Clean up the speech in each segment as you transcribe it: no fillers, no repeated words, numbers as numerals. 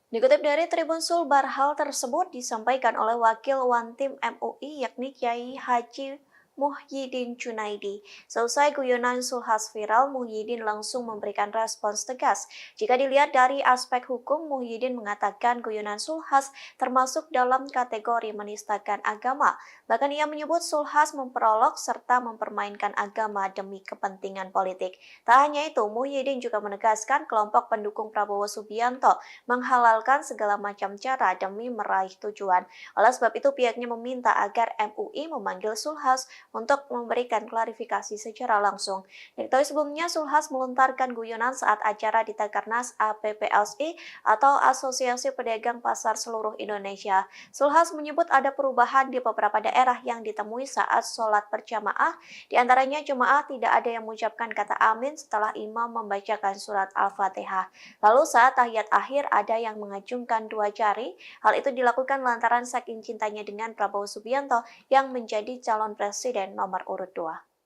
Dikutip dari Tribun Sulbar, hal tersebut disampaikan oleh Wakil Wantim MUI yakni Kiai Haji Muhyiddin Junaidi. Selesai guyonan Sulhas viral, Muhyiddin langsung memberikan respons tegas. Jika dilihat dari aspek hukum, Muhyiddin mengatakan guyonan Sulhas termasuk dalam kategori menistakan agama. Bahkan ia menyebut Sulhas memperolok serta mempermainkan agama demi kepentingan politik. Tak hanya itu, Muhyiddin juga menegaskan kelompok pendukung Prabowo Subianto menghalalkan segala macam cara demi meraih tujuan. Oleh sebab itu, pihaknya meminta agar MUI memanggil Sulhas untuk memberikan klarifikasi secara langsung. Diketahui sebelumnya, Sulhas melontarkan guyonan saat acara di Takernas APPLSI atau Asosiasi Pedagang Pasar Seluruh Indonesia. Sulhas menyebut ada perubahan di beberapa daerah yang ditemui saat sholat berjamaah. Di antaranya jemaah tidak ada yang mengucapkan kata amin setelah imam membacakan surat Al-Fatihah. Lalu saat tahiyat akhir ada yang mengacungkan dua jari. Hal itu dilakukan lantaran saking cintanya dengan Prabowo Subianto yang menjadi calon presiden nomor urut 2.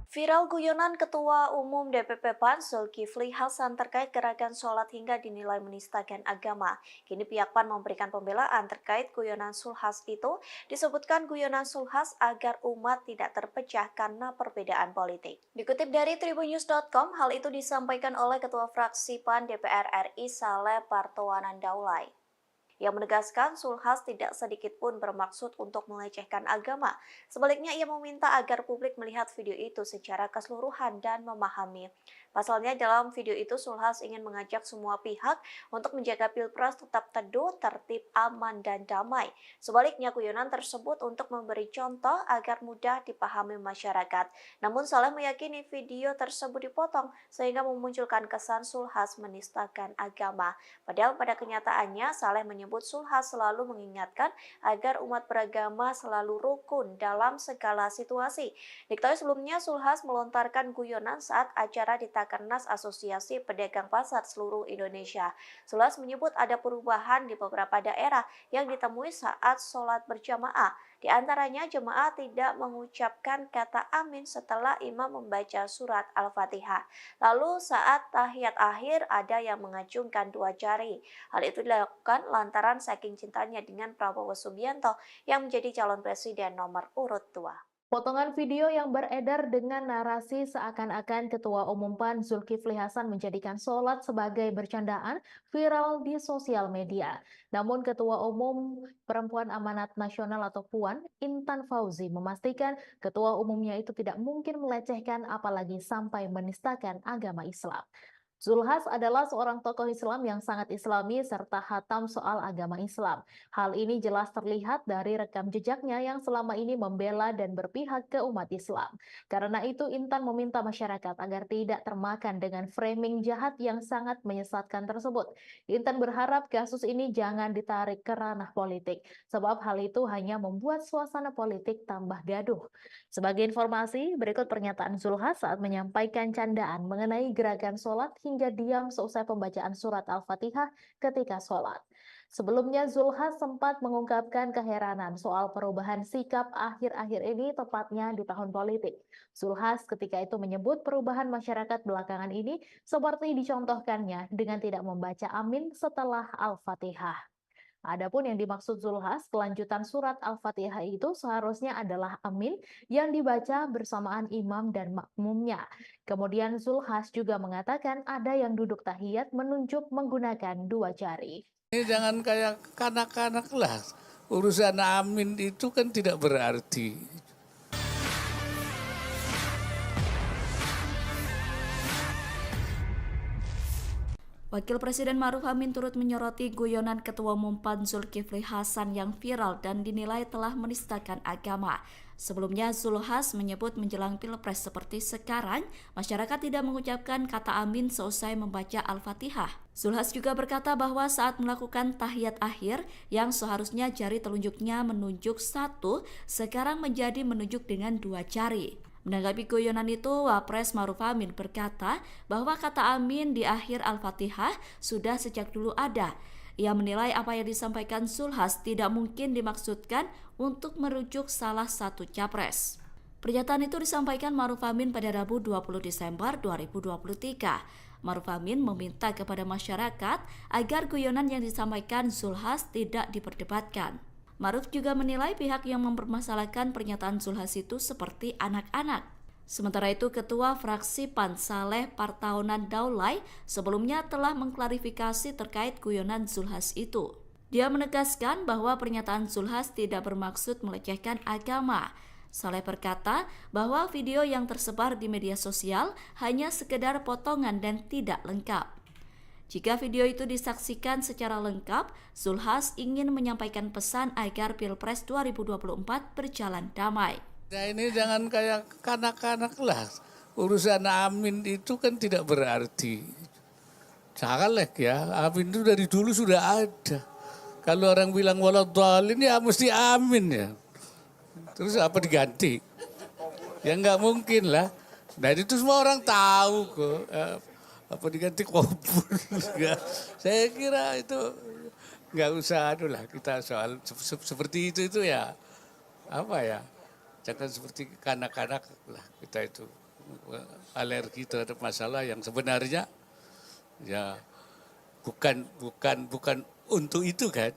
Viral guyonan Ketua Umum DPP PAN Zulkifli Hasan terkait gerakan sholat hingga dinilai menistakan agama. Kini pihak PAN memberikan pembelaan terkait guyonan Sulhas itu, disebutkan guyonan Sulhas agar umat tidak terpecah karena perbedaan politik. Dikutip dari tribunnews.com, hal itu disampaikan oleh Ketua Fraksi PAN DPR RI Saleh Partowanan Daulay yang menegaskan Sulhas tidak sedikit pun bermaksud untuk melecehkan agama. Sebaliknya, ia meminta agar publik melihat video itu secara keseluruhan dan memahami. Pasalnya, dalam video itu Sulhas ingin mengajak semua pihak untuk menjaga Pilpres tetap teduh, tertib, aman, dan damai. Sebaliknya, guyonan tersebut untuk memberi contoh agar mudah dipahami masyarakat. Namun, Saleh meyakini video tersebut dipotong sehingga memunculkan kesan Sulhas menistakan agama. Padahal pada kenyataannya, Saleh menyebut Sulhas selalu mengingatkan agar umat beragama selalu rukun dalam segala situasi. Diketahui sebelumnya, Sulhas melontarkan guyonan saat acara di Takernas Asosiasi Pedagang Pasar Seluruh Indonesia. Sulhas menyebut ada perubahan di beberapa daerah yang ditemui saat sholat berjamaah. Di antaranya, jemaah tidak mengucapkan kata amin setelah imam membaca surat Al-Fatihah. Lalu saat tahiyat akhir ada yang mengacungkan dua jari. Hal itu dilakukan lantaran saking cintanya dengan Prabowo Subianto yang menjadi calon presiden nomor urut 2. Potongan video yang beredar dengan narasi seakan-akan Ketua Umum PAN Zulkifli Hasan menjadikan sholat sebagai bercandaan viral di sosial media. Namun Ketua Umum Perempuan Amanat Nasional atau PUAN, Intan Fauzi, memastikan Ketua Umumnya itu tidak mungkin melecehkan apalagi sampai menistakan agama Islam. Zulhas adalah seorang tokoh Islam yang sangat islami serta hatam soal agama Islam. Hal ini jelas terlihat dari rekam jejaknya yang selama ini membela dan berpihak ke umat Islam. Karena itu Intan meminta masyarakat agar tidak termakan dengan framing jahat yang sangat menyesatkan tersebut. Intan berharap kasus ini jangan ditarik ke ranah politik, sebab hal itu hanya membuat suasana politik tambah gaduh. Sebagai informasi, berikut pernyataan Zulhas saat menyampaikan candaan mengenai gerakan sholat hingga diam seusai pembacaan surat Al-Fatihah ketika sholat. Sebelumnya, Zulhas sempat mengungkapkan keheranan soal perubahan sikap akhir-akhir ini tepatnya di tahun politik. Zulhas ketika itu menyebut perubahan masyarakat belakangan ini seperti dicontohkannya dengan tidak membaca amin setelah Al-Fatihah. Adapun yang dimaksud Zulhas, kelanjutan surat Al-Fatihah itu seharusnya adalah amin yang dibaca bersamaan imam dan makmumnya. Kemudian Zulhas juga mengatakan ada yang duduk tahiyat menunjuk menggunakan dua jari. Ini jangan kayak kanak-kanak lah. Urusan amin itu kan tidak berarti. Wakil Presiden Maruf Amin turut menyoroti guyonan Ketua Umum PAN Zulkifli Hasan yang viral dan dinilai telah menistakan agama. Sebelumnya, Zulhas menyebut menjelang Pilpres seperti sekarang, masyarakat tidak mengucapkan kata amin seusai membaca Al-Fatihah. Zulhas juga berkata bahwa saat melakukan tahiyat akhir, yang seharusnya jari telunjuknya menunjuk satu, sekarang menjadi menunjuk dengan dua jari. Menanggapi guyonan itu, Wapres Maruf Amin berkata bahwa kata amin di akhir Al-Fatihah sudah sejak dulu ada. Ia menilai apa yang disampaikan Zulhas tidak mungkin dimaksudkan untuk merujuk salah satu capres. Pernyataan itu disampaikan Maruf Amin pada Rabu 20 Desember 2023. Maruf Amin meminta kepada masyarakat agar guyonan yang disampaikan Zulhas tidak diperdebatkan. Maruf juga menilai pihak yang mempermasalahkan pernyataan Zulhas itu seperti anak-anak. Sementara itu, Ketua Fraksi PAN Saleh Partaunan Daulay sebelumnya telah mengklarifikasi terkait guyonan Zulhas itu. Dia menegaskan bahwa pernyataan Zulhas tidak bermaksud melecehkan agama. Saleh berkata bahwa video yang tersebar di media sosial hanya sekedar potongan dan tidak lengkap. Jika video itu disaksikan secara lengkap, Zulhas ingin menyampaikan pesan agar Pilpres 2024 berjalan damai. Nah ini jangan kayak kanak-kanak lah. Urusan Amin itu kan tidak berarti. Caleg ya, Amin itu dari dulu sudah ada. Kalau orang bilang waladhdallin ya mesti Amin ya. Terus apa diganti? Ya nggak mungkin lah. Dan itu semua orang tahu kok. Apa diganti Kopur? Saya kira itu nggak usah lah kita soal seperti itu ya apa ya? Jangan seperti kanak-kanak lah kita itu alergi terhadap masalah yang sebenarnya ya bukan untuk itu kan.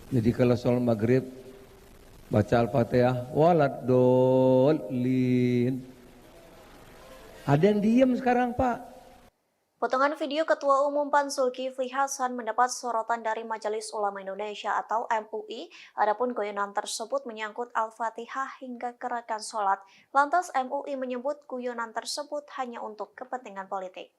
Jadi kalau sholat maghrib baca Al-Fatihah waladhdallin. Ada yang diem sekarang, Pak. Potongan video Ketua Umum PAN Zulkifli Hasan mendapat sorotan dari Majelis Ulama Indonesia atau MUI. Adapun guyonan tersebut menyangkut Al-Fatihah hingga gerakan sholat. Lantas MUI menyebut guyonan tersebut hanya untuk kepentingan politik.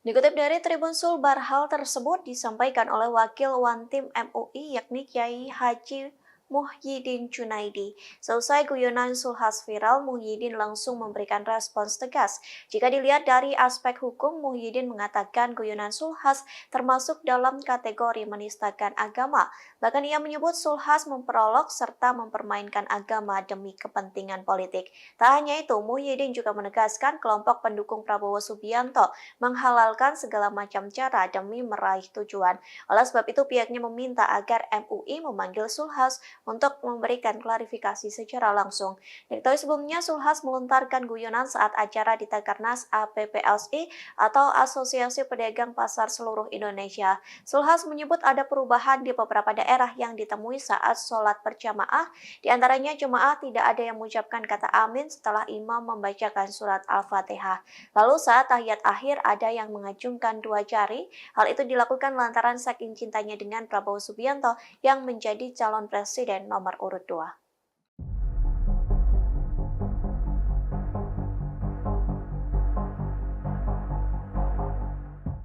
Dikutip dari Tribun Sulbar, hal tersebut disampaikan oleh Wakil Wantim MUI yakni Kiai Haji Muhyiddin Junaidi. Selesai guyonan Zulhas viral, Muhyiddin langsung memberikan respons tegas. Jika dilihat dari aspek hukum, Muhyiddin mengatakan guyonan Zulhas termasuk dalam kategori menistakan agama. Bahkan ia menyebut Zulhas memperolok serta mempermainkan agama demi kepentingan politik. Tak hanya itu, Muhyiddin juga menegaskan kelompok pendukung Prabowo Subianto menghalalkan segala macam cara demi meraih tujuan. Oleh sebab itu, pihaknya meminta agar MUI memanggil Zulhas untuk memberikan klarifikasi secara langsung. Diketahui sebelumnya, Zulhas melontarkan guyonan saat acara di Takernas APPLSI atau Asosiasi Pedagang Pasar Seluruh Indonesia. Zulhas menyebut ada perubahan di beberapa daerah yang ditemui saat sholat berjamaah. Di antaranya jemaah tidak ada yang mengucapkan kata amin setelah imam membacakan surat Al-Fatihah. Lalu saat tahiyat akhir ada yang mengacungkan dua jari. Hal itu dilakukan lantaran saking cintanya dengan Prabowo Subianto yang menjadi calon presiden nomor urut 2.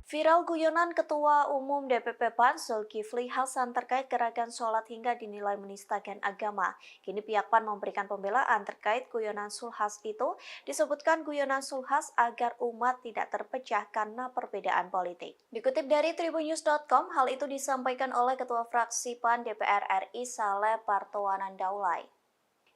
Viral guyonan Ketua Umum DPP PAN Zulkifli Hasan terkait gerakan sholat hingga dinilai menistakan agama. Kini pihak PAN memberikan pembelaan terkait guyonan Zulhas itu. Disebutkan guyonan Zulhas agar umat tidak terpecah karena perbedaan politik. Dikutip dari tribunnews.com, hal itu disampaikan oleh Ketua Fraksi PAN DPR RI Saleh Partowanan Daulay.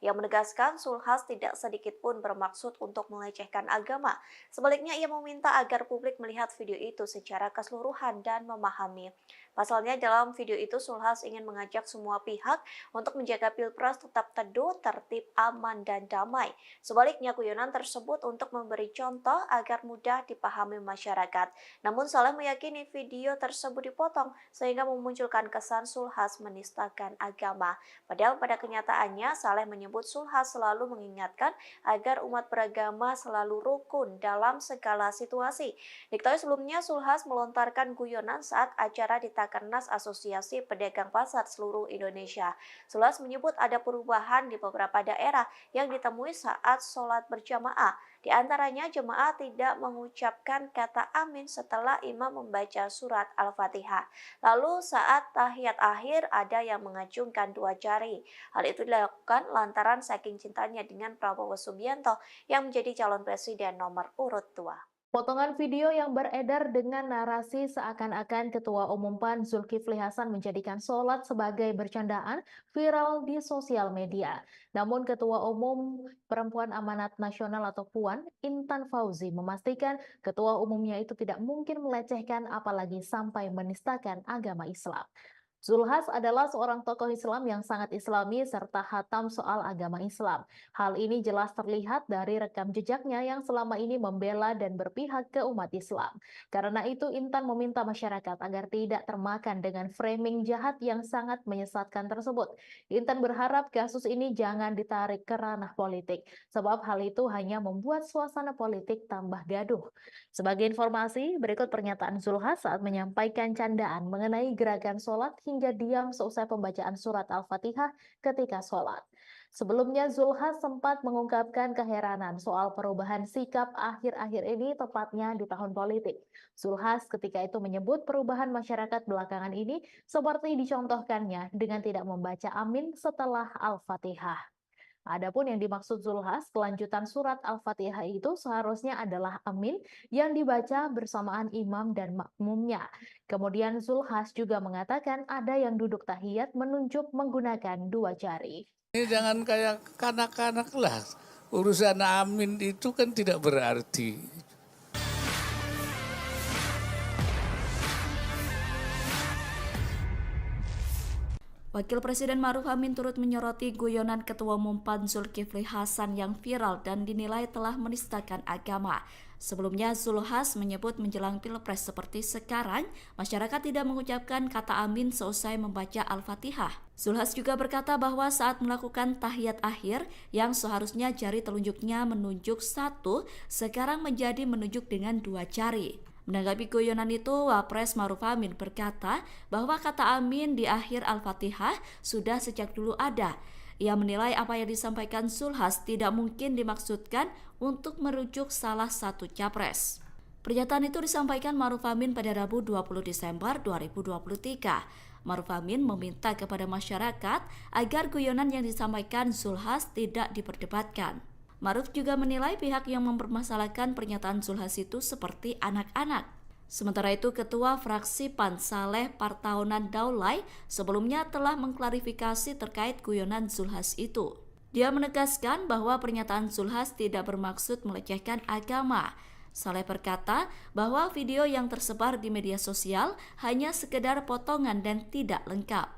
Ia menegaskan Zulhas tidak sedikit pun bermaksud untuk melecehkan agama. Sebaliknya, ia meminta agar publik melihat video itu secara keseluruhan dan memahami. Pasalnya, dalam video itu Zulhas ingin mengajak semua pihak untuk menjaga Pilpres tetap teduh, tertib, aman, dan damai. Sebaliknya, guyonan tersebut untuk memberi contoh agar mudah dipahami masyarakat. Namun, Saleh meyakini video tersebut dipotong sehingga memunculkan kesan Zulhas menistakan agama. Padahal pada kenyataannya, Saleh menyebut Zulhas selalu mengingatkan agar umat beragama selalu rukun dalam segala situasi. Diketahui sebelumnya, Zulhas melontarkan guyonan saat acara di Takernas Asosiasi Pedagang Pasar Seluruh Indonesia. Zulhas menyebut ada perubahan di beberapa daerah yang ditemui saat sholat berjamaah. Di antaranya jemaah tidak mengucapkan kata amin setelah imam membaca surat Al-Fatihah. Lalu saat tahiyat akhir ada yang mengacungkan dua jari. Hal itu dilakukan lantaran saking cintanya dengan Prabowo Subianto yang menjadi calon presiden nomor urut 2. Potongan video yang beredar dengan narasi seakan-akan Ketua Umum PAN Zulkifli Hasan menjadikan sholat sebagai bercandaan viral di sosial media. Namun Ketua Umum Perempuan Amanat Nasional atau PUAN, Intan Fauzi, memastikan Ketua Umumnya itu tidak mungkin melecehkan apalagi sampai menistakan agama Islam. Zulhas adalah seorang tokoh Islam yang sangat islami serta hatam soal agama Islam. Hal ini jelas terlihat dari rekam jejaknya yang selama ini membela dan berpihak ke umat Islam. Karena itu Intan meminta masyarakat agar tidak termakan dengan framing jahat yang sangat menyesatkan tersebut. Intan berharap kasus ini jangan ditarik ke ranah politik, sebab hal itu hanya membuat suasana politik tambah gaduh. Sebagai informasi, berikut pernyataan Zulhas saat menyampaikan candaan mengenai gerakan sholat hingga diam seusai pembacaan surat Al-Fatihah ketika sholat. Sebelumnya, Zulhas sempat mengungkapkan keheranan soal perubahan sikap akhir-akhir ini, tepatnya di tahun politik. Zulhas ketika itu menyebut perubahan masyarakat belakangan ini seperti dicontohkannya dengan tidak membaca amin setelah Al-Fatihah. Adapun yang dimaksud Zulhas, kelanjutan surat Al-Fatihah itu seharusnya adalah amin yang dibaca bersamaan imam dan makmumnya. Kemudian Zulhas juga mengatakan ada yang duduk tahiyat menunjuk menggunakan dua jari. Ini jangan kayak kanak-kanak lah. Urusan amin itu kan tidak berarti. Wakil Presiden Maruf Amin turut menyoroti guyonan Ketua Umum PAN Zulkifli Hasan yang viral dan dinilai telah menistakan agama. Sebelumnya, Zulhas menyebut menjelang Pilpres seperti sekarang, masyarakat tidak mengucapkan kata amin seusai membaca Al-Fatihah. Zulhas juga berkata bahwa saat melakukan tahiyat akhir, yang seharusnya jari telunjuknya menunjuk satu, sekarang menjadi menunjuk dengan dua jari. Menanggapi guyonan itu, Wapres Maruf Amin berkata bahwa kata amin di akhir Al-Fatihah sudah sejak dulu ada. Ia menilai apa yang disampaikan Zulhas tidak mungkin dimaksudkan untuk merujuk salah satu capres. Pernyataan itu disampaikan Maruf Amin pada Rabu 20 Desember 2023. Maruf Amin meminta kepada masyarakat agar guyonan yang disampaikan Zulhas tidak diperdebatkan. Maruf juga menilai pihak yang mempermasalahkan pernyataan Zulhas itu seperti anak-anak. Sementara itu, Ketua Fraksi PAN Saleh Partaunan Daulay sebelumnya telah mengklarifikasi terkait guyonan Zulhas itu. Dia menegaskan bahwa pernyataan Zulhas tidak bermaksud melecehkan agama. Saleh berkata bahwa video yang tersebar di media sosial hanya sekedar potongan dan tidak lengkap.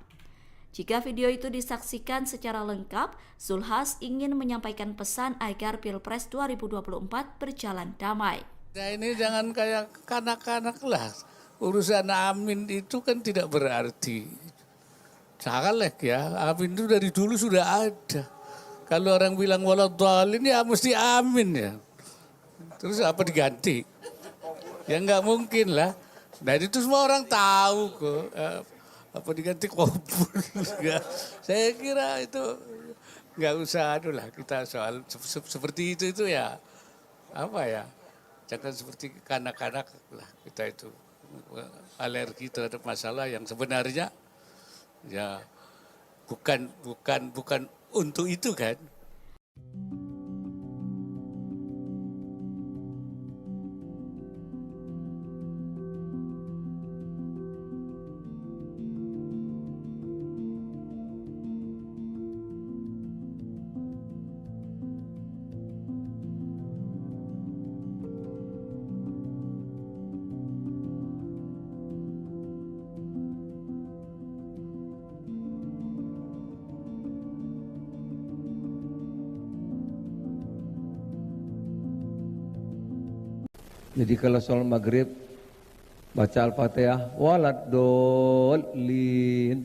Jika video itu disaksikan secara lengkap, Zulhas ingin menyampaikan pesan agar Pilpres 2024 berjalan damai. Nah ini jangan kayak kanak-kanak lah. Urusan amin itu kan tidak berarti. Janganlah ya, amin itu dari dulu sudah ada. Kalau orang bilang waladhdallin ya mesti amin ya. Terus apa diganti? Ya nggak mungkin lah. Nah itu semua orang tahu kok. Apa diganti kubur? Saya kira itu nggak usah lah kita soal seperti itu ya apa ya? Jangan seperti kanak-kanak lah kita itu alergi terhadap masalah yang sebenarnya ya bukan untuk itu kan. Jadi kalau sholat maghrib baca Al-Fatihah, waladhdallin.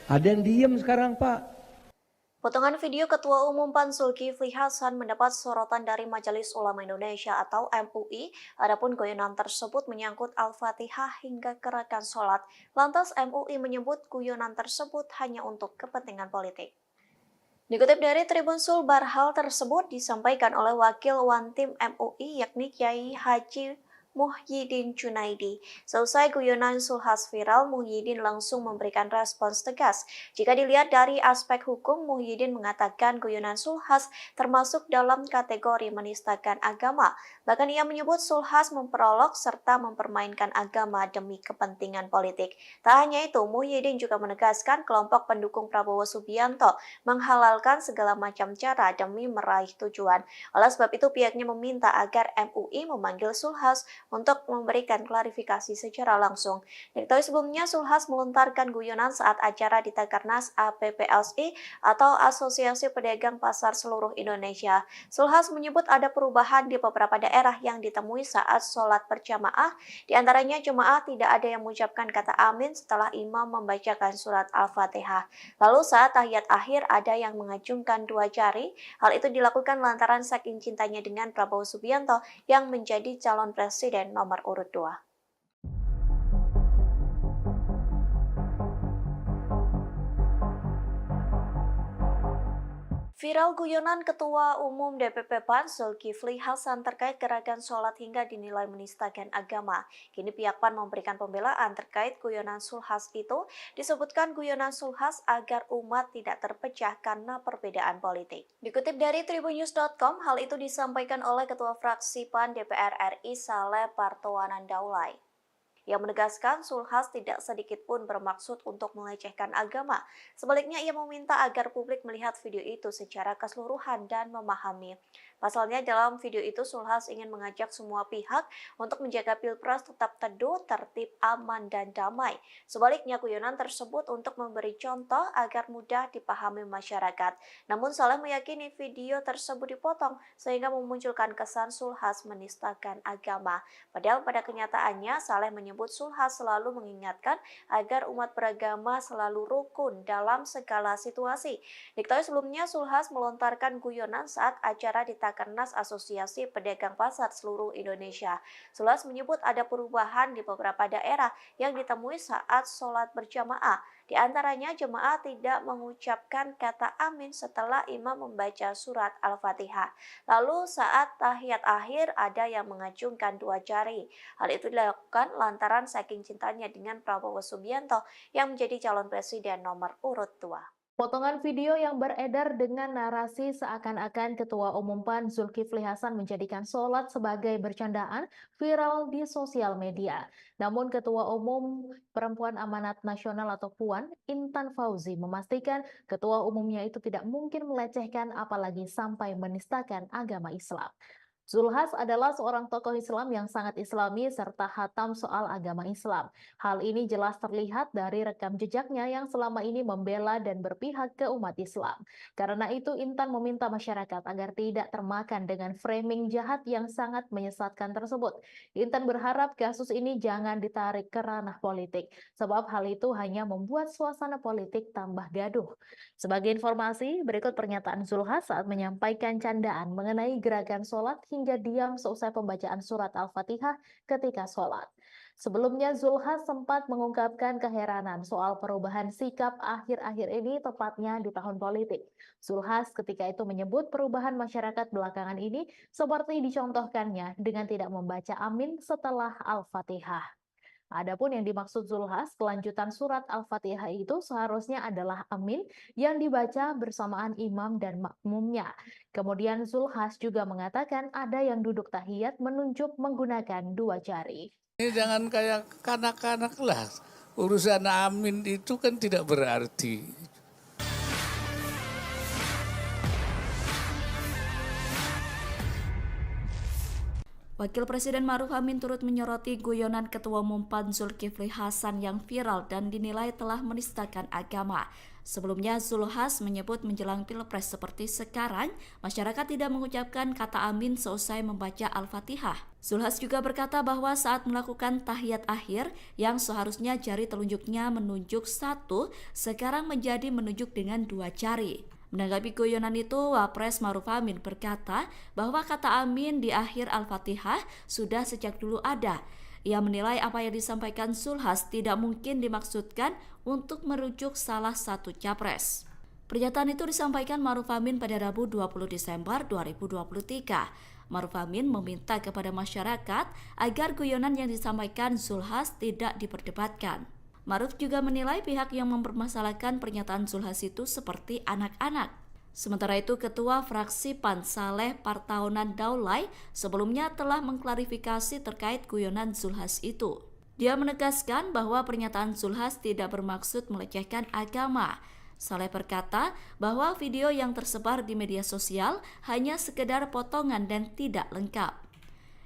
Ada yang diem sekarang, Pak. Potongan video Ketua Umum PAN Zulkifli Hasan mendapat sorotan dari Majelis Ulama Indonesia atau MUI. Adapun guyonan tersebut menyangkut Al-Fatihah hingga gerakan sholat. Lantas MUI menyebut guyonan tersebut hanya untuk kepentingan politik. Dikutip dari Tribun Sulbar, hal tersebut disampaikan oleh Wakil Wantim MUI yakni Kiai Haji Muhyiddin Junaidi. Seusai guyonan Zulhas viral, Muhyiddin langsung memberikan respons tegas. Jika dilihat dari aspek hukum, Muhyiddin mengatakan guyonan Zulhas termasuk dalam kategori menistakan agama. Bahkan ia menyebut Zulhas memperolok serta mempermainkan agama demi kepentingan politik. Tak hanya itu, Muhyiddin juga menegaskan kelompok pendukung Prabowo Subianto menghalalkan segala macam cara demi meraih tujuan. Oleh sebab itu, pihaknya meminta agar MUI memanggil Zulhas untuk memberikan klarifikasi secara langsung. Diketahui sebelumnya Zulhas melontarkan guyonan saat acara di Takernas APPLSI atau Asosiasi Pedagang Pasar Seluruh Indonesia. Zulhas menyebut ada perubahan di beberapa daerah yang ditemui saat sholat berjamaah. Di antaranya jemaah tidak ada yang mengucapkan kata amin setelah imam membacakan surat Al-Fatihah. Lalu saat tahiyat akhir ada yang mengacungkan dua jari. Hal itu dilakukan lantaran saking cintanya dengan Prabowo Subianto yang menjadi calon presiden nomor urut 2. Viral guyonan Ketua Umum DPP PAN Zulkifli Hasan terkait gerakan sholat hingga dinilai menistakan agama. Kini pihak PAN memberikan pembelaan terkait guyonan Zulhas itu. Disebutkan guyonan Zulhas agar umat tidak terpecah karena perbedaan politik. Dikutip dari tribunnews.com, hal itu disampaikan oleh Ketua Fraksi PAN DPR RI Saleh Partaunan Daulay. Ia menegaskan Zulhas tidak sedikit pun bermaksud untuk melecehkan agama. Sebaliknya ia meminta agar publik melihat video itu secara keseluruhan dan memahami. Pasalnya dalam video itu Zulhas ingin mengajak semua pihak untuk menjaga Pilpres tetap teduh, tertib, aman, dan damai. Sebaliknya guyonan tersebut untuk memberi contoh agar mudah dipahami masyarakat. Namun Saleh meyakini video tersebut dipotong sehingga memunculkan kesan Zulhas menistakan agama. Padahal pada kenyataannya Saleh menyebut Zulhas selalu mengingatkan agar umat beragama selalu rukun dalam segala situasi. Diketahui sebelumnya Zulhas melontarkan guyonan saat acara di Takernas Asosiasi Pedagang Pasar seluruh Indonesia. Zulhas menyebut ada perubahan di beberapa daerah yang ditemui saat sholat berjamaah. Di antaranya jemaah tidak mengucapkan kata amin setelah imam membaca surat Al-Fatihah. Lalu saat tahiyat akhir ada yang mengacungkan dua jari. Hal itu dilakukan lantaran saking cintanya dengan Prabowo Subianto yang menjadi calon presiden nomor urut 2. Potongan video yang beredar dengan narasi seakan-akan Ketua Umum PAN Zulkifli Hasan menjadikan sholat sebagai bercandaan viral di sosial media. Namun Ketua Umum Perempuan Amanat Nasional atau PUAN, Intan Fauzi, memastikan Ketua Umumnya itu tidak mungkin melecehkan apalagi sampai menistakan agama Islam. Zulhas adalah seorang tokoh Islam yang sangat islami serta hatam soal agama Islam. Hal ini jelas terlihat dari rekam jejaknya yang selama ini membela dan berpihak ke umat Islam. Karena itu Intan meminta masyarakat agar tidak termakan dengan framing jahat yang sangat menyesatkan tersebut. Intan berharap kasus ini jangan ditarik ke ranah politik, sebab hal itu hanya membuat suasana politik tambah gaduh. Sebagai informasi, berikut pernyataan Zulhas saat menyampaikan candaan mengenai gerakan sholat hingga diam seusai pembacaan surat Al-Fatihah ketika sholat. Sebelumnya Zulhas sempat mengungkapkan keheranan soal perubahan sikap akhir-akhir ini tepatnya di tahun politik. Zulhas ketika itu menyebut perubahan masyarakat belakangan ini seperti dicontohkannya dengan tidak membaca amin setelah Al-Fatihah. Adapun yang dimaksud Zulhas, kelanjutan surat Al-Fatihah itu seharusnya adalah amin yang dibaca bersamaan imam dan makmumnya. Kemudian Zulhas juga mengatakan ada yang duduk tahiyat menunjuk menggunakan dua jari. Ini jangan kayak kanak-kanak lah. Urusan amin itu kan tidak berarti. Wakil Presiden Maruf Amin turut menyoroti guyonan Ketua Umum PAN Zulkifli Hasan yang viral dan dinilai telah menistakan agama. Sebelumnya Zulhas menyebut menjelang Pilpres seperti sekarang, masyarakat tidak mengucapkan kata amin seusai membaca Al-Fatihah. Zulhas juga berkata bahwa saat melakukan tahiyat akhir yang seharusnya jari telunjuknya menunjuk satu, sekarang menjadi menunjuk dengan dua jari. Menanggapi guyonan itu, Wapres Maruf Amin berkata bahwa kata amin di akhir Al-Fatihah sudah sejak dulu ada. Ia menilai apa yang disampaikan Zulhas tidak mungkin dimaksudkan untuk merujuk salah satu capres. Pernyataan itu disampaikan Maruf Amin pada Rabu 20 Desember 2023. Maruf Amin meminta kepada masyarakat agar guyonan yang disampaikan Zulhas tidak diperdebatkan. Maruf juga menilai pihak yang mempermasalahkan pernyataan Zulhas itu seperti anak-anak. Sementara itu, Ketua Fraksi PAN Saleh Partaunan Daulay sebelumnya telah mengklarifikasi terkait guyonan Zulhas itu. Dia menegaskan bahwa pernyataan Zulhas tidak bermaksud melecehkan agama. Saleh berkata bahwa video yang tersebar di media sosial hanya sekedar potongan dan tidak lengkap.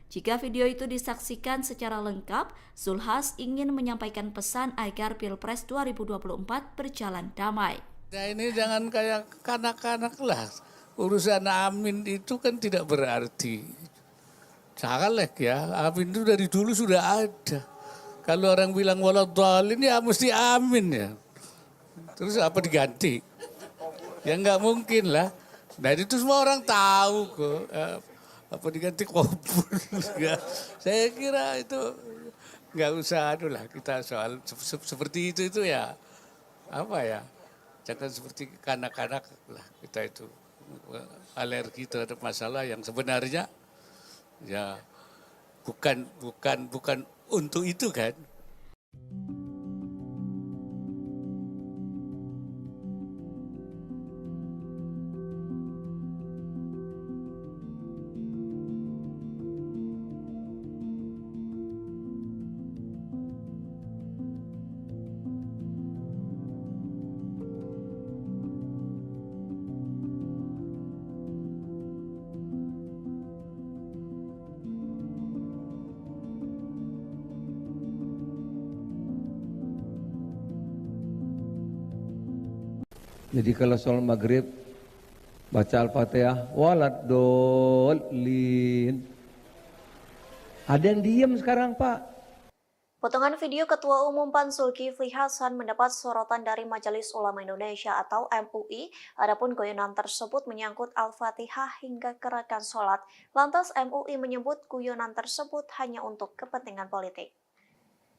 Jika video itu disaksikan secara lengkap, Zulhas ingin menyampaikan pesan agar Pilpres 2024 berjalan damai. Nah ini jangan kayak kanak-kanak lah. Urusan amin itu kan tidak berarti. Caleg ya, amin itu dari dulu sudah ada. Kalau orang bilang waladhdallin ya mesti amin ya. Terus apa diganti? Ya nggak mungkin lah. Nah itu semua orang tahu kok. Apa diganti kubur? Saya kira itu nggak usah lah kita soal seperti itu ya apa ya, jangan seperti kanak-kanak lah kita itu alergi terhadap masalah yang sebenarnya ya bukan untuk itu kan. Jadi kalau sholat maghrib baca Al-Fatihah, waladolin. Ada yang diem sekarang, Pak. Potongan video Ketua Umum PAN Zulkifli Hasan mendapat sorotan dari Majelis Ulama Indonesia atau MUI. Adapun guyonan tersebut menyangkut Al-Fatihah hingga gerakan sholat. Lantas MUI menyebut guyonan tersebut hanya untuk kepentingan politik.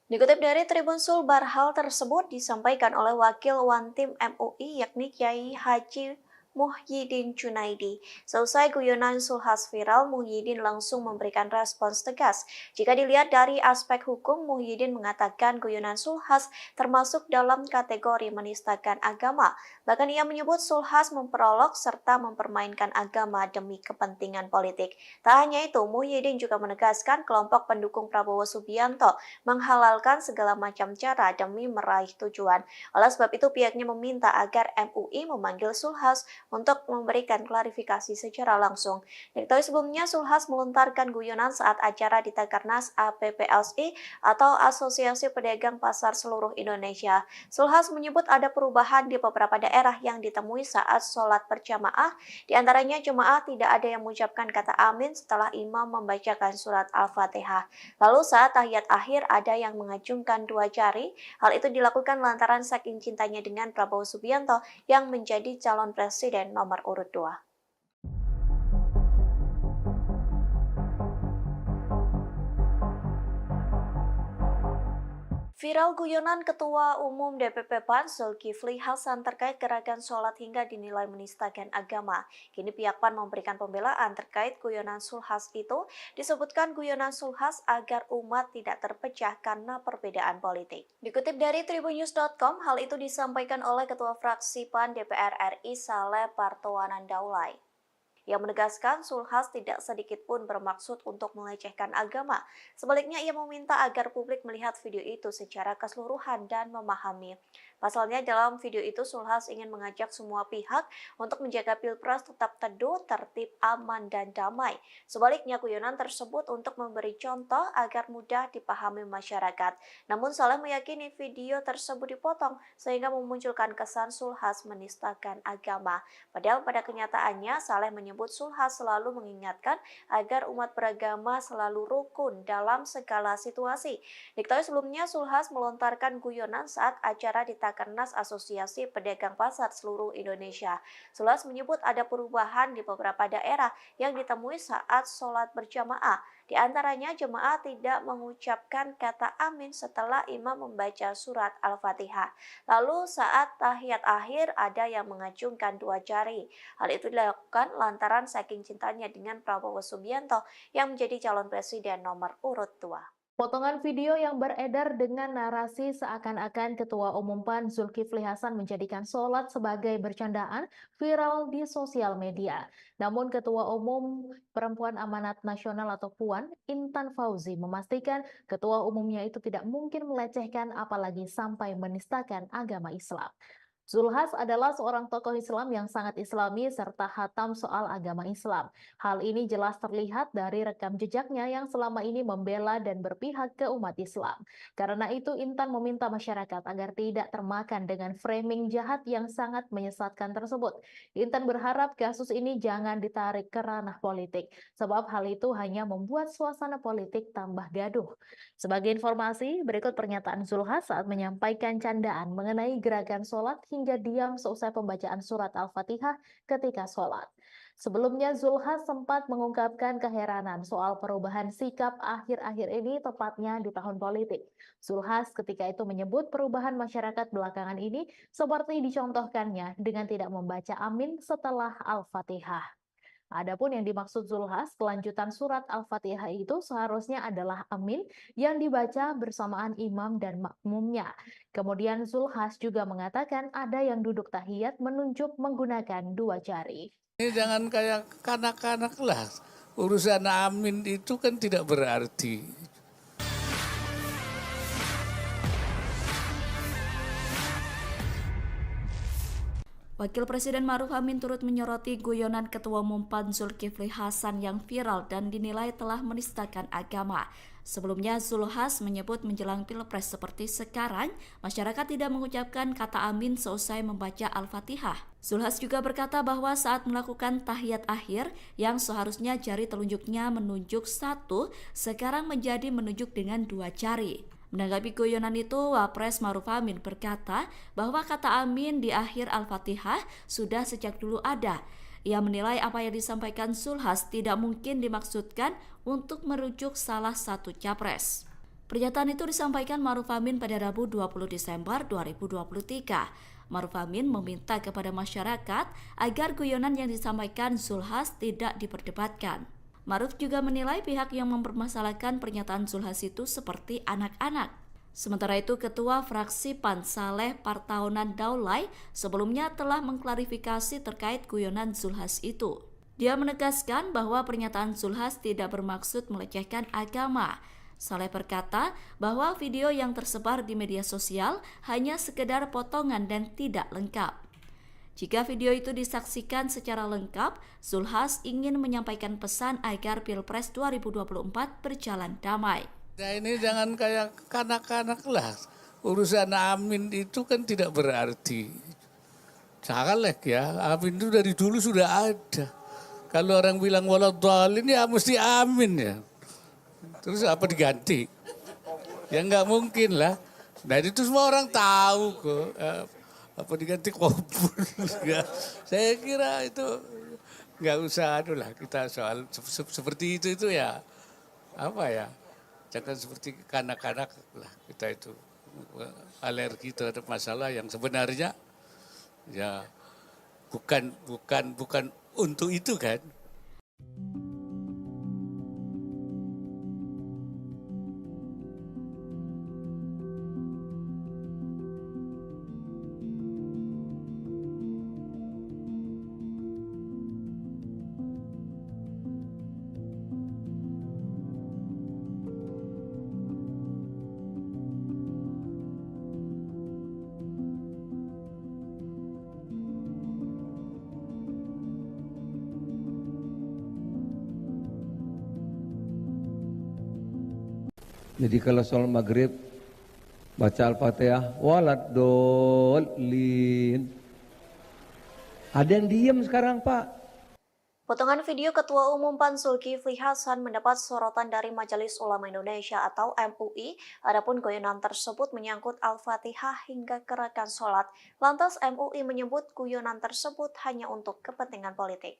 Dikutip dari Tribun Sulbar, hal tersebut disampaikan oleh Wakil Wantim MUI yakni Kiai Haji Muhyiddin Junaidi. Selesai guyonan Zulhas viral, Muhyiddin langsung memberikan respons tegas. Jika dilihat dari aspek hukum, Muhyiddin mengatakan guyonan Zulhas termasuk dalam kategori menistakan agama. Bahkan ia menyebut Zulhas memperolok serta mempermainkan agama demi kepentingan politik. Tak hanya itu, Muhyiddin juga menegaskan kelompok pendukung Prabowo Subianto menghalalkan segala macam cara demi meraih tujuan. Oleh sebab itu, pihaknya meminta agar MUI memanggil Zulhas untuk memberikan klarifikasi secara langsung. Diketahui sebelumnya, Zulhas melontarkan guyonan saat acara di Takernas APPLSI atau Asosiasi Pedagang Pasar Seluruh Indonesia. Zulhas menyebut ada perubahan di beberapa daerah yang ditemui saat sholat berjamaah. Di antaranya jemaah tidak ada yang mengucapkan kata amin setelah imam membacakan surat Al-Fatihah. Lalu saat tahiyat akhir ada yang mengacungkan dua jari. Hal itu dilakukan lantaran saking cintanya dengan Prabowo Subianto yang menjadi calon presiden nomor urut 2. Viral guyonan Ketua Umum DPP PAN Zulkifli Hasan terkait gerakan sholat hingga dinilai menistakan agama. Kini pihak PAN memberikan pembelaan terkait guyonan Zulhas itu. Disebutkan guyonan Zulhas agar umat tidak terpecah karena perbedaan politik. Dikutip dari tribunnews.com, hal itu disampaikan oleh Ketua Fraksi PAN DPR RI Saleh Partowanan Daulay. Ia menegaskan Zulhas tidak sedikit pun bermaksud untuk melecehkan agama. Sebaliknya, ia meminta agar publik melihat video itu secara keseluruhan dan memahami. Pasalnya, dalam video itu Zulhas ingin mengajak semua pihak untuk menjaga Pilpres tetap teduh, tertib, aman, dan damai. Sebaliknya, guyonan tersebut untuk memberi contoh agar mudah dipahami masyarakat. Namun, Saleh meyakini video tersebut dipotong sehingga memunculkan kesan Zulhas menistakan agama. Padahal pada kenyataannya, Saleh menyebut Zulhas selalu mengingatkan agar umat beragama selalu rukun dalam segala situasi. Diketahui sebelumnya, Zulhas melontarkan guyonan saat acara di Takernas Asosiasi Pedagang Pasar Seluruh Indonesia. Zulhas menyebut ada perubahan di beberapa daerah yang ditemui saat sholat berjamaah. Di antaranya jemaah tidak mengucapkan kata amin setelah imam membaca surat Al-Fatihah. Lalu saat tahiyat akhir ada yang mengacungkan dua jari. Hal itu dilakukan lantaran saking cintanya dengan Prabowo Subianto yang menjadi calon presiden nomor urut 2. Potongan video yang beredar dengan narasi seakan-akan Ketua Umum PAN Zulkifli Hasan menjadikan sholat sebagai bercandaan viral di sosial media. Namun Ketua Umum Perempuan Amanat Nasional atau PUAN, Intan Fauzi, memastikan Ketua Umumnya itu tidak mungkin melecehkan apalagi sampai menistakan agama Islam. Zulhas adalah seorang tokoh Islam yang sangat islami serta hatam soal agama Islam. Hal ini jelas terlihat dari rekam jejaknya yang selama ini membela dan berpihak ke umat Islam. Karena itu Intan meminta masyarakat agar tidak termakan dengan framing jahat yang sangat menyesatkan tersebut. Intan berharap kasus ini jangan ditarik ke ranah politik, sebab hal itu hanya membuat suasana politik tambah gaduh. Sebagai informasi, berikut pernyataan Zulhas saat menyampaikan candaan mengenai gerakan sholat hingga diam seusai pembacaan surat Al-Fatihah ketika sholat. Sebelumnya, Zulhas sempat mengungkapkan keheranan soal perubahan sikap akhir-akhir ini tepatnya di tahun politik. Zulhas ketika itu menyebut perubahan masyarakat belakangan ini seperti dicontohkannya dengan tidak membaca amin setelah Al-Fatihah. Adapun yang dimaksud Zulhas, kelanjutan surat Al-Fatihah itu seharusnya adalah amin yang dibaca bersamaan imam dan makmumnya. Kemudian Zulhas juga mengatakan ada yang duduk tahiyat menunjuk menggunakan dua jari. Ini jangan kayak kanak-kanak lah. Urusan amin itu kan tidak berarti. Wakil Presiden Maruf Amin turut menyoroti guyonan Ketua Umum PAN Zulkifli Hasan yang viral dan dinilai telah menistakan agama. Sebelumnya, Zulhas menyebut menjelang Pilpres seperti sekarang, masyarakat tidak mengucapkan kata amin seusai membaca Al-Fatihah. Zulhas juga berkata bahwa saat melakukan tahiyat akhir, yang seharusnya jari telunjuknya menunjuk satu, sekarang menjadi menunjuk dengan dua jari. Menanggapi guyonan itu, Wapres Maruf Amin berkata bahwa kata amin di akhir Al-Fatihah sudah sejak dulu ada. Ia menilai apa yang disampaikan Zulhas tidak mungkin dimaksudkan untuk merujuk salah satu capres. Pernyataan itu disampaikan Maruf Amin pada Rabu 20 Desember 2023. Maruf Amin meminta kepada masyarakat agar guyonan yang disampaikan Zulhas tidak diperdebatkan. Maruf juga menilai pihak yang mempermasalahkan pernyataan Zulhas itu seperti anak-anak. Sementara itu, Ketua Fraksi PAN Saleh Partaunan Daulay sebelumnya telah mengklarifikasi terkait guyonan Zulhas itu. Dia menegaskan bahwa pernyataan Zulhas tidak bermaksud melecehkan agama. Saleh berkata bahwa video yang tersebar di media sosial hanya sekedar potongan dan tidak lengkap. Jika video itu disaksikan secara lengkap, Zulhas ingin menyampaikan pesan agar Pilpres 2024 berjalan damai. Nah ini jangan kayak kanak-kanak lah. Urusan amin itu kan tidak berarti. Janganlah ya, amin itu dari dulu sudah ada. Kalau orang bilang waladhdallin ya mesti amin ya. Terus apa diganti? Ya nggak mungkin lah. Nah itu semua orang tahu kok. Apa diganti kubur? Saya kira itu nggak usah lah kita soal seperti itu ya apa ya, jangan seperti kanak-kanak lah kita itu alergi terhadap masalah yang sebenarnya ya bukan untuk itu kan. Jadi kalau sholat maghrib baca Al-Fatihah, waladhdallin. Ada yang diem sekarang, Pak. Potongan video Ketua Umum PAN Zulkifli Hasan mendapat sorotan dari Majelis Ulama Indonesia atau MUI. Adapun guyonan tersebut menyangkut Al-Fatihah hingga gerakan sholat. Lantas MUI menyebut guyonan tersebut hanya untuk kepentingan politik.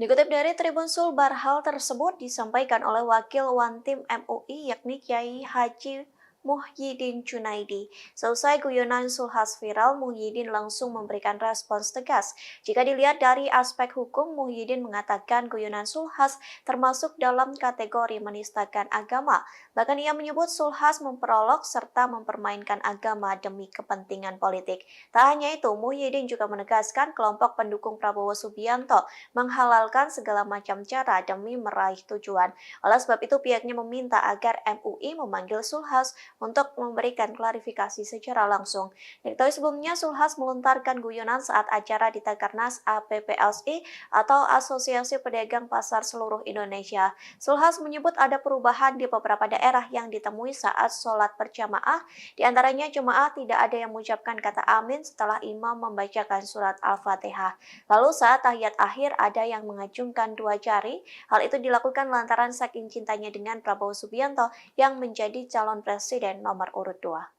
Dikutip dari Tribun Sulbar, hal tersebut disampaikan oleh Wakil Wantim MUI yakni Kiai Haji Muhyiddin Junaidi. Seusai guyonan Zulhas viral, Muhyiddin langsung memberikan respons tegas. Jika dilihat dari aspek hukum, Muhyiddin mengatakan guyonan Zulhas termasuk dalam kategori menistakan agama. Bahkan ia menyebut Zulhas memperolok serta mempermainkan agama demi kepentingan politik. Tak hanya itu, Muhyiddin juga menegaskan kelompok pendukung Prabowo Subianto menghalalkan segala macam cara demi meraih tujuan. Oleh sebab itu, pihaknya meminta agar MUI memanggil Zulhas untuk memberikan klarifikasi secara langsung. Diketahui sebelumnya Zulhas melontarkan guyonan saat acara di Takernas APPLSI atau Asosiasi Pedagang Pasar Seluruh Indonesia. Zulhas menyebut ada perubahan di beberapa daerah yang ditemui saat sholat berjamaah. Di antaranya jemaah tidak ada yang mengucapkan kata amin setelah imam membacakan surat Al-Fatihah. Lalu saat tahiyat akhir ada yang mengacungkan dua jari. Hal itu dilakukan lantaran saking cintanya dengan Prabowo Subianto yang menjadi calon presiden nomor urut 2.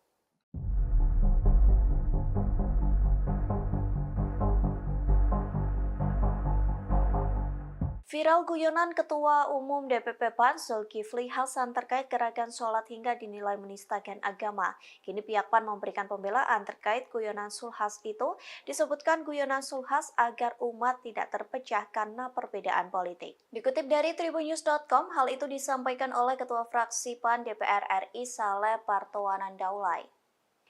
Viral guyonan Ketua Umum DPP PAN Zulkifli Hasan terkait gerakan sholat hingga dinilai menistakan agama. Kini pihak PAN memberikan pembelaan terkait guyonan Zulhas itu. Disebutkan guyonan Zulhas agar umat tidak terpecah karena perbedaan politik. Dikutip dari tribunnews.com, hal itu disampaikan oleh Ketua Fraksi PAN DPR RI Saleh Partaunan Daulay.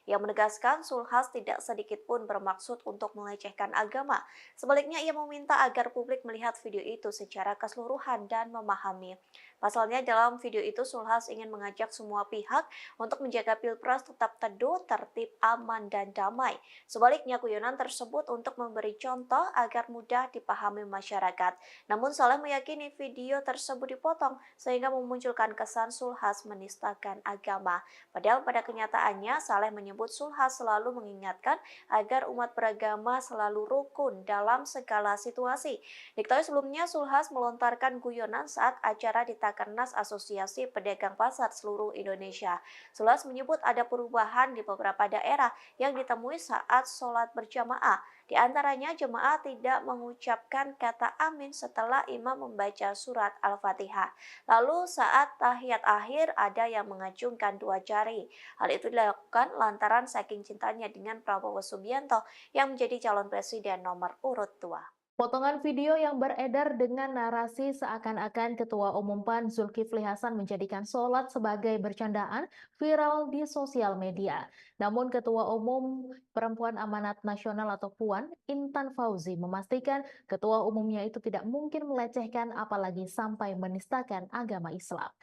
Ia menegaskan Zulkifli Hasan tidak sedikit pun bermaksud untuk melecehkan agama. Sebaliknya, ia meminta agar publik melihat video itu secara keseluruhan dan memahami. Pasalnya, dalam video itu Zulkifli Hasan ingin mengajak semua pihak untuk menjaga Pilpres tetap teduh, tertib, aman, dan damai. Sebaliknya, guyonan tersebut untuk memberi contoh agar mudah dipahami masyarakat. Namun, Saleh meyakini video tersebut dipotong sehingga memunculkan kesan Zulkifli Hasan menistakan agama. Padahal pada kenyataannya, Saleh menyebut Zulkifli Hasan selalu mengingatkan agar umat beragama selalu rukun dalam segala situasi. Diketahui sebelumnya, Zulkifli Hasan melontarkan guyonan saat acara di Takernas Asosiasi Pedagang Pasar seluruh Indonesia. Zulkifli Hasan menyebut ada perubahan di beberapa daerah yang ditemui saat sholat berjamaah. Di antaranya, jemaah tidak mengucapkan kata amin setelah imam membaca surat Al-Fatihah. Lalu saat tahiyat akhir ada yang mengacungkan dua jari. Hal itu dilakukan lantaran saking cintanya dengan Prabowo Subianto yang menjadi calon presiden nomor urut 2. Potongan video yang beredar dengan narasi seakan-akan Ketua Umum PAN Zulkifli Hasan menjadikan sholat sebagai bercandaan viral di sosial media. Namun Ketua Umum Perempuan Amanat Nasional atau PUAN, Intan Fauzi, memastikan Ketua Umumnya itu tidak mungkin melecehkan apalagi sampai menistakan agama Islam.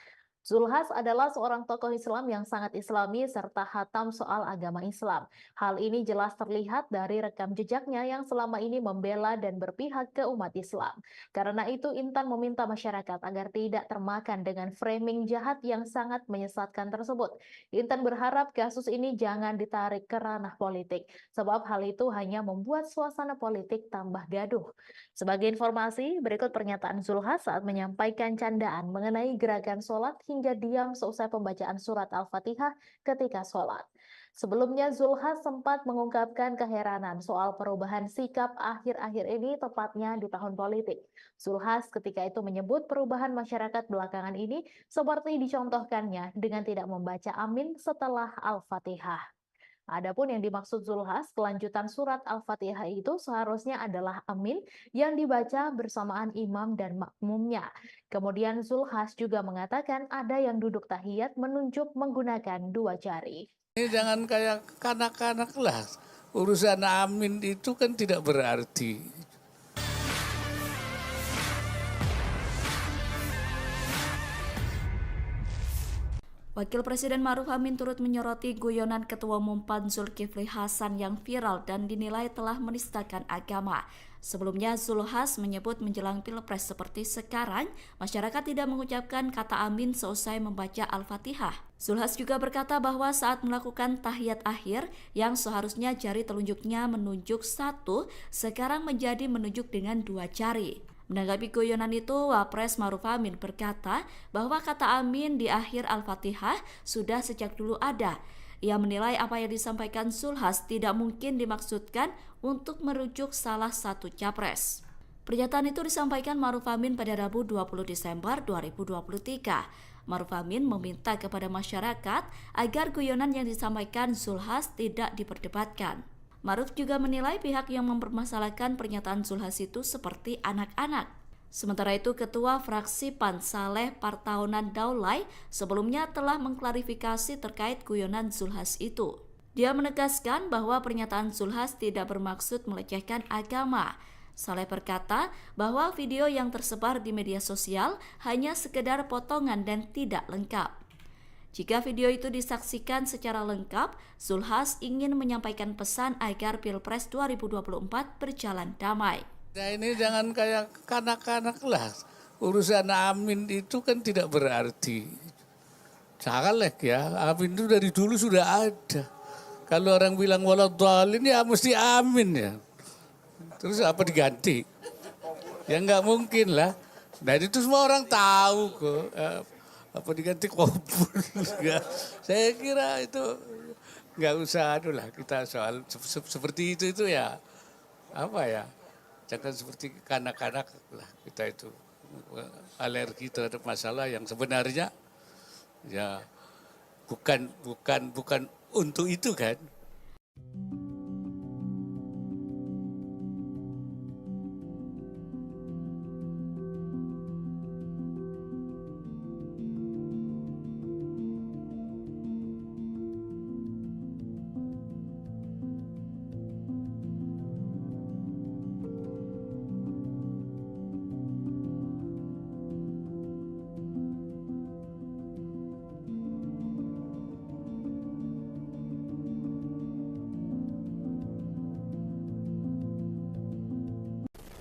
Zulkifli Hasan adalah seorang tokoh Islam yang sangat islami serta hatam soal agama Islam. Hal ini jelas terlihat dari rekam jejaknya yang selama ini membela dan berpihak ke umat Islam. Karena itu Intan meminta masyarakat agar tidak termakan dengan framing jahat yang sangat menyesatkan tersebut. Intan berharap kasus ini jangan ditarik ke ranah politik, sebab hal itu hanya membuat suasana politik tambah gaduh. Sebagai informasi, berikut pernyataan Zulkifli Hasan saat menyampaikan candaan mengenai gerakan sholat hingga diam seusai pembacaan surat Al-Fatihah ketika sholat. Sebelumnya, Zulkifli Hasan sempat mengungkapkan keheranan soal perubahan sikap akhir-akhir ini tepatnya di tahun politik. Zulkifli Hasan ketika itu menyebut perubahan masyarakat belakangan ini seperti dicontohkannya dengan tidak membaca amin setelah Al-Fatihah. Adapun yang dimaksud Zulkifli Hasan, kelanjutan surat Al-Fatihah itu seharusnya adalah amin yang dibaca bersamaan imam dan makmumnya. Kemudian Zulkifli Hasan juga mengatakan ada yang duduk tahiyat menunjuk menggunakan dua jari. Ini jangan kayak kanak-kanak lah. Urusan amin itu kan tidak berarti. Wakil Presiden Maruf Amin turut menyoroti guyonan Ketua Umum PAN Zulkifli Hasan yang viral dan dinilai telah menistakan agama. Sebelumnya, Zulkifli Hasan menyebut menjelang Pilpres seperti sekarang, masyarakat tidak mengucapkan kata amin seusai membaca Al-Fatihah. Zulkifli Hasan juga berkata bahwa saat melakukan tahiyat akhir, yang seharusnya jari telunjuknya menunjuk satu, sekarang menjadi menunjuk dengan dua jari. Menanggapi guyonan itu, Wapres Maruf Amin berkata bahwa kata amin di akhir Al-Fatihah sudah sejak dulu ada. Ia menilai apa yang disampaikan Zulkifli Hasan tidak mungkin dimaksudkan untuk merujuk salah satu capres. Pernyataan itu disampaikan Maruf Amin pada Rabu 20 Desember 2023. Maruf Amin meminta kepada masyarakat agar guyonan yang disampaikan Zulkifli Hasan tidak diperdebatkan. Maruf juga menilai pihak yang mempermasalahkan pernyataan Zulkifli Hasan itu seperti anak-anak. Sementara itu, Ketua Fraksi PAN Saleh Partaunan Daulay sebelumnya telah mengklarifikasi terkait guyonan Zulkifli Hasan itu. Dia menegaskan bahwa pernyataan Zulkifli Hasan tidak bermaksud melecehkan agama. Saleh berkata bahwa video yang tersebar di media sosial hanya sekedar potongan dan tidak lengkap. Jika video itu disaksikan secara lengkap, Zulkifli Hasan ingin menyampaikan pesan agar Pilpres 2024 berjalan damai. Nah, ini jangan kayak kanak-kanak lah. Urusan amin itu kan tidak berarti. Caleg ya, amin itu dari dulu sudah ada. Kalau orang bilang waladhdallin ya mesti amin ya. Terus apa diganti? Ya nggak mungkin lah. Nah itu semua orang tahu kok. Apa diganti kubur? Saya kira itu nggak usah lah kita soal seperti itu ya apa ya, jangan seperti kanak-kanak lah kita itu alergi terhadap masalah yang sebenarnya ya bukan untuk itu kan.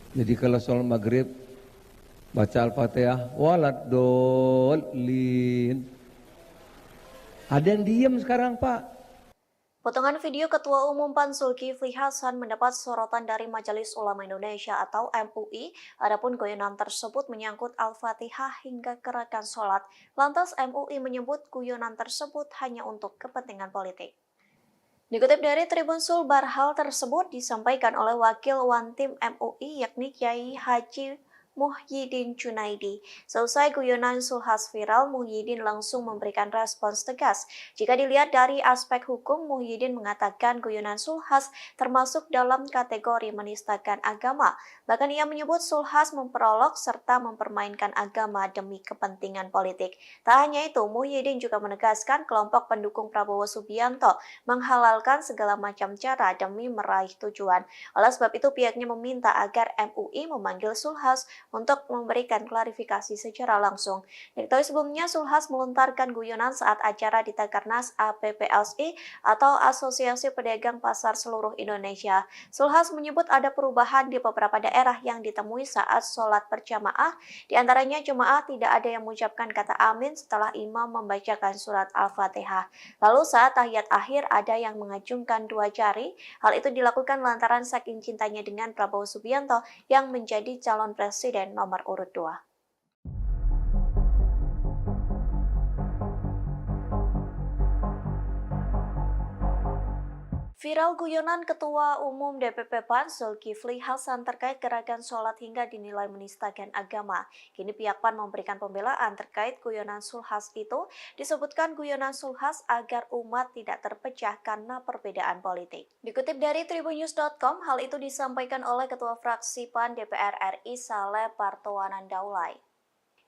Jadi kalau sholat maghrib baca Al-Fatihah, waladolin. Ada yang diem sekarang, Pak. Potongan video Ketua Umum PAN Zulkifli Hasan mendapat sorotan dari Majelis Ulama Indonesia atau MUI. Adapun guyonan tersebut menyangkut Al-Fatihah hingga gerakan sholat. Lantas MUI menyebut guyonan tersebut hanya untuk kepentingan politik. Dikutip dari Tribun Sulbar, hal tersebut disampaikan oleh Wakil Wantim MUI yakni Kiai Haji Muhyiddin Junaidi. Selesai guyonan Zulhas viral, Muhyiddin langsung memberikan respons tegas. Jika dilihat dari aspek hukum, Muhyiddin mengatakan guyonan Zulhas termasuk dalam kategori menistakan agama. Bahkan ia menyebut Zulhas memperolok serta mempermainkan agama demi kepentingan politik. Tak hanya itu, Muhyiddin juga menegaskan kelompok pendukung Prabowo Subianto menghalalkan segala macam cara demi meraih tujuan. Oleh sebab itu, pihaknya meminta agar MUI memanggil Zulhas untuk memberikan klarifikasi secara langsung. Diketahui sebelumnya, Zulhas melontarkan guyonan saat acara di Takernas APPLSI atau Asosiasi Pedagang Pasar Seluruh Indonesia. Zulhas menyebut ada perubahan di beberapa daerah yang ditemui saat sholat berjamaah. Di antaranya jemaah tidak ada yang mengucapkan kata amin setelah imam membacakan surat Al-Fatihah. Lalu saat tahiyat akhir ada yang mengacungkan dua jari. Hal itu dilakukan lantaran saking cintanya dengan Prabowo Subianto yang menjadi calon presiden nomor urut 2. Viral guyonan Ketua Umum DPP PAN Zulkifli Hasan terkait gerakan sholat hingga dinilai menistakan agama. Kini pihak PAN memberikan pembelaan terkait guyonan Zulhas itu. Disebutkan guyonan Zulhas agar umat tidak terpecah karena perbedaan politik. Dikutip dari tribunnews.com, hal itu disampaikan oleh Ketua Fraksi PAN DPR RI Saleh Partowanan Daulay.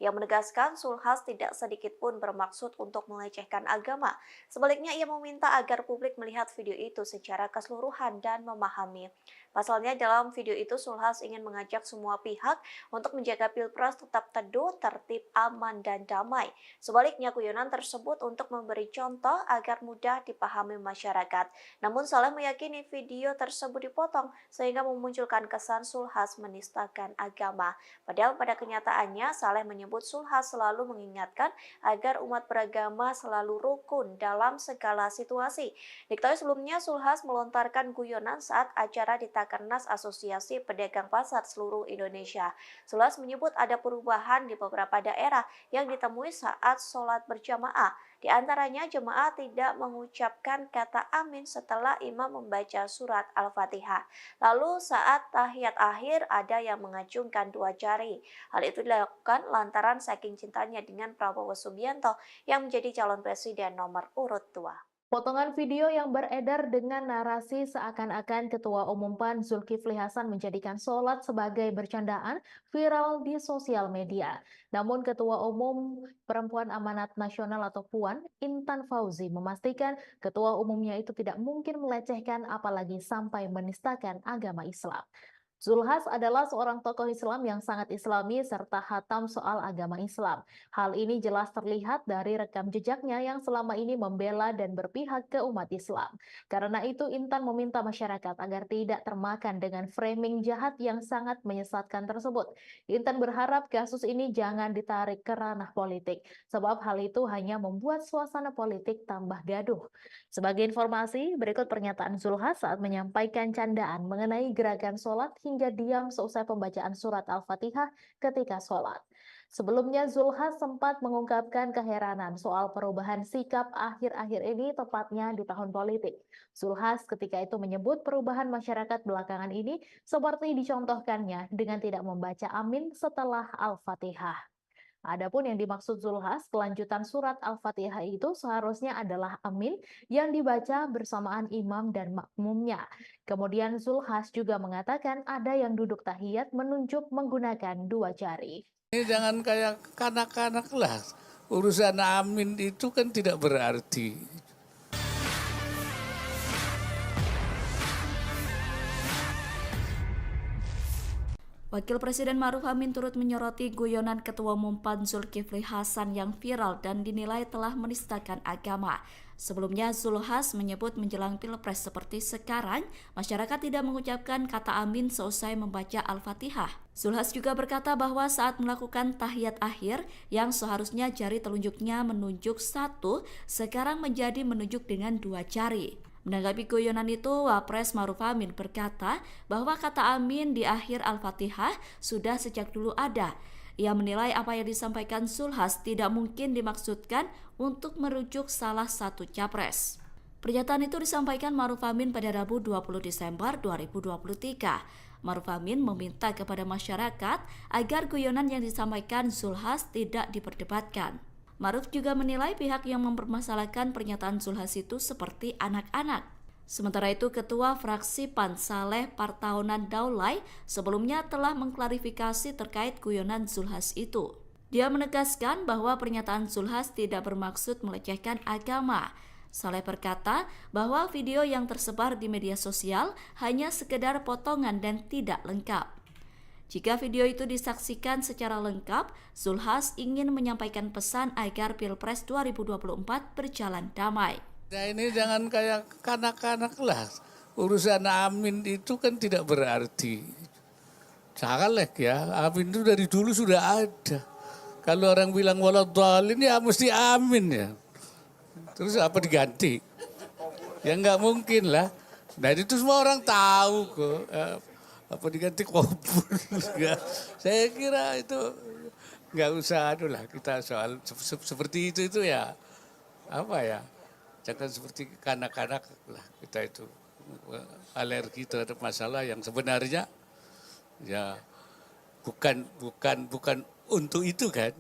Ia menegaskan Zulhas tidak sedikit pun bermaksud untuk melecehkan agama. Sebaliknya, ia meminta agar publik melihat video itu secara keseluruhan dan memahami. Pasalnya, dalam video itu Zulhas ingin mengajak semua pihak untuk menjaga Pilpres tetap teduh, tertib, aman, dan damai. Sebaliknya, guyonan tersebut untuk memberi contoh agar mudah dipahami masyarakat. Namun, Saleh meyakini video tersebut dipotong sehingga memunculkan kesan Zulhas menistakan agama. Padahal pada kenyataannya, Saleh menyebut Zulhas selalu mengingatkan agar umat beragama selalu rukun dalam segala situasi. Diketahui sebelumnya, Zulhas melontarkan guyonan saat acara di Takernas Asosiasi Pedagang Pasar Seluruh Indonesia. Zulhas menyebut ada perubahan di beberapa daerah yang ditemui saat sholat berjamaah. Di antaranya jemaah tidak mengucapkan kata amin setelah imam membaca surat Al-Fatihah. Lalu saat tahiyat akhir ada yang mengacungkan dua jari. Hal itu dilakukan lantaran saking cintanya dengan Prabowo Subianto yang menjadi calon presiden nomor urut 2. Potongan video yang beredar dengan narasi seakan-akan Ketua Umum PAN Zulkifli Hasan menjadikan sholat sebagai bercandaan viral di sosial media. Namun Ketua Umum Perempuan Amanat Nasional atau PUAN, Intan Fauzi, memastikan Ketua Umumnya itu tidak mungkin melecehkan apalagi sampai menistakan agama Islam. Zulhas adalah seorang tokoh Islam yang sangat islami serta hatam soal agama Islam. Hal ini jelas terlihat dari rekam jejaknya yang selama ini membela dan berpihak ke umat Islam. Karena itu Intan meminta masyarakat agar tidak termakan dengan framing jahat yang sangat menyesatkan tersebut. Intan berharap kasus ini jangan ditarik ke ranah politik, sebab hal itu hanya membuat suasana politik tambah gaduh. Sebagai informasi, berikut pernyataan Zulhas saat menyampaikan candaan mengenai gerakan sholat hingga diam seusai pembacaan surat Al-Fatihah ketika sholat. Sebelumnya, Zulhas sempat mengungkapkan keheranan soal perubahan sikap akhir-akhir ini tepatnya di tahun politik. Zulhas ketika itu menyebut perubahan masyarakat belakangan ini seperti dicontohkannya dengan tidak membaca amin setelah Al-Fatihah. Adapun yang dimaksud Zulhas, kelanjutan surat Al-Fatihah itu seharusnya adalah amin yang dibaca bersamaan imam dan makmumnya. Kemudian Zulhas juga mengatakan ada yang duduk tahiyat menunjuk menggunakan dua jari. Ini jangan kayak kanak-kanak lah. Urusan amin itu kan tidak berarti. Wakil Presiden Maruf Amin turut menyoroti guyonan Ketua Umum PAN Zulkifli Hasan yang viral dan dinilai telah menistakan agama. Sebelumnya, Zulhas menyebut menjelang Pilpres seperti sekarang, masyarakat tidak mengucapkan kata amin seusai membaca Al-Fatihah. Zulhas juga berkata bahwa saat melakukan tahiyat akhir, yang seharusnya jari telunjuknya menunjuk satu, sekarang menjadi menunjuk dengan dua jari. Menanggapi guyonan itu, Wapres Maruf Amin berkata bahwa kata amin di akhir Al-Fatihah sudah sejak dulu ada. Ia menilai apa yang disampaikan Zulhas tidak mungkin dimaksudkan untuk merujuk salah satu capres. Pernyataan itu disampaikan Maruf Amin pada Rabu 20 Desember 2023. Maruf Amin meminta kepada masyarakat agar guyonan yang disampaikan Zulhas tidak diperdebatkan. Maruf juga menilai pihak yang mempermasalahkan pernyataan Zulhas itu seperti anak-anak. Sementara itu, Ketua Fraksi PAN Saleh Partaunan Daulay sebelumnya telah mengklarifikasi terkait guyonan Zulhas itu. Dia menegaskan bahwa pernyataan Zulhas tidak bermaksud melecehkan agama. Saleh berkata bahwa video yang tersebar di media sosial hanya sekedar potongan dan tidak lengkap. Jika video itu disaksikan secara lengkap, Zulhas ingin menyampaikan pesan agar Pilpres 2024 berjalan damai. Nah ini jangan kayak kanak-kanak lah. Urusan amin itu kan tidak berarti. Janganlah ya, amin itu dari dulu sudah ada. Kalau orang bilang waladhdallin ya mesti amin ya. Terus apa diganti? Ya nggak mungkin lah. Nah itu semua orang tahu kok. Apa diganti kubur? Saya kira itu nggak usah lah kita soal seperti itu ya apa ya, jangan seperti kanak-kanak lah kita itu alergi terhadap masalah yang sebenarnya ya bukan untuk itu kan.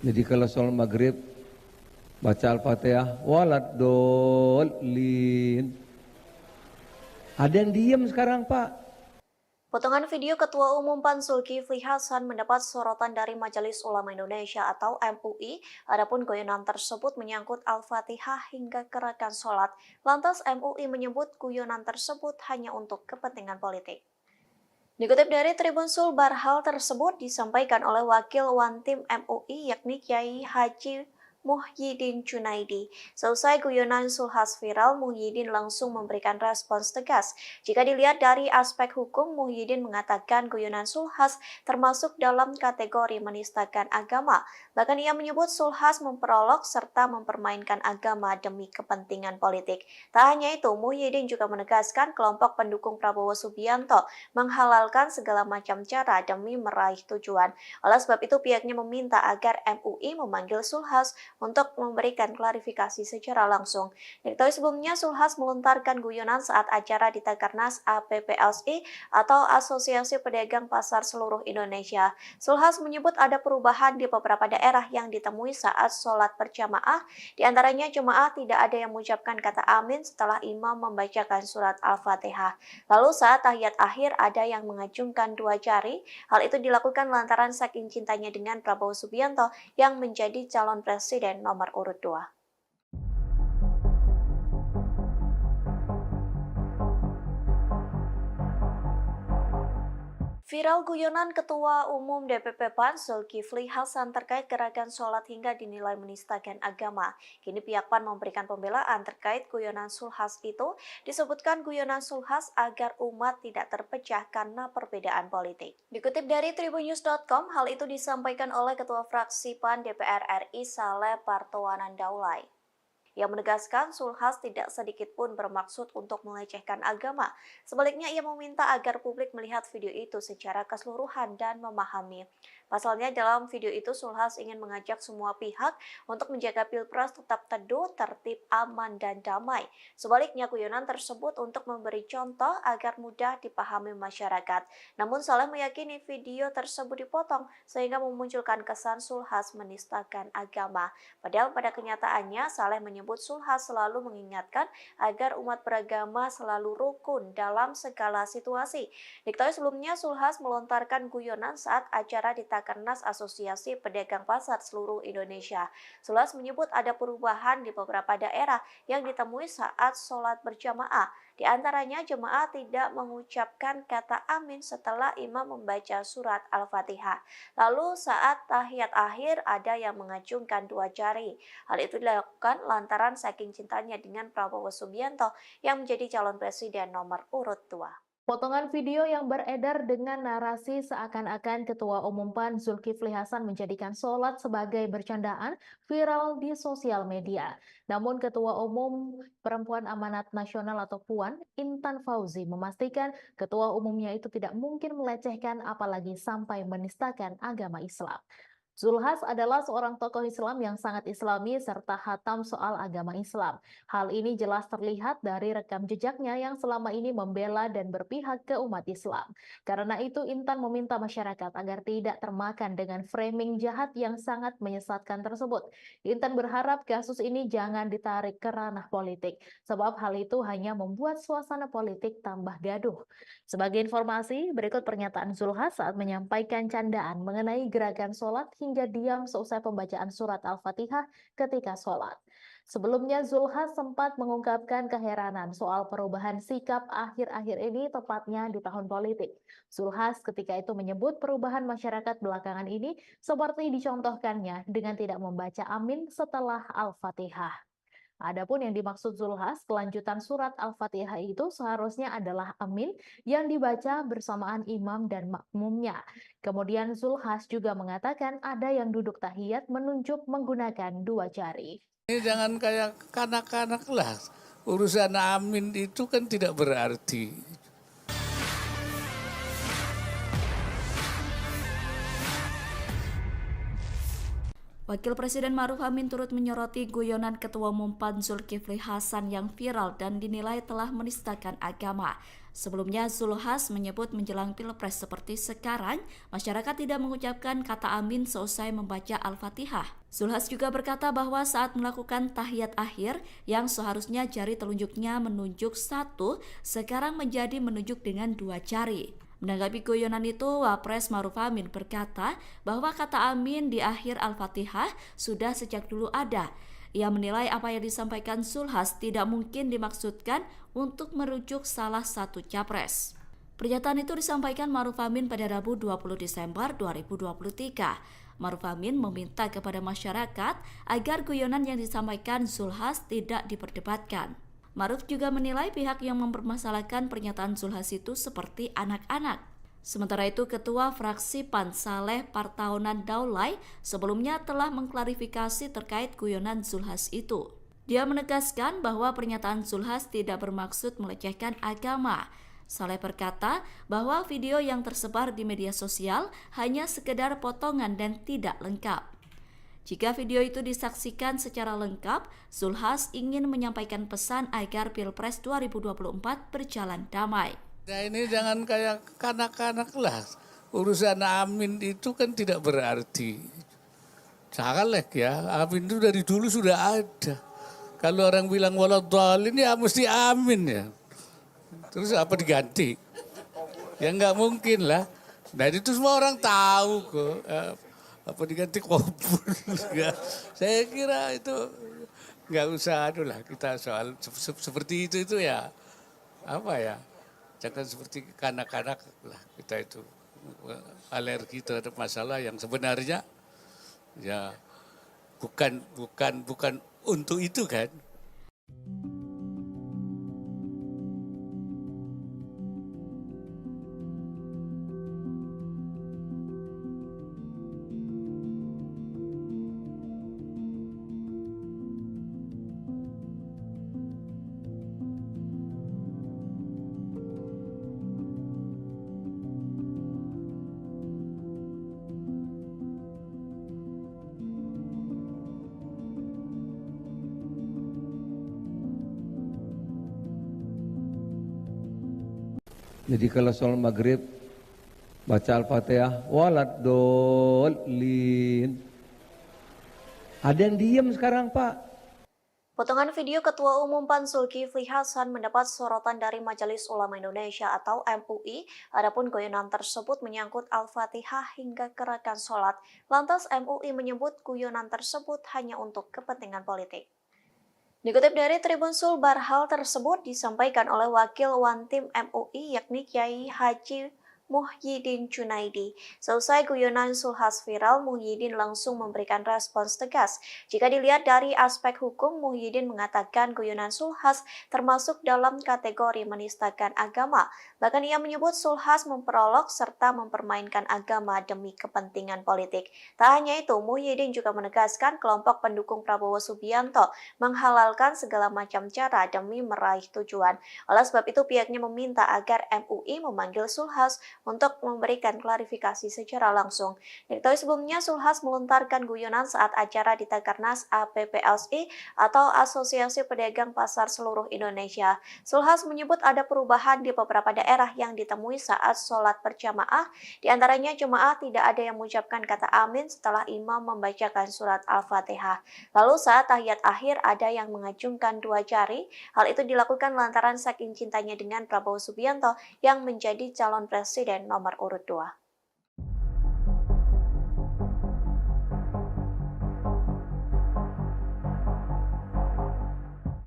Jadi kalau sholat maghrib baca Al-Fatihah waladhdallin. Ada yang diem sekarang, Pak. Potongan video Ketua Umum PAN Zulkifli Hasan mendapat sorotan dari Majelis Ulama Indonesia atau MUI. Adapun guyonan tersebut menyangkut Al-Fatihah hingga gerakan sholat. Lantas MUI menyebut guyonan tersebut hanya untuk kepentingan politik. Dikutip dari Tribun Sulbar, hal tersebut disampaikan oleh Wakil Wantim MUI yakni Kiai Haji Muhyiddin Junaidi. Seusai guyonan Zulhas viral, Muhyiddin langsung memberikan respons tegas. Jika dilihat dari aspek hukum, Muhyiddin mengatakan guyonan Zulhas termasuk dalam kategori menistakan agama. Bahkan ia menyebut Zulhas memperolok serta mempermainkan agama demi kepentingan politik. Tak hanya itu, Muhyiddin juga menegaskan kelompok pendukung Prabowo Subianto menghalalkan segala macam cara demi meraih tujuan. Oleh sebab itu, pihaknya meminta agar MUI memanggil Zulhas untuk memberikan klarifikasi secara langsung. Diketahui sebelumnya Zulhas melontarkan guyonan saat acara di Takernas APPLSI atau Asosiasi Pedagang Pasar Seluruh Indonesia. Zulhas menyebut ada perubahan di beberapa daerah yang ditemui saat sholat berjamaah. Di antaranya jemaah tidak ada yang mengucapkan kata amin setelah imam membacakan surat Al-Fatihah. Lalu saat tahiyat akhir ada yang mengacungkan dua jari. Hal itu dilakukan lantaran saking cintanya dengan Prabowo Subianto yang menjadi calon presiden nomor urut 2. Viral guyonan Ketua Umum DPP PAN Zulkifli Hasan terkait gerakan sholat hingga dinilai menistakan agama. Kini pihak PAN memberikan pembelaan terkait guyonan Zulhas itu. Disebutkan guyonan Zulhas agar umat tidak terpecah karena perbedaan politik. Dikutip dari tribunnews.com, hal itu disampaikan oleh Ketua Fraksi PAN DPR RI Saleh Partaunan Daulay. Ia menegaskan Zulhas tidak sedikit pun bermaksud untuk melecehkan agama. Sebaliknya, ia meminta agar publik melihat video itu secara keseluruhan dan memahami. Pasalnya, dalam video itu Zulhas ingin mengajak semua pihak untuk menjaga Pilpres tetap teduh, tertib, aman, dan damai. Sebaliknya, guyonan tersebut untuk memberi contoh agar mudah dipahami masyarakat. Namun, Saleh meyakini video tersebut dipotong sehingga memunculkan kesan Zulhas menistakan agama. Padahal pada kenyataannya, Saleh menyebut Zulhas selalu mengingatkan agar umat beragama selalu rukun dalam segala situasi. Diketahui sebelumnya, Zulhas melontarkan guyonan saat acara di Takernas Asosiasi Pedagang Pasar seluruh Indonesia. Zulhas menyebut ada perubahan di beberapa daerah yang ditemui saat sholat berjamaah. Di antaranya, jemaah tidak mengucapkan kata amin setelah imam membaca surat Al-Fatihah. Lalu saat tahiyat akhir ada yang mengacungkan dua jari. Hal itu dilakukan lantaran saking cintanya dengan Prabowo Subianto yang menjadi calon presiden nomor urut 2. Potongan video yang beredar dengan narasi seakan-akan Ketua Umum PAN Zulkifli Hasan menjadikan sholat sebagai bercandaan viral di sosial media. Namun Ketua Umum Perempuan Amanat Nasional atau PUAN, Intan Fauzi, memastikan Ketua Umumnya itu tidak mungkin melecehkan apalagi sampai menistakan agama Islam. Zulhas adalah seorang tokoh Islam yang sangat islami serta hatam soal agama Islam. Hal ini jelas terlihat dari rekam jejaknya yang selama ini membela dan berpihak ke umat Islam. Karena itu Intan meminta masyarakat agar tidak termakan dengan framing jahat yang sangat menyesatkan tersebut. Intan berharap kasus ini jangan ditarik ke ranah politik, sebab hal itu hanya membuat suasana politik tambah gaduh. Sebagai informasi, berikut pernyataan Zulhas saat menyampaikan candaan mengenai gerakan sholat hingga diam seusai pembacaan surat Al-Fatihah ketika sholat. Sebelumnya, Zulhas sempat mengungkapkan keheranan soal perubahan sikap akhir-akhir ini tepatnya di tahun politik. Zulhas ketika itu menyebut perubahan masyarakat belakangan ini seperti dicontohkannya dengan tidak membaca amin setelah Al-Fatihah. Adapun yang dimaksud Zulhas, kelanjutan surat Al-Fatihah itu seharusnya adalah amin yang dibaca bersamaan imam dan makmumnya. Kemudian Zulhas juga mengatakan ada yang duduk tahiyat menunjuk menggunakan dua jari. Ini jangan kayak kanak-kanak lah. Urusan amin itu kan tidak berarti. Wakil Presiden Maruf Amin turut menyoroti guyonan Ketua Umum PAN Zulkifli Hasan yang viral dan dinilai telah menistakan agama. Sebelumnya, Zulhas menyebut menjelang Pilpres seperti sekarang, masyarakat tidak mengucapkan kata amin seusai membaca Al-Fatihah. Zulhas juga berkata bahwa saat melakukan tahiyat akhir, yang seharusnya jari telunjuknya menunjuk satu, sekarang menjadi menunjuk dengan dua jari. Menanggapi guyonan itu, Wapres Maruf Amin berkata bahwa kata amin di akhir Al-Fatihah sudah sejak dulu ada. Ia menilai apa yang disampaikan Zulhas tidak mungkin dimaksudkan untuk merujuk salah satu capres. Pernyataan itu disampaikan Maruf Amin pada Rabu 20 Desember 2023. Maruf Amin meminta kepada masyarakat agar guyonan yang disampaikan Zulhas tidak diperdebatkan. Maruf juga menilai pihak yang mempermasalahkan pernyataan Zulhas itu seperti anak-anak. Sementara itu, Ketua Fraksi PAN Saleh Partaunan Daulay sebelumnya telah mengklarifikasi terkait guyonan Zulhas itu. Dia menegaskan bahwa pernyataan Zulhas tidak bermaksud melecehkan agama. Saleh berkata bahwa video yang tersebar di media sosial hanya sekedar potongan dan tidak lengkap. Jika video itu disaksikan secara lengkap, Zulhas ingin menyampaikan pesan agar Pilpres 2024 berjalan damai. Nah, ini jangan kayak kanak-kanak lah. Urusan amin itu kan tidak berarti. Caleg ya, amin itu dari dulu sudah ada. Kalau orang bilang waladhdallin ya mesti amin ya. Terus apa diganti? Ya nggak mungkin lah. Nah itu semua orang tahu kok. Apa diganti kubur? Saya kira itu nggak usah lah kita soal seperti itu ya. Apa ya? Jangan seperti kanak-kanak lah kita itu alergi terhadap masalah yang sebenarnya ya bukan untuk itu kan. Jadi kalau sholat maghrib baca Al-Fatihah, waladolin. Ada yang diem sekarang, Pak. Potongan video Ketua Umum PAN Zulkifli Hasan mendapat sorotan dari Majelis Ulama Indonesia atau MUI. Adapun guyonan tersebut menyangkut Al-Fatihah hingga gerakan sholat. Lantas MUI menyebut guyonan tersebut hanya untuk kepentingan politik. Dikutip dari Tribun Sulbar, hal tersebut disampaikan oleh Wakil Wantim MUI yakni Kiai Haji Muhyiddin Junaidi. Selesai guyonan Zulhas viral, Muhyiddin langsung memberikan respons tegas. Jika dilihat dari aspek hukum, Muhyiddin mengatakan guyonan Zulhas termasuk dalam kategori menistakan agama. Bahkan ia menyebut Zulhas memperolok serta mempermainkan agama demi kepentingan politik. Tak hanya itu, Muhyiddin juga menegaskan kelompok pendukung Prabowo Subianto menghalalkan segala macam cara demi meraih tujuan. Oleh sebab itu, pihaknya meminta agar MUI memanggil Zulhas untuk memberikan klarifikasi secara langsung. Diketahui sebelumnya, Zulhas melontarkan guyonan saat acara di Takernas APPLSI atau Asosiasi Pedagang Pasar Seluruh Indonesia. Zulhas menyebut ada perubahan di beberapa daerah yang ditemui saat sholat berjamaah. Di antaranya jemaah tidak ada yang mengucapkan kata amin setelah imam membacakan surat Al-Fatihah. Lalu saat tahiyat akhir ada yang mengacungkan dua jari. Hal itu dilakukan lantaran saking cintanya dengan Prabowo Subianto yang menjadi calon presiden nomor urut 2.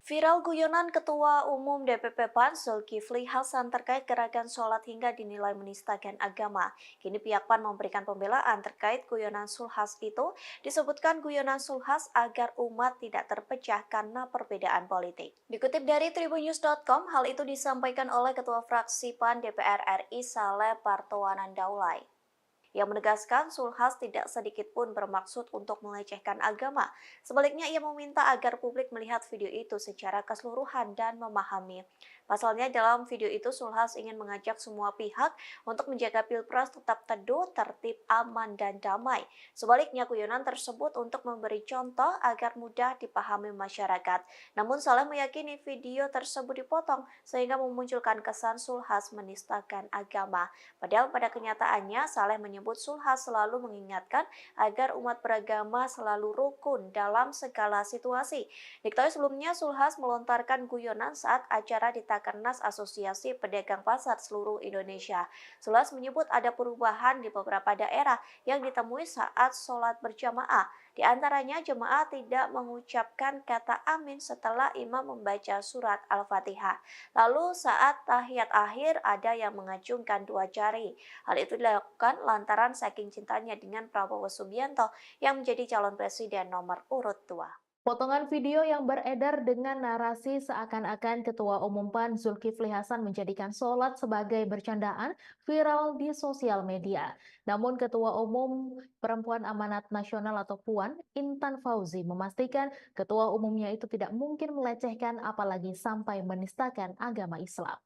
Viral guyonan Ketua Umum DPP PAN Zulkifli Hasan terkait gerakan sholat hingga dinilai menistakan agama. Kini pihak PAN memberikan pembelaan terkait guyonan Zulhas itu. Disebutkan guyonan Zulhas agar umat tidak terpecah karena perbedaan politik. Dikutip dari tribunnews.com, hal itu disampaikan oleh Ketua Fraksi PAN DPR RI Saleh Partowanan Daulay. Ia menegaskan Zulhas tidak sedikit pun bermaksud untuk melecehkan agama. Sebaliknya, ia meminta agar publik melihat video itu secara keseluruhan dan memahami. Pasalnya, dalam video itu Zulhas ingin mengajak semua pihak untuk menjaga Pilpres tetap teduh, tertib, aman, dan damai. Sebaliknya, guyonan tersebut untuk memberi contoh agar mudah dipahami masyarakat. Namun, Saleh meyakini video tersebut dipotong sehingga memunculkan kesan Zulhas menistakan agama. Padahal pada kenyataannya, Saleh menyebut Zulhas selalu mengingatkan agar umat beragama selalu rukun dalam segala situasi. Diketahui sebelumnya, Zulhas melontarkan guyonan saat acara di Takernas Asosiasi Pedagang Pasar Seluruh Indonesia. Zulhas menyebut ada perubahan di beberapa daerah yang ditemui saat sholat berjamaah. Di antaranya jemaah tidak mengucapkan kata amin setelah imam membaca surat Al-Fatihah. Lalu saat tahiyat akhir ada yang mengacungkan dua jari. Hal itu dilakukan lantaran saking cintanya dengan Prabowo Subianto yang menjadi calon presiden nomor urut 2. Potongan video yang beredar dengan narasi seakan-akan Ketua Umum PAN Zulkifli Hasan menjadikan sholat sebagai bercandaan viral di sosial media. Namun Ketua Umum Perempuan Amanat Nasional atau PUAN, Intan Fauzi, memastikan Ketua Umumnya itu tidak mungkin melecehkan apalagi sampai menistakan agama Islam.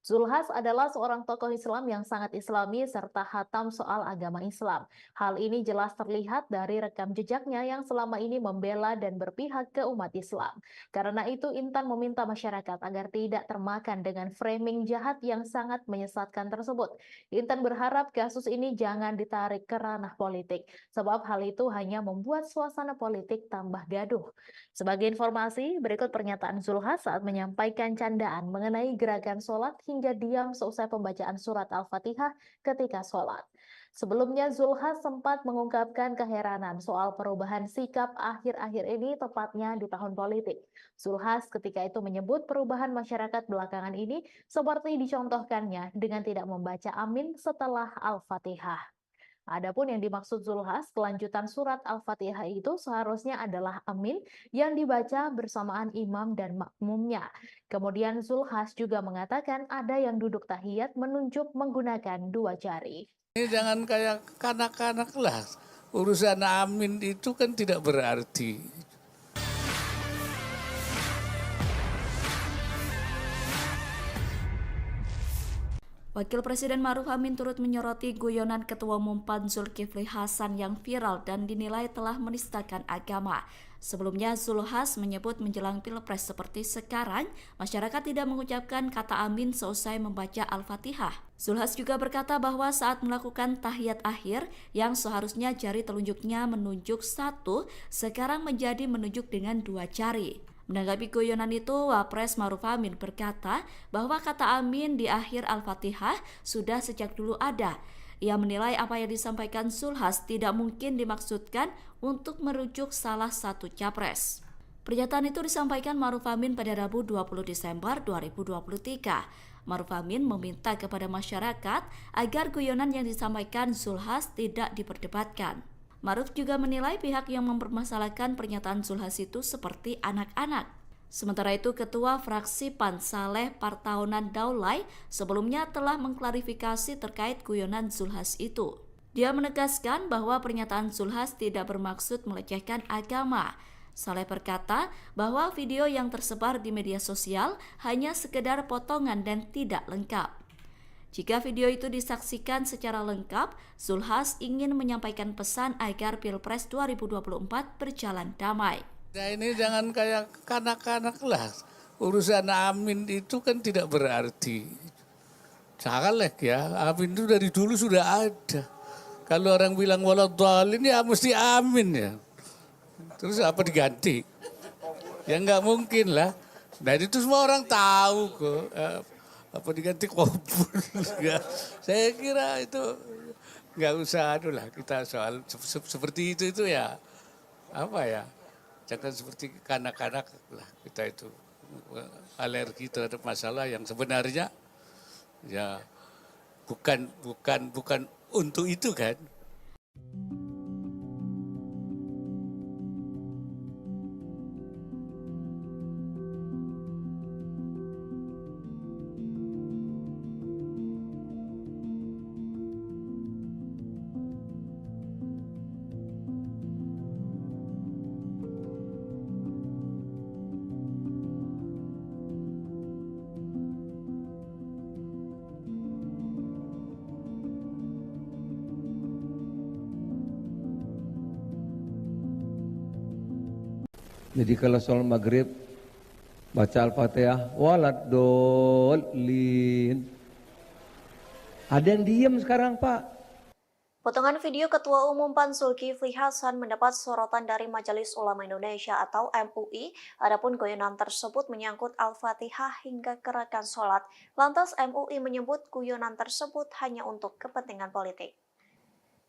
Zulhas adalah seorang tokoh Islam yang sangat islami serta hatam soal agama Islam. Hal ini jelas terlihat dari rekam jejaknya yang selama ini membela dan berpihak ke umat Islam. Karena itu Intan meminta masyarakat agar tidak termakan dengan framing jahat yang sangat menyesatkan tersebut. Intan berharap kasus ini jangan ditarik ke ranah politik, sebab hal itu hanya membuat suasana politik tambah gaduh. Sebagai informasi, berikut pernyataan Zulhas saat menyampaikan candaan mengenai gerakan sholat hingga diam seusai pembacaan surat Al-Fatihah ketika sholat. Sebelumnya, Zulhas sempat mengungkapkan keheranan soal perubahan sikap akhir-akhir ini tepatnya di tahun politik. Zulhas ketika itu menyebut perubahan masyarakat belakangan ini seperti dicontohkannya dengan tidak membaca amin setelah Al-Fatihah. Adapun yang dimaksud Zulhas, kelanjutan surat Al-Fatihah itu seharusnya adalah amin yang dibaca bersamaan imam dan makmumnya. Kemudian Zulhas juga mengatakan ada yang duduk tahiyat menunjuk menggunakan dua jari. Ini jangan kayak kanak-kanak lah. Urusan amin itu kan tidak berarti. Wakil Presiden Maruf Amin turut menyoroti guyonan Ketua Umum PAN Zulkifli Hasan yang viral dan dinilai telah menistakan agama. Sebelumnya, Zulhas menyebut menjelang Pilpres seperti sekarang, masyarakat tidak mengucapkan kata amin seusai membaca Al-Fatihah. Zulhas juga berkata bahwa saat melakukan tahiyat akhir, yang seharusnya jari telunjuknya menunjuk satu, sekarang menjadi menunjuk dengan dua jari. Menanggapi guyonan itu, Wapres Maruf Amin berkata bahwa kata amin di akhir Al-Fatihah sudah sejak dulu ada. Ia menilai apa yang disampaikan Zulhas tidak mungkin dimaksudkan untuk merujuk salah satu capres. Pernyataan itu disampaikan Maruf Amin pada Rabu 20 Desember 2023. Maruf Amin meminta kepada masyarakat agar guyonan yang disampaikan Zulhas tidak diperdebatkan. Maruf juga menilai pihak yang mempermasalahkan pernyataan Zulhas itu seperti anak-anak. Sementara itu, Ketua Fraksi PAN Saleh Partaunan Daulay sebelumnya telah mengklarifikasi terkait guyonan Zulhas itu. Dia menegaskan bahwa pernyataan Zulhas tidak bermaksud melecehkan agama. Saleh berkata bahwa video yang tersebar di media sosial hanya sekedar potongan dan tidak lengkap. Jika video itu disaksikan secara lengkap, Zulhas ingin menyampaikan pesan agar Pilpres 2024 berjalan damai. Nah ini jangan kayak kanak-kanak lah. Urusan amin itu kan tidak berarti. Caleg ya, amin itu dari dulu sudah ada. Kalau orang bilang waladhdallin ya mesti amin ya. Terus apa diganti? Ya nggak mungkin lah. Nah itu semua orang tahu kok. Apa diganti kubur? Saya kira itu nggak usah lah kita soal seperti itu ya apa ya? Jangan seperti kanak-kanak lah kita itu alergi terhadap masalah yang sebenarnya ya bukan untuk itu kan. Jadi kalau sholat maghrib baca Al-Fatihah, waladhdallin. Ada yang diem sekarang, Pak. Potongan video Ketua Umum PAN Zulkifli Hasan mendapat sorotan dari Majelis Ulama Indonesia atau MUI. Adapun guyonan tersebut menyangkut Al-Fatihah hingga gerakan sholat. Lantas MUI menyebut guyonan tersebut hanya untuk kepentingan politik.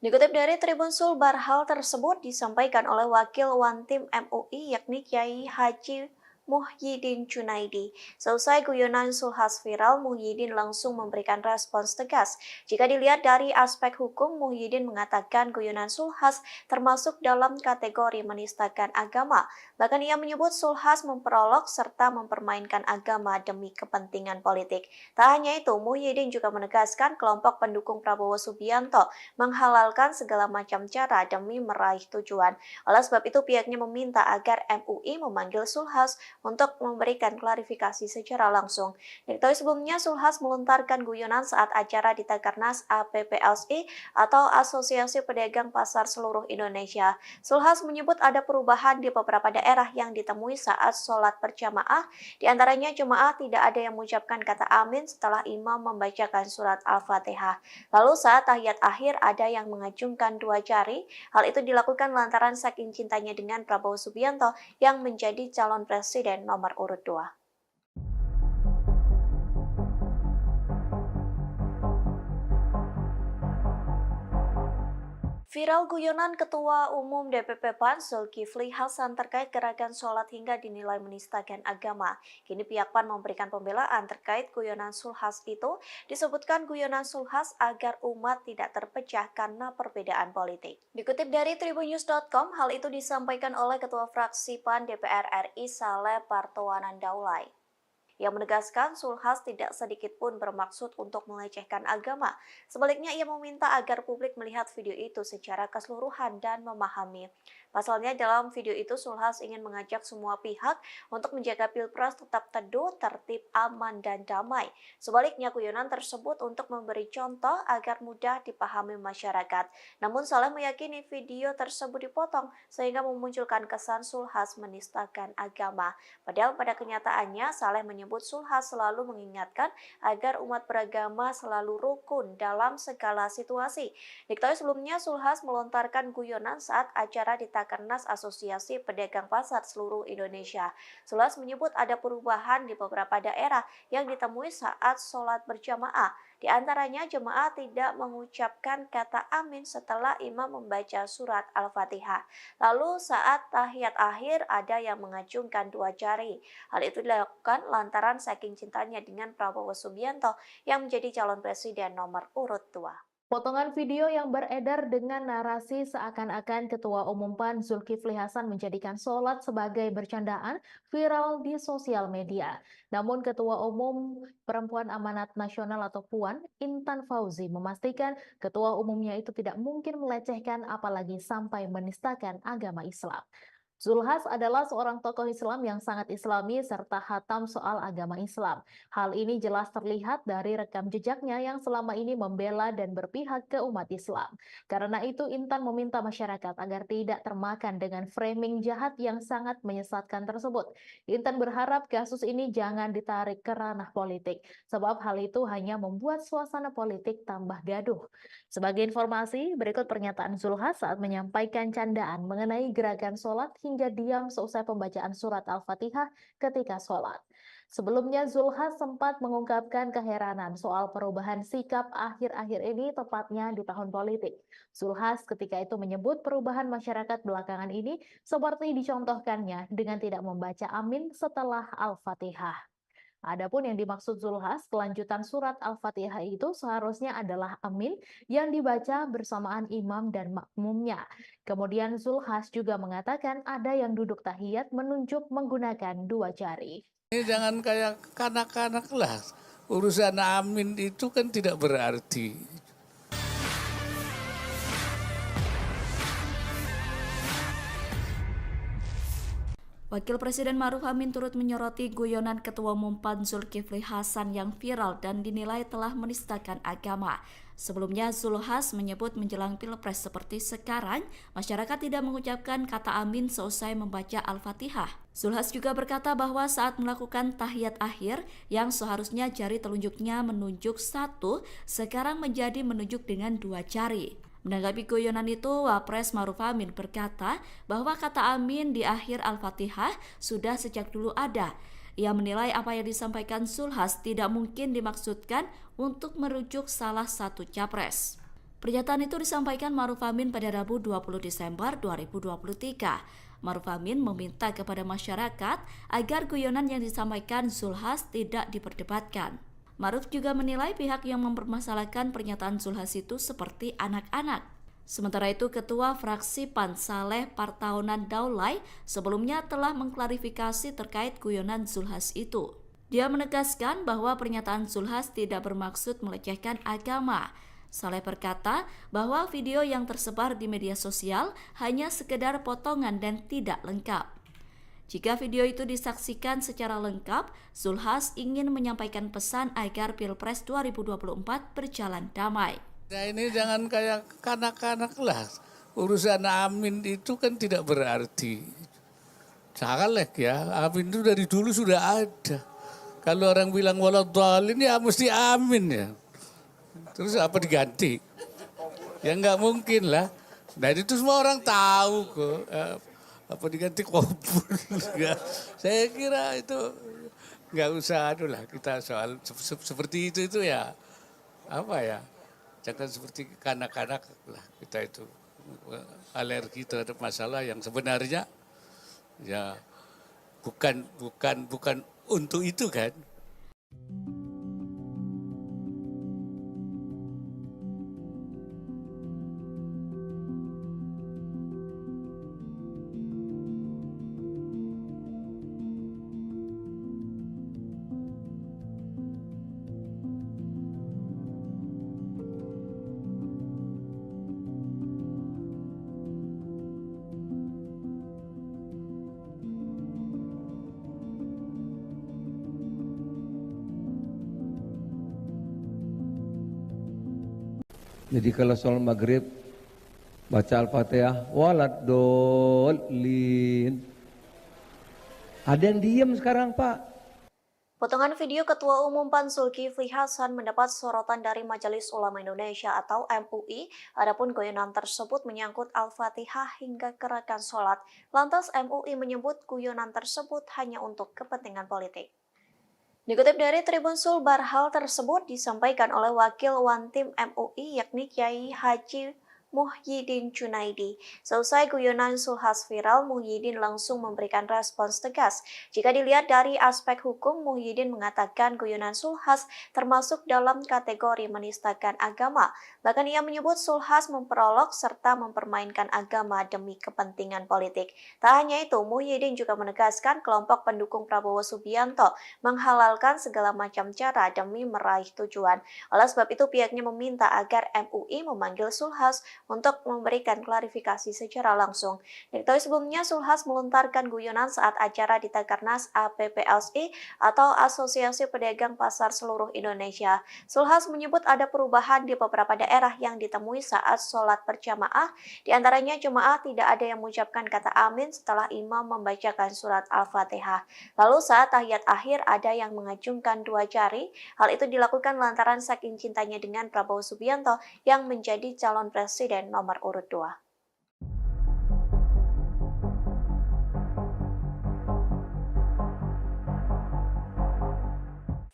Dikutip dari Tribun Sulbar, hal tersebut disampaikan oleh Wakil Wantim MUI yakni Kiai Haji Muhyiddin Junaidi. Seusai guyonan Zulhas viral, Muhyiddin langsung memberikan respons tegas. Jika dilihat dari aspek hukum, Muhyiddin mengatakan guyonan Zulhas termasuk dalam kategori menistakan agama. Bahkan ia menyebut Zulhas memperolok serta mempermainkan agama demi kepentingan politik. Tak hanya itu, Muhyiddin juga menegaskan kelompok pendukung Prabowo Subianto menghalalkan segala macam cara demi meraih tujuan. Oleh sebab itu, pihaknya meminta agar MUI memanggil Zulhas untuk memberikan klarifikasi secara langsung. Diketahui sebelumnya Zulhas melontarkan guyonan saat acara di Takernas APPLSI atau Asosiasi Pedagang Pasar Seluruh Indonesia. Zulhas menyebut ada perubahan di beberapa daerah yang ditemui saat sholat berjamaah. Di antaranya jemaah tidak ada yang mengucapkan kata amin setelah imam membacakan surat Al-Fatihah. Lalu saat tahiyat akhir ada yang mengacungkan dua jari. Hal itu dilakukan lantaran saking cintanya dengan Prabowo Subianto yang menjadi calon presiden nomor urut 2. Viral guyonan Ketua Umum DPP PAN Zulkifli Hasan terkait gerakan sholat hingga dinilai menistakan agama. Kini pihak PAN memberikan pembelaan terkait guyonan Zulhas itu. Disebutkan guyonan Zulhas agar umat tidak terpecah karena perbedaan politik. Dikutip dari tribunnews.com, hal itu disampaikan oleh Ketua Fraksi PAN DPR RI Saleh Partaunan Daulay. Ia menegaskan Zulhas tidak sedikit pun bermaksud untuk melecehkan agama. Sebaliknya ia meminta agar publik melihat video itu secara keseluruhan dan memahami. Pasalnya dalam video itu Zulhas ingin mengajak semua pihak untuk menjaga Pilpres tetap teduh, tertib, aman, dan damai. Sebaliknya guyonan tersebut untuk memberi contoh agar mudah dipahami masyarakat. Namun Saleh meyakini video tersebut dipotong sehingga memunculkan kesan Zulhas menistakan agama. Padahal pada kenyataannya Saleh menyebut Zulhas selalu mengingatkan agar umat beragama selalu rukun dalam segala situasi. Diketahui sebelumnya Zulhas melontarkan guyonan saat acara di Takernas Asosiasi Pedagang Pasar seluruh Indonesia. Zulhas menyebut ada perubahan di beberapa daerah yang ditemui saat sholat berjamaah. Di antaranya jemaah tidak mengucapkan kata amin setelah imam membaca surat Al-Fatihah. Lalu saat tahiyat akhir ada yang mengacungkan dua jari. Hal itu dilakukan lantaran saking cintanya dengan Prabowo Subianto yang menjadi calon presiden nomor urut 2. Potongan video yang beredar dengan narasi seakan-akan Ketua Umum PAN Zulkifli Hasan menjadikan sholat sebagai bercandaan viral di sosial media. Namun Ketua Umum Perempuan Amanat Nasional atau PUAN, Intan Fauzi, memastikan Ketua Umumnya itu tidak mungkin melecehkan apalagi sampai menistakan agama Islam. Zulhas adalah seorang tokoh Islam yang sangat islami serta hatam soal agama Islam. Hal ini jelas terlihat dari rekam jejaknya yang selama ini membela dan berpihak ke umat Islam. Karena itu Intan meminta masyarakat agar tidak termakan dengan framing jahat yang sangat menyesatkan tersebut. Intan berharap kasus ini jangan ditarik ke ranah politik, sebab hal itu hanya membuat suasana politik tambah gaduh. Sebagai informasi, berikut pernyataan Zulhas saat menyampaikan candaan mengenai gerakan sholat hingga diam seusai pembacaan surat Al-Fatihah ketika sholat. Sebelumnya Zulhas sempat mengungkapkan keheranan soal perubahan sikap akhir-akhir ini tepatnya di tahun politik. Zulhas ketika itu menyebut perubahan masyarakat belakangan ini seperti dicontohkannya dengan tidak membaca amin setelah Al-Fatihah. Adapun yang dimaksud Zulhas, kelanjutan surat Al-Fatihah itu seharusnya adalah amin yang dibaca bersamaan imam dan makmumnya. Kemudian Zulhas juga mengatakan ada yang duduk tahiyat menunjuk menggunakan dua jari. Ini jangan kayak kanak-kanak lah. Urusan amin itu kan tidak berarti. Wakil Presiden Maruf Amin turut menyoroti guyonan Ketua Umum PAN Zulkifli Hasan yang viral dan dinilai telah menistakan agama. Sebelumnya Zulhas menyebut menjelang Pilpres seperti sekarang, masyarakat tidak mengucapkan kata amin seusai membaca Al-Fatihah. Zulhas juga berkata bahwa saat melakukan tahiyat akhir yang seharusnya jari telunjuknya menunjuk satu, sekarang menjadi menunjuk dengan dua jari. Menanggapi guyonan itu, Wapres Maruf Amin berkata bahwa kata amin di akhir Al-Fatihah sudah sejak dulu ada. Ia menilai apa yang disampaikan Zulhas tidak mungkin dimaksudkan untuk merujuk salah satu capres. Pernyataan itu disampaikan Maruf Amin pada Rabu 20 Desember 2023. Maruf Amin meminta kepada masyarakat agar guyonan yang disampaikan Zulhas tidak diperdebatkan. Maruf juga menilai pihak yang mempermasalahkan pernyataan Zulhas itu seperti anak-anak. Sementara itu, Ketua Fraksi PAN Saleh Partaunan Daulay sebelumnya telah mengklarifikasi terkait guyonan Zulhas itu. Dia menegaskan bahwa pernyataan Zulhas tidak bermaksud melecehkan agama. Saleh berkata bahwa video yang tersebar di media sosial hanya sekedar potongan dan tidak lengkap. Jika video itu disaksikan secara lengkap, Zulhas ingin menyampaikan pesan agar Pilpres 2024 berjalan damai. Nah ini jangan kayak kanak-kanak lah. Urusan amin itu kan tidak berarti. Janganlah ya, amin itu dari dulu sudah ada. Kalau orang bilang waladhdallin ya mesti amin ya. Terus apa diganti? Ya nggak mungkin lah. Nah itu semua orang tahu kok. Apa diganti kubur? Saya kira itu nggak usah lah kita soal seperti itu ya apa ya, jangan seperti kanak-kanak lah kita itu alergi terhadap masalah yang sebenarnya ya bukan untuk itu kan. Jadi kalau sholat maghrib baca Al-Fatihah waladhdallin. Ada yang diem sekarang, Pak. Potongan video Ketua Umum PAN Zulkifli Hasan mendapat sorotan dari Majelis Ulama Indonesia atau MUI. Adapun guyonan tersebut menyangkut Al-Fatihah hingga gerakan sholat. Lantas MUI menyebut guyonan tersebut hanya untuk kepentingan politik. Dikutip dari Tribun Sulbar, hal tersebut disampaikan oleh Wakil Wantim MUI yakni Kiai Haji Muhyiddin Junaidi. Selesai guyonan Zulhas viral, Muhyiddin langsung memberikan respons tegas. Jika dilihat dari aspek hukum, Muhyiddin mengatakan guyonan Zulhas termasuk dalam kategori menistakan agama. Bahkan ia menyebut Zulhas memperolok serta mempermainkan agama demi kepentingan politik. Tak hanya itu, Muhyiddin juga menegaskan kelompok pendukung Prabowo Subianto menghalalkan segala macam cara demi meraih tujuan. Oleh sebab itu, pihaknya meminta agar MUI memanggil Zulhas untuk memberikan klarifikasi secara langsung. Diketahui sebelumnya, Zulhas melontarkan guyonan saat acara di Takernas APPLSI atau Asosiasi Pedagang Pasar Seluruh Indonesia. Zulhas menyebut ada perubahan di beberapa daerah yang ditemui saat sholat berjamaah. Di antaranya jemaah tidak ada yang mengucapkan kata amin setelah imam membacakan surat Al-Fatihah. Lalu saat tahiyat akhir ada yang mengacungkan dua jari. Hal itu dilakukan lantaran saking cintanya dengan Prabowo Subianto yang menjadi calon presiden nomor urut 2.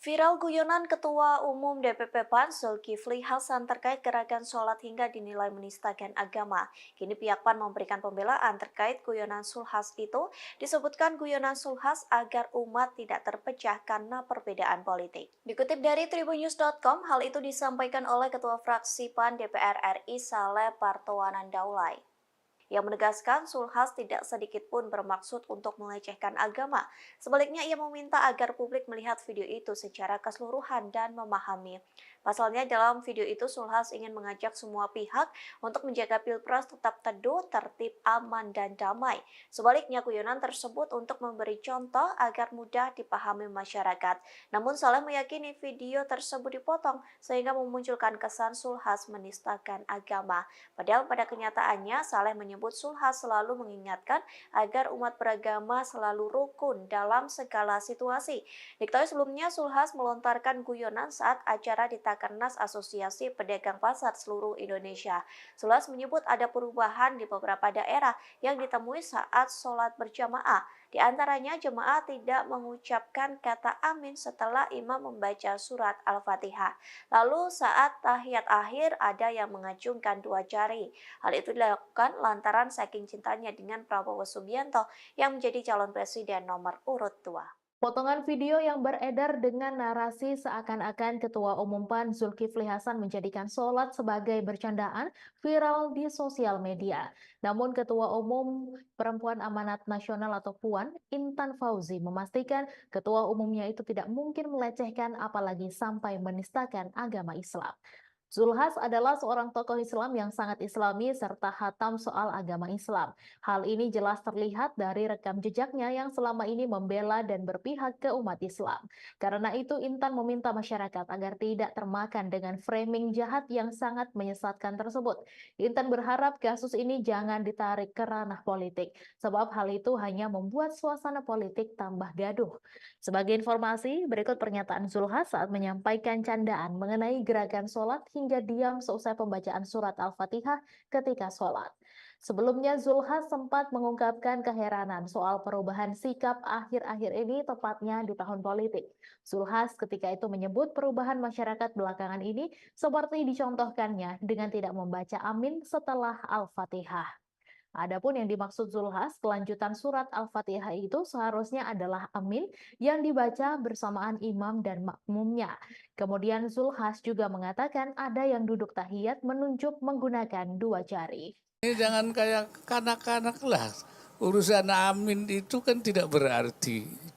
Viral guyonan Ketua Umum DPP PAN Zulkifli Hasan terkait gerakan sholat hingga dinilai menistakan agama. Kini pihak PAN memberikan pembelaan terkait guyonan Zulhas itu. Disebutkan guyonan Zulhas agar umat tidak terpecah karena perbedaan politik. Dikutip dari tribunnews.com, hal itu disampaikan oleh Ketua Fraksi PAN DPR RI Saleh Partowanan Daulay. Ia menegaskan Zulhas tidak sedikit pun bermaksud untuk melecehkan agama. Sebaliknya, ia meminta agar publik melihat video itu secara keseluruhan dan memahami. Pasalnya, dalam video itu Zulhas ingin mengajak semua pihak untuk menjaga Pilpres tetap teduh, tertib, aman, dan damai. Sebaliknya, guyonan tersebut untuk memberi contoh agar mudah dipahami masyarakat. Namun, Saleh meyakini video tersebut dipotong sehingga memunculkan kesan Zulhas menistakan agama. Padahal pada kenyataannya, Saleh menyebut Zulhas selalu mengingatkan agar umat beragama selalu rukun dalam segala situasi. Diketahui sebelumnya Zulhas melontarkan guyonan saat acara di Takernas Asosiasi Pedagang Pasar Seluruh Indonesia. Zulhas menyebut ada perubahan di beberapa daerah yang ditemui saat sholat berjamaah. Di antaranya jemaah tidak mengucapkan kata amin setelah imam membaca surat Al-Fatihah. Lalu saat tahiyat akhir ada yang mengacungkan dua jari. Hal itu dilakukan lantaran saking cintanya dengan Prabowo Subianto yang menjadi calon presiden nomor urut 2. Potongan video yang beredar dengan narasi seakan-akan Ketua Umum PAN Zulkifli Hasan menjadikan sholat sebagai bercandaan viral di sosial media. Namun Ketua Umum Perempuan Amanat Nasional atau PUAN, Intan Fauzi, memastikan Ketua Umumnya itu tidak mungkin melecehkan apalagi sampai menistakan agama Islam. Zulhas adalah seorang tokoh Islam yang sangat islami serta hatam soal agama Islam. Hal ini jelas terlihat dari rekam jejaknya yang selama ini membela dan berpihak ke umat Islam. Karena itu Intan meminta masyarakat agar tidak termakan dengan framing jahat yang sangat menyesatkan tersebut. Intan berharap kasus ini jangan ditarik ke ranah politik, sebab hal itu hanya membuat suasana politik tambah gaduh. Sebagai informasi, berikut pernyataan Zulhas saat menyampaikan candaan mengenai gerakan sholat hingga diam seusai pembacaan surat Al-Fatihah ketika sholat. Sebelumnya, Zulhas sempat mengungkapkan keheranan soal perubahan sikap akhir-akhir ini tepatnya di tahun politik. Zulhas ketika itu menyebut perubahan masyarakat belakangan ini seperti dicontohkannya dengan tidak membaca amin setelah Al-Fatihah. Adapun yang dimaksud Zulhas, kelanjutan surat Al-Fatihah itu seharusnya adalah amin yang dibaca bersamaan imam dan makmumnya. Kemudian Zulhas juga mengatakan ada yang duduk tahiyat menunjuk menggunakan dua jari. Ini jangan kayak kanak-kanak lah. Urusan amin itu kan tidak berarti.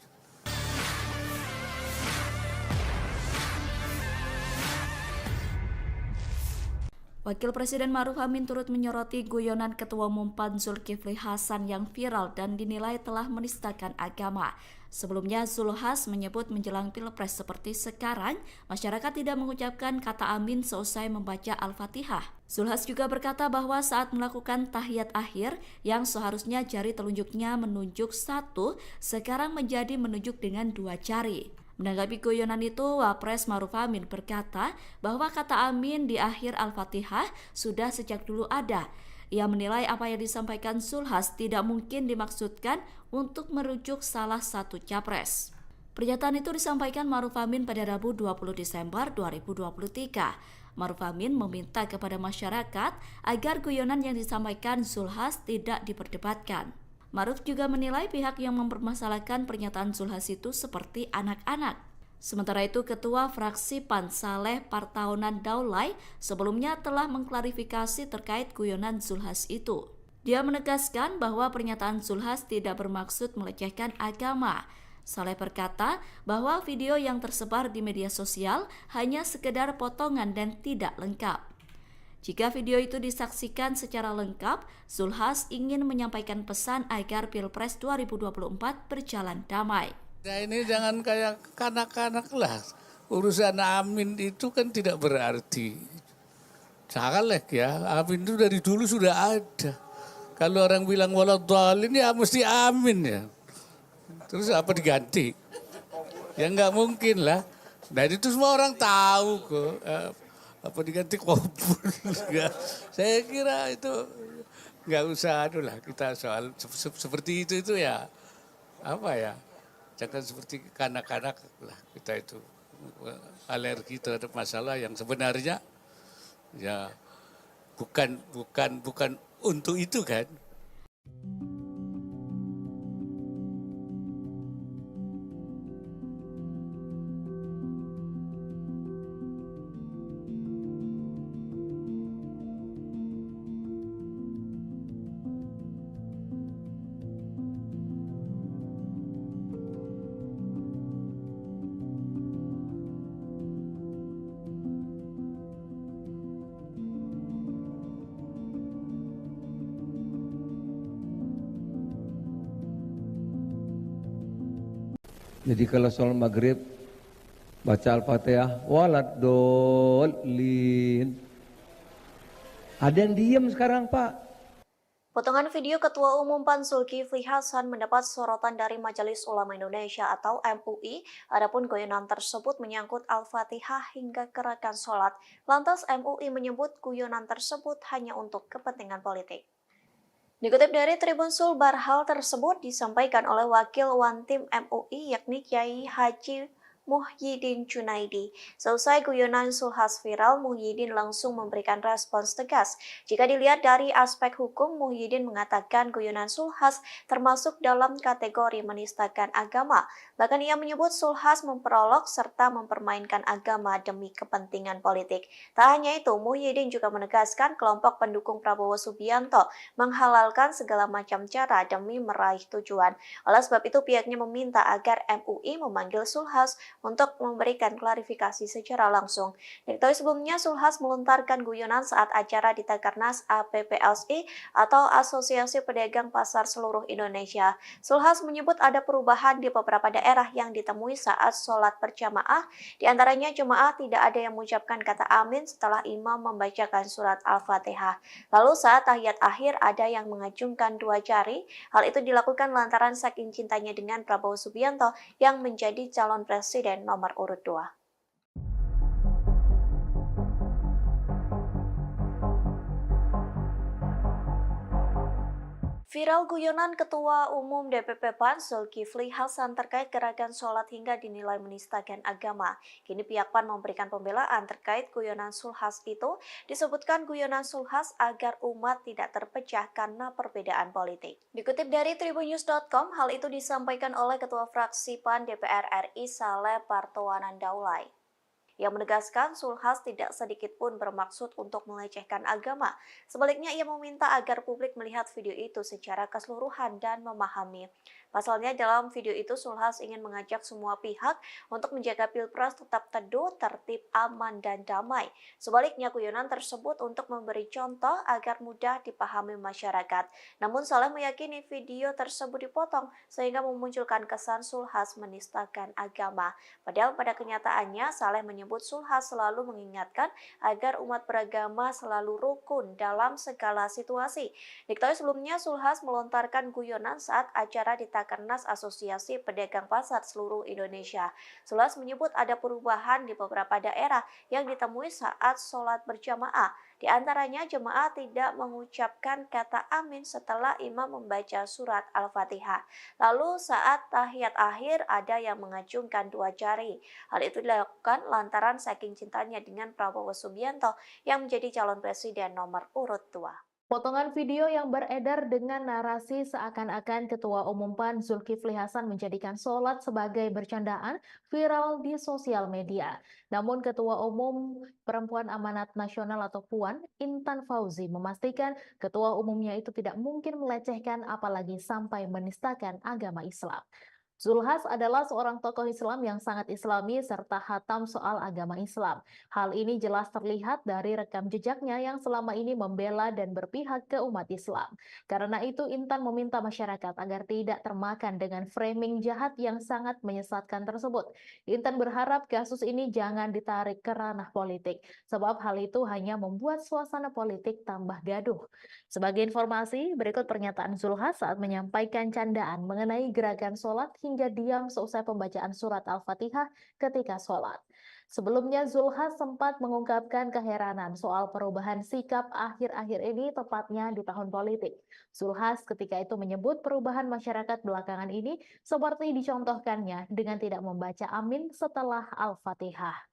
Wakil Presiden Maruf Amin turut menyoroti guyonan Ketua Umum PAN Zulkifli Hasan yang viral dan dinilai telah menistakan agama. Sebelumnya, Zulhas menyebut menjelang Pilpres seperti sekarang, masyarakat tidak mengucapkan kata amin seusai membaca Al-Fatihah. Zulhas juga berkata bahwa saat melakukan tahiyat akhir, yang seharusnya jari telunjuknya menunjuk satu, sekarang menjadi menunjuk dengan dua jari. Menanggapi guyonan itu, Wapres Maruf Amin berkata bahwa kata amin di akhir Al-Fatihah sudah sejak dulu ada. Ia menilai apa yang disampaikan Zulhas tidak mungkin dimaksudkan untuk merujuk salah satu capres. Pernyataan itu disampaikan Maruf Amin pada Rabu 20 Desember 2023. Maruf Amin meminta kepada masyarakat agar guyonan yang disampaikan Zulhas tidak diperdebatkan. Maruf juga menilai pihak yang mempermasalahkan pernyataan Zulhas itu seperti anak-anak. Sementara itu, Ketua Fraksi PAN Saleh Partaunan Daulay sebelumnya telah mengklarifikasi terkait guyonan Zulhas itu. Dia menegaskan bahwa pernyataan Zulhas tidak bermaksud melecehkan agama. Saleh berkata bahwa video yang tersebar di media sosial hanya sekedar potongan dan tidak lengkap. Jika video itu disaksikan secara lengkap, Zulhas ingin menyampaikan pesan agar Pilpres 2024 berjalan damai. Nah ini jangan kayak kanak-kanak lah. Urusan amin itu kan tidak berarti. Janganlah ya, amin itu dari dulu sudah ada. Kalau orang bilang waladhdallin ya mesti amin ya. Terus apa diganti? Ya nggak mungkin lah. Nah itu semua orang tahu kok. Apa diganti kubur? Saya kira itu nggak usah lah kita soal seperti itu ya apa ya, jangan seperti kanak-kanak lah kita itu alergi terhadap masalah yang sebenarnya ya bukan untuk itu kan. Jadi kalau sholat maghrib baca Al-Fatihah, waladhdallin. Ada yang diem sekarang, Pak. Potongan video Ketua Umum PAN Zulkifli Hasan mendapat sorotan dari Majelis Ulama Indonesia atau MUI. Adapun guyonan tersebut menyangkut Al-Fatihah hingga gerakan sholat. Lantas MUI menyebut guyonan tersebut hanya untuk kepentingan politik. Dikutip dari Tribun Sulbar, hal tersebut disampaikan oleh Wakil Wantim MUI yakni Kiai Haji Muhyiddin Junaidi. Seusai guyonan Zulhas viral, Muhyiddin langsung memberikan respons tegas. Jika dilihat dari aspek hukum, Muhyiddin mengatakan guyonan Zulhas termasuk dalam kategori menistakan agama. Bahkan ia menyebut Zulhas memperolok serta mempermainkan agama demi kepentingan politik. Tak hanya itu, Muhyiddin juga menegaskan kelompok pendukung Prabowo Subianto menghalalkan segala macam cara demi meraih tujuan. Oleh sebab itu, pihaknya meminta agar MUI memanggil Zulhas untuk memberikan klarifikasi secara langsung. Diketahui sebelumnya Zulhas melontarkan guyonan saat acara di Takernas APPLSI atau Asosiasi Pedagang Pasar Seluruh Indonesia. Zulhas menyebut ada perubahan di beberapa daerah yang ditemui saat sholat berjamaah. Di antaranya jemaah tidak ada yang mengucapkan kata amin setelah imam membacakan surat Al-Fatihah. Lalu saat tahiyat akhir ada yang mengacungkan dua jari. Hal itu dilakukan lantaran saking cintanya dengan Prabowo Subianto yang menjadi calon presiden nomor urut 2. Viral guyonan Ketua Umum DPP PAN Zulkifli Hasan terkait gerakan sholat hingga dinilai menistakan agama. Kini pihak PAN memberikan pembelaan terkait guyonan Zulhas itu. Disebutkan guyonan Zulhas agar umat tidak terpecah karena perbedaan politik. Dikutip dari tribunnews.com, hal itu disampaikan oleh Ketua Fraksi PAN DPR RI Saleh Partaunan Daulay. Ia menegaskan Zulhas tidak sedikit pun bermaksud untuk melecehkan agama. Sebaliknya ia meminta agar publik melihat video itu secara keseluruhan dan memahami. Pasalnya dalam video itu Zulhas ingin mengajak semua pihak untuk menjaga Pilpres tetap teduh, tertib, aman, dan damai. Sebaliknya guyonan tersebut untuk memberi contoh agar mudah dipahami masyarakat. Namun Saleh meyakini video tersebut dipotong sehingga memunculkan kesan Zulhas menistakan agama. Padahal pada kenyataannya Saleh menyebut Zulhas selalu mengingatkan agar umat beragama selalu rukun dalam segala situasi. Diketahui sebelumnya Zulhas melontarkan guyonan saat acara di Takernas Asosiasi Pedagang Pasar seluruh Indonesia. Zulhas menyebut ada perubahan di beberapa daerah yang ditemui saat sholat berjamaah. Di antaranya jemaah tidak mengucapkan kata amin setelah imam membaca surat Al-Fatihah. Lalu saat tahiyat akhir ada yang mengacungkan dua jari. Hal itu dilakukan lantaran saking cintanya dengan Prabowo Subianto yang menjadi calon presiden nomor urut 2. Potongan video yang beredar dengan narasi seakan-akan Ketua Umum PAN Zulkifli Hasan menjadikan sholat sebagai bercandaan viral di sosial media. Namun Ketua Umum Perempuan Amanat Nasional atau PUAN, Intan Fauzi, memastikan Ketua Umumnya itu tidak mungkin melecehkan apalagi sampai menistakan agama Islam. Zulhas adalah seorang tokoh Islam yang sangat islami serta hatam soal agama Islam. Hal ini jelas terlihat dari rekam jejaknya yang selama ini membela dan berpihak ke umat Islam. Karena itu Intan meminta masyarakat agar tidak termakan dengan framing jahat yang sangat menyesatkan tersebut. Intan berharap kasus ini jangan ditarik ke ranah politik, sebab hal itu hanya membuat suasana politik tambah gaduh. Sebagai informasi, berikut pernyataan Zulhas saat menyampaikan candaan mengenai gerakan sholat hingga diam seusai pembacaan surat Al-Fatihah ketika sholat. Sebelumnya Zulhas sempat mengungkapkan keheranan soal perubahan sikap akhir-akhir ini tepatnya di tahun politik. Zulhas ketika itu menyebut perubahan masyarakat belakangan ini seperti dicontohkannya dengan tidak membaca amin setelah Al-Fatihah.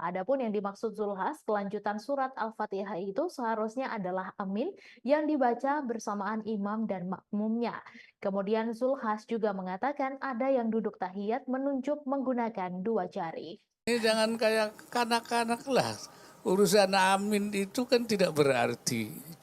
Adapun yang dimaksud Zulhas, kelanjutan surat Al-Fatihah itu seharusnya adalah amin yang dibaca bersamaan imam dan makmumnya. Kemudian Zulhas juga mengatakan ada yang duduk tahiyat menunjuk menggunakan dua jari. Ini jangan kayak kanak-kanak lah. Urusan amin itu kan tidak berarti.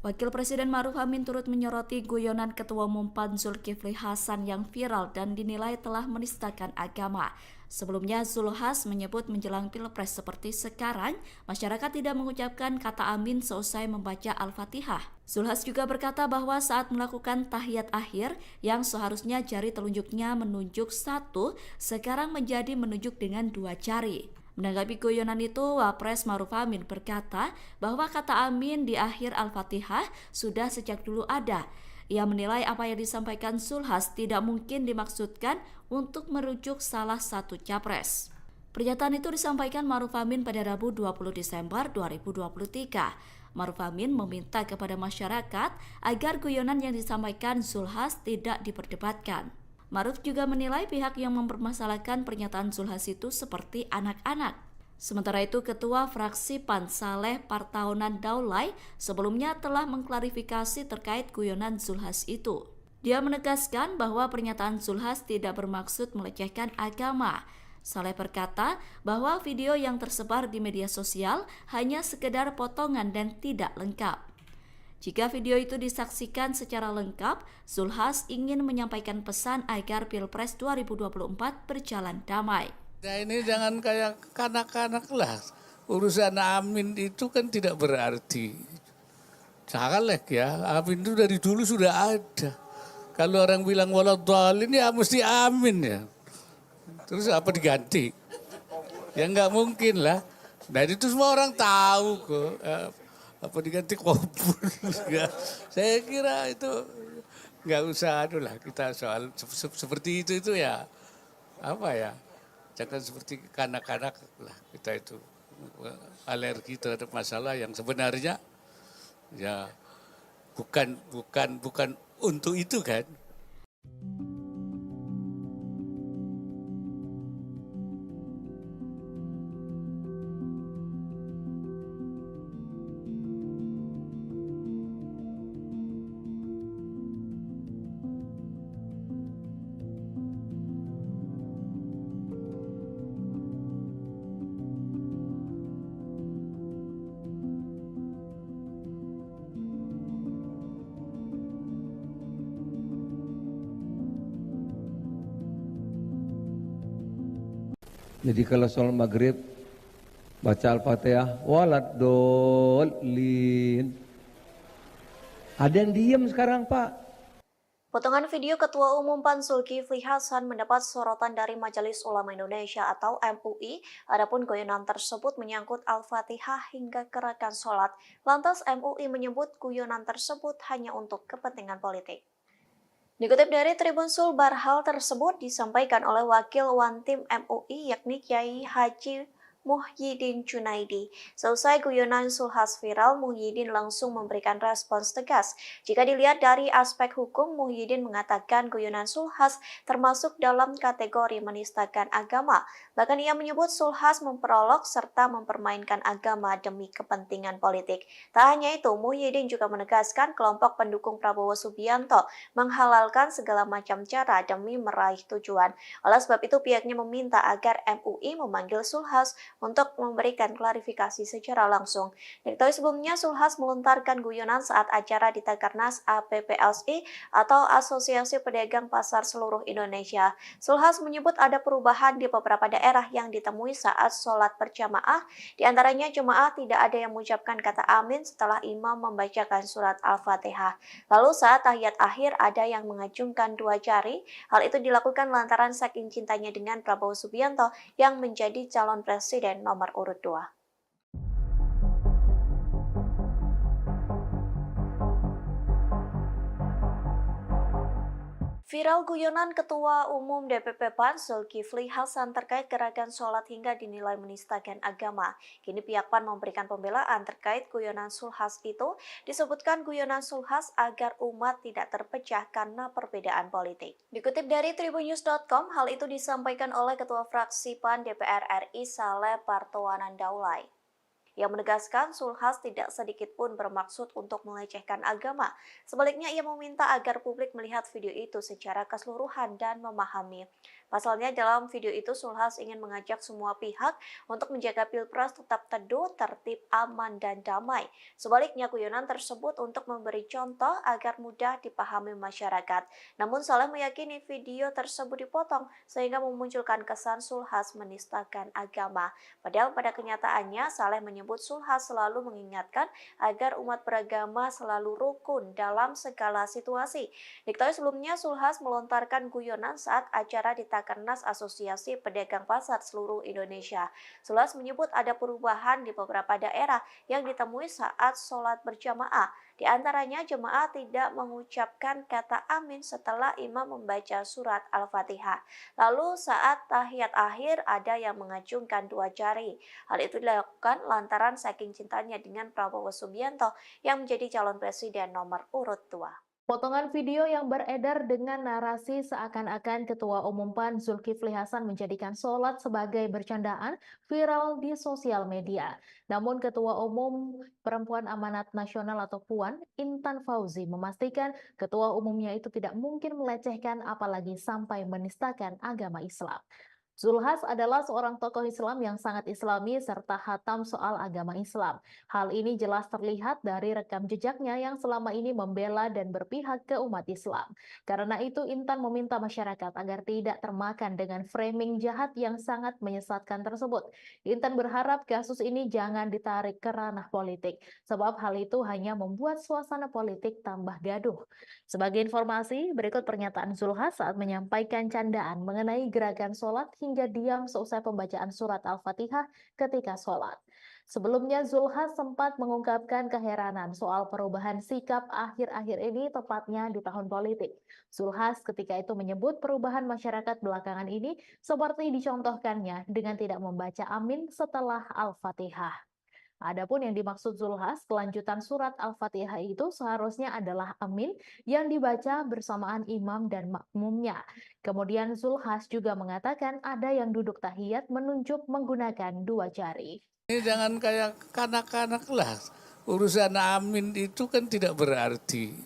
Wakil Presiden Maruf Amin turut menyoroti guyonan Ketua Umum PAN Zulkifli Hasan yang viral dan dinilai telah menistakan agama. Sebelumnya Zulhas menyebut menjelang Pilpres seperti sekarang, masyarakat tidak mengucapkan kata amin seusai membaca Al-Fatihah. Zulhas juga berkata bahwa saat melakukan tahiyat akhir yang seharusnya jari telunjuknya menunjuk satu, sekarang menjadi menunjuk dengan dua jari. Menanggapi guyonan itu, Wapres Maruf Amin berkata bahwa kata amin di akhir Al-Fatihah sudah sejak dulu ada. Ia menilai apa yang disampaikan Zulhas tidak mungkin dimaksudkan untuk merujuk salah satu capres. Pernyataan itu disampaikan Maruf Amin pada Rabu 20 Desember 2023. Maruf Amin meminta kepada masyarakat agar guyonan yang disampaikan Zulhas tidak diperdebatkan. Maruf juga menilai pihak yang mempermasalahkan pernyataan Zulhas itu seperti anak-anak. Sementara itu, Ketua Fraksi PAN Saleh Partaunan Daulay sebelumnya telah mengklarifikasi terkait guyonan Zulhas itu. Dia menegaskan bahwa pernyataan Zulhas tidak bermaksud melecehkan agama. Saleh berkata bahwa video yang tersebar di media sosial hanya sekedar potongan dan tidak lengkap. Jika video itu disaksikan secara lengkap, Zulhas ingin menyampaikan pesan agar Pilpres 2024 berjalan damai. Ya ini jangan kayak kanak-kanak lah. Urusan amin itu kan tidak berarti. Caleg ya, amin itu dari dulu sudah ada. Kalau orang bilang waladhdallin ya mesti amin ya. Terus apa diganti? Ya nggak mungkin lah. Nah itu semua orang tahu kok. Apa diganti kubur? Saya kira itu nggak usah lah kita soal seperti itu ya apa ya, jangan seperti kanak-kanak lah kita itu alergi terhadap masalah yang sebenarnya ya bukan untuk itu kan. Jadi kalau sholat maghrib baca Al-Fatihah waladhdallin. Ada yang diem sekarang, Pak. Potongan video Ketua Umum PAN Zulkifli Hasan mendapat sorotan dari Majelis Ulama Indonesia atau MUI. Adapun guyonan tersebut menyangkut Al-Fatihah hingga gerakan sholat. Lantas MUI menyebut guyonan tersebut hanya untuk kepentingan politik. Dikutip dari Tribun Sulbar, hal tersebut disampaikan oleh Wakil Wantim MUI yakni Kiai Haji Muhyiddin Junaidi. Selesai guyonan Zulhas viral, Muhyiddin langsung memberikan respons tegas. Jika dilihat dari aspek hukum, Muhyiddin mengatakan guyonan Zulhas termasuk dalam kategori menistakan agama. Bahkan ia menyebut Zulhas memperolok serta mempermainkan agama demi kepentingan politik. Tak hanya itu, Muhyiddin juga menegaskan kelompok pendukung Prabowo Subianto menghalalkan segala macam cara demi meraih tujuan. Oleh sebab itu, pihaknya meminta agar MUI memanggil Zulhas untuk memberikan klarifikasi secara langsung. Diketahui sebelumnya, Zulhas melontarkan guyonan saat acara di Takernas APPLSI atau Asosiasi Pedagang Pasar Seluruh Indonesia. Zulhas menyebut ada perubahan di beberapa daerah yang ditemui saat sholat berjamaah. Di antaranya jemaah tidak ada yang mengucapkan kata amin setelah imam membacakan surat Al-Fatihah. Lalu saat tahiyat akhir ada yang mengacungkan dua jari. Hal itu dilakukan lantaran saking cintanya dengan Prabowo Subianto yang menjadi calon presiden nomor urut 2. Viral guyonan Ketua Umum DPP PAN Zulkifli Hasan terkait gerakan sholat hingga dinilai menistakan agama. Kini pihak PAN memberikan pembelaan terkait guyonan Zulhas itu. Disebutkan guyonan Zulhas agar umat tidak terpecah karena perbedaan politik. Dikutip dari tribunnews.com, hal itu disampaikan oleh Ketua Fraksi PAN DPR RI Saleh Partowanan Daulay. Ia menegaskan Zulhas tidak sedikit pun bermaksud untuk melecehkan agama. Sebaliknya, ia meminta agar publik melihat video itu secara keseluruhan dan memahami. Pasalnya, dalam video itu Zulhas ingin mengajak semua pihak untuk menjaga Pilpres tetap teduh, tertib, aman, dan damai. Sebaliknya, guyonan tersebut untuk memberi contoh agar mudah dipahami masyarakat. Namun, Saleh meyakini video tersebut dipotong sehingga memunculkan kesan Zulhas menistakan agama. Padahal pada kenyataannya, Saleh menyebut Zulhas selalu mengingatkan agar umat beragama selalu rukun dalam segala situasi. Diketahui sebelumnya, Zulhas melontarkan guyonan saat acara di Takernas Asosiasi Pedagang Pasar Seluruh Indonesia. Zulhas menyebut ada perubahan di beberapa daerah yang ditemui saat sholat berjamaah. Di antaranya jemaah tidak mengucapkan kata amin setelah imam membaca surat Al-Fatihah. Lalu saat tahiyat akhir ada yang mengacungkan dua jari. Hal itu dilakukan lantaran saking cintanya dengan Prabowo Subianto yang menjadi calon presiden nomor urut 2. Potongan video yang beredar dengan narasi seakan-akan Ketua Umum PAN Zulkifli Hasan menjadikan sholat sebagai bercandaan viral di sosial media. Namun Ketua Umum Perempuan Amanat Nasional atau PUAN, Intan Fauzi, memastikan Ketua Umumnya itu tidak mungkin melecehkan apalagi sampai menistakan agama Islam. Zulhas adalah seorang tokoh Islam yang sangat islami serta hatam soal agama Islam. Hal ini jelas terlihat dari rekam jejaknya yang selama ini membela dan berpihak ke umat Islam. Karena itu Intan meminta masyarakat agar tidak termakan dengan framing jahat yang sangat menyesatkan tersebut. Intan berharap kasus ini jangan ditarik ke ranah politik, sebab hal itu hanya membuat suasana politik tambah gaduh. Sebagai informasi, berikut pernyataan Zulhas saat menyampaikan candaan mengenai gerakan sholat hingga diam seusai pembacaan surat Al-Fatihah ketika sholat. Sebelumnya, Zulhas sempat mengungkapkan keheranan soal perubahan sikap akhir-akhir ini tepatnya di tahun politik. Zulhas ketika itu menyebut perubahan masyarakat belakangan ini seperti dicontohkannya dengan tidak membaca amin setelah Al-Fatihah. Adapun yang dimaksud Zulhas, kelanjutan surat Al-Fatihah itu seharusnya adalah amin yang dibaca bersamaan imam dan makmumnya. Kemudian Zulhas juga mengatakan ada yang duduk tahiyat menunjuk menggunakan dua jari. Ini jangan kayak kanak-kanak lah. Urusan amin itu kan tidak berarti.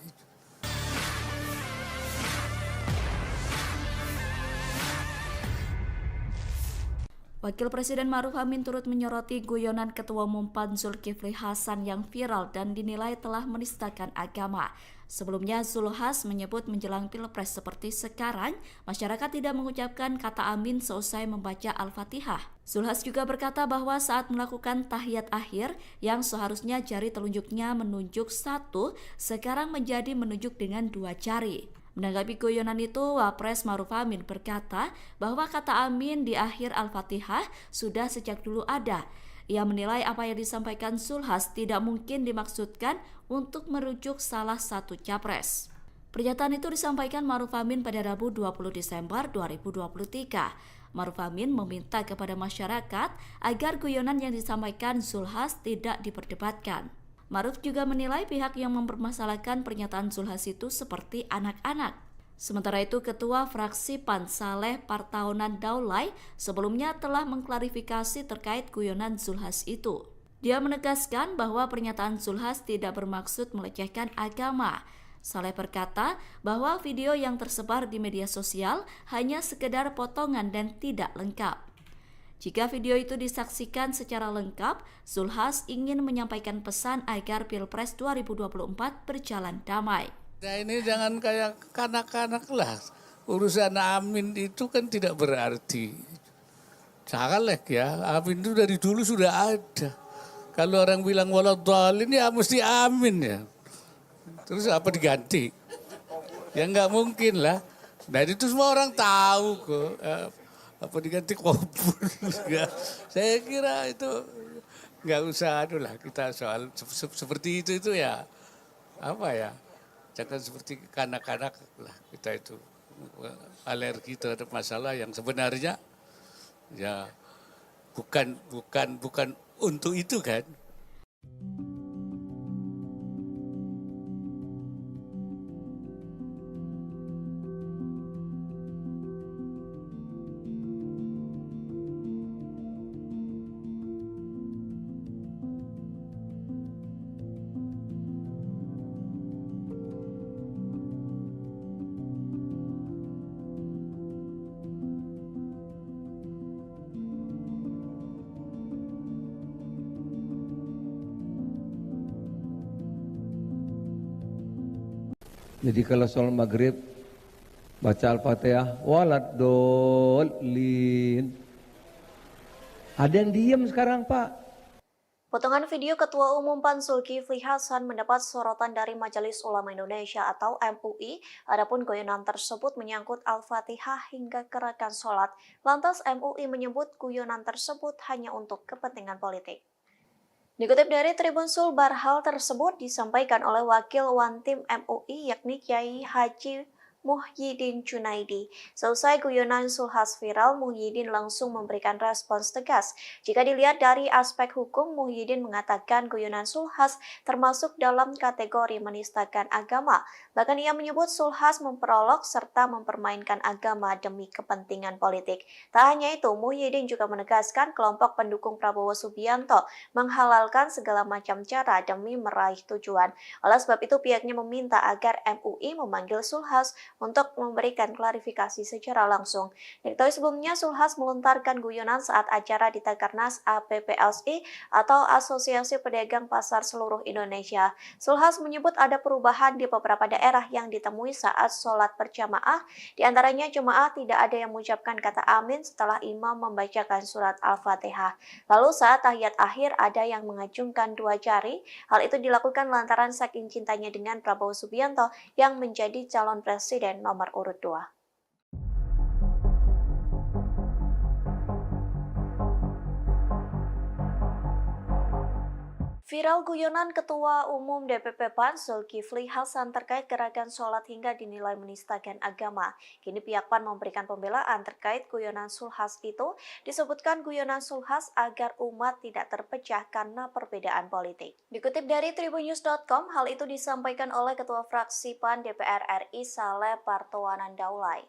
Wakil Presiden Maruf Amin turut menyoroti guyonan Ketua Umum PAN Zulkifli Hasan yang viral dan dinilai telah menistakan agama. Sebelumnya, Zulhas menyebut menjelang Pilpres seperti sekarang, masyarakat tidak mengucapkan kata amin seusai membaca Al-Fatihah. Zulhas juga berkata bahwa saat melakukan tahiyat akhir, yang seharusnya jari telunjuknya menunjuk satu, sekarang menjadi menunjuk dengan dua jari. Menanggapi guyonan itu, Wapres Maruf Amin berkata bahwa kata amin di akhir Al-Fatihah sudah sejak dulu ada. Ia menilai apa yang disampaikan Zulhas tidak mungkin dimaksudkan untuk merujuk salah satu capres. Pernyataan itu disampaikan Maruf Amin pada Rabu 20 Desember 2023. Maruf Amin meminta kepada masyarakat agar guyonan yang disampaikan Zulhas tidak diperdebatkan. Maruf juga menilai pihak yang mempermasalahkan pernyataan Zulhas itu seperti anak-anak. Sementara itu, Ketua Fraksi PAN Saleh Partaunan Daulay sebelumnya telah mengklarifikasi terkait guyonan Zulhas itu. Dia menegaskan bahwa pernyataan Zulhas tidak bermaksud melecehkan agama. Saleh berkata bahwa video yang tersebar di media sosial hanya sekedar potongan dan tidak lengkap. Jika video itu disaksikan secara lengkap, Zulhas ingin menyampaikan pesan agar Pilpres 2024 berjalan damai. Nah ini jangan kayak kanak-kanak lah. Urusan amin itu kan tidak berarti. Jangan ya, amin itu dari dulu sudah ada. Kalau orang bilang waladhdallin ya mesti amin ya. Terus apa diganti? Ya nggak mungkin lah. Nah itu semua orang tahu kok. Apa diganti kubur? Saya kira itu nggak usah lah kita soal seperti itu ya apa ya, jangan seperti kanak-kanak lah kita itu alergi terhadap masalah yang sebenarnya ya bukan untuk itu kan. Jadi kalau sholat maghrib baca Al-Fatihah, waladhdallin. Ada yang diem sekarang, Pak. Potongan video Ketua Umum PAN Zulkifli Hasan mendapat sorotan dari Majelis Ulama Indonesia atau MUI. Adapun guyonan tersebut menyangkut Al-Fatihah hingga gerakan sholat. Lantas MUI menyebut guyonan tersebut hanya untuk kepentingan politik. Dikutip dari Tribun Sulbar, hal tersebut disampaikan oleh Wakil Wantim MUI yakni Kiai Haji Muhyiddin Junaidi. Seusai guyonan Zulhas viral, Muhyiddin langsung memberikan respons tegas. Jika dilihat dari aspek hukum, Muhyiddin mengatakan guyonan Zulhas termasuk dalam kategori menistakan agama. Bahkan ia menyebut Zulhas memperolok serta mempermainkan agama demi kepentingan politik. Tak hanya itu, Muhyiddin juga menegaskan kelompok pendukung Prabowo Subianto menghalalkan segala macam cara demi meraih tujuan. Oleh sebab itu, pihaknya meminta agar MUI memanggil Zulhas untuk memberikan klarifikasi secara langsung. Diketahui sebelumnya Zulhas melontarkan guyonan saat acara di Takernas APPLSI atau Asosiasi Pedagang Pasar Seluruh Indonesia. Zulhas menyebut ada perubahan di beberapa daerah yang ditemui saat sholat berjamaah. Di antaranya jemaah tidak ada yang mengucapkan kata amin setelah imam membacakan surat Al-Fatihah. Lalu saat tahiyat akhir ada yang mengacungkan dua jari. Hal itu dilakukan lantaran saking cintanya dengan Prabowo Subianto yang menjadi calon presiden nomor urut 2. Viral guyonan Ketua Umum DPP PAN Zulkifli Hasan terkait gerakan sholat hingga dinilai menistakan agama. Kini pihak PAN memberikan pembelaan terkait guyonan Zulhas itu. Disebutkan guyonan Zulhas agar umat tidak terpecah karena perbedaan politik. Dikutip dari tribunnews.com, hal itu disampaikan oleh Ketua Fraksi PAN DPR RI Saleh Partaunan Daulay.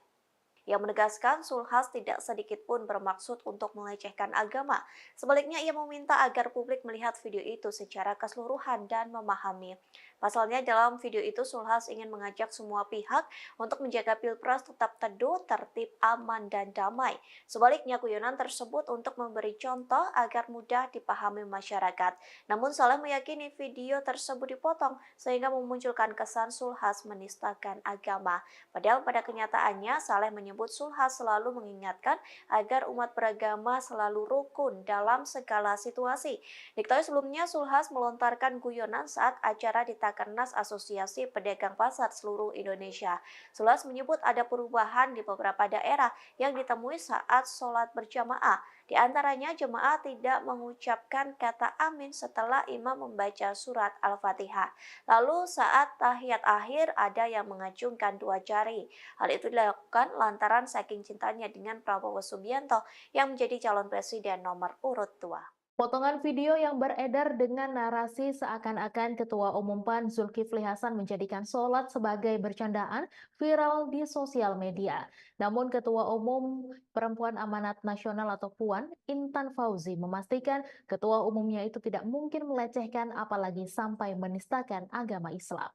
Ia menegaskan Zulhas tidak sedikit pun bermaksud untuk melecehkan agama. Sebaliknya, ia meminta agar publik melihat video itu secara keseluruhan dan memahami. Pasalnya, dalam video itu Zulhas ingin mengajak semua pihak untuk menjaga Pilpres tetap teduh, tertib, aman, dan damai. Sebaliknya, guyonan tersebut untuk memberi contoh agar mudah dipahami masyarakat. Namun, Saleh meyakini video tersebut dipotong sehingga memunculkan kesan Zulhas menistakan agama. Padahal pada kenyataannya, Saleh menyebut Zulhas selalu mengingatkan agar umat beragama selalu rukun dalam segala situasi. Diketahui sebelumnya, Zulhas melontarkan guyonan saat acara di Rakernas Asosiasi Pedagang Pasar seluruh Indonesia. Zulhas menyebut ada perubahan di beberapa daerah yang ditemui saat sholat berjamaah. Di antaranya, jemaah tidak mengucapkan kata amin setelah imam membaca surat Al-Fatihah. Lalu saat tahiyat akhir ada yang mengacungkan dua jari. Hal itu dilakukan lantaran saking cintanya dengan Prabowo Subianto yang menjadi calon presiden nomor urut 2. Potongan video yang beredar dengan narasi seakan-akan Ketua Umum PAN Zulkifli Hasan menjadikan sholat sebagai bercandaan viral di sosial media. Namun Ketua Umum Perempuan Amanat Nasional atau PUAN, Intan Fauzi, memastikan Ketua Umumnya itu tidak mungkin melecehkan apalagi sampai menistakan agama Islam.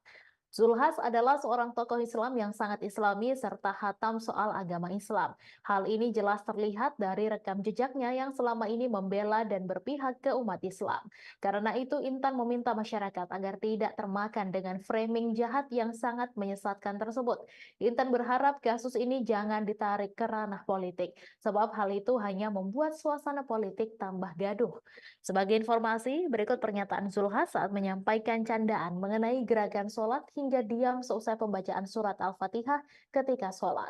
Zulhas adalah seorang tokoh Islam yang sangat islami serta hatam soal agama Islam. Hal ini jelas terlihat dari rekam jejaknya yang selama ini membela dan berpihak ke umat Islam. Karena itu Intan meminta masyarakat agar tidak termakan dengan framing jahat yang sangat menyesatkan tersebut. Intan berharap kasus ini jangan ditarik ke ranah politik, sebab hal itu hanya membuat suasana politik tambah gaduh. Sebagai informasi, berikut pernyataan Zulhas saat menyampaikan candaan mengenai gerakan sholat hingga diam seusai pembacaan surat Al-Fatihah ketika sholat.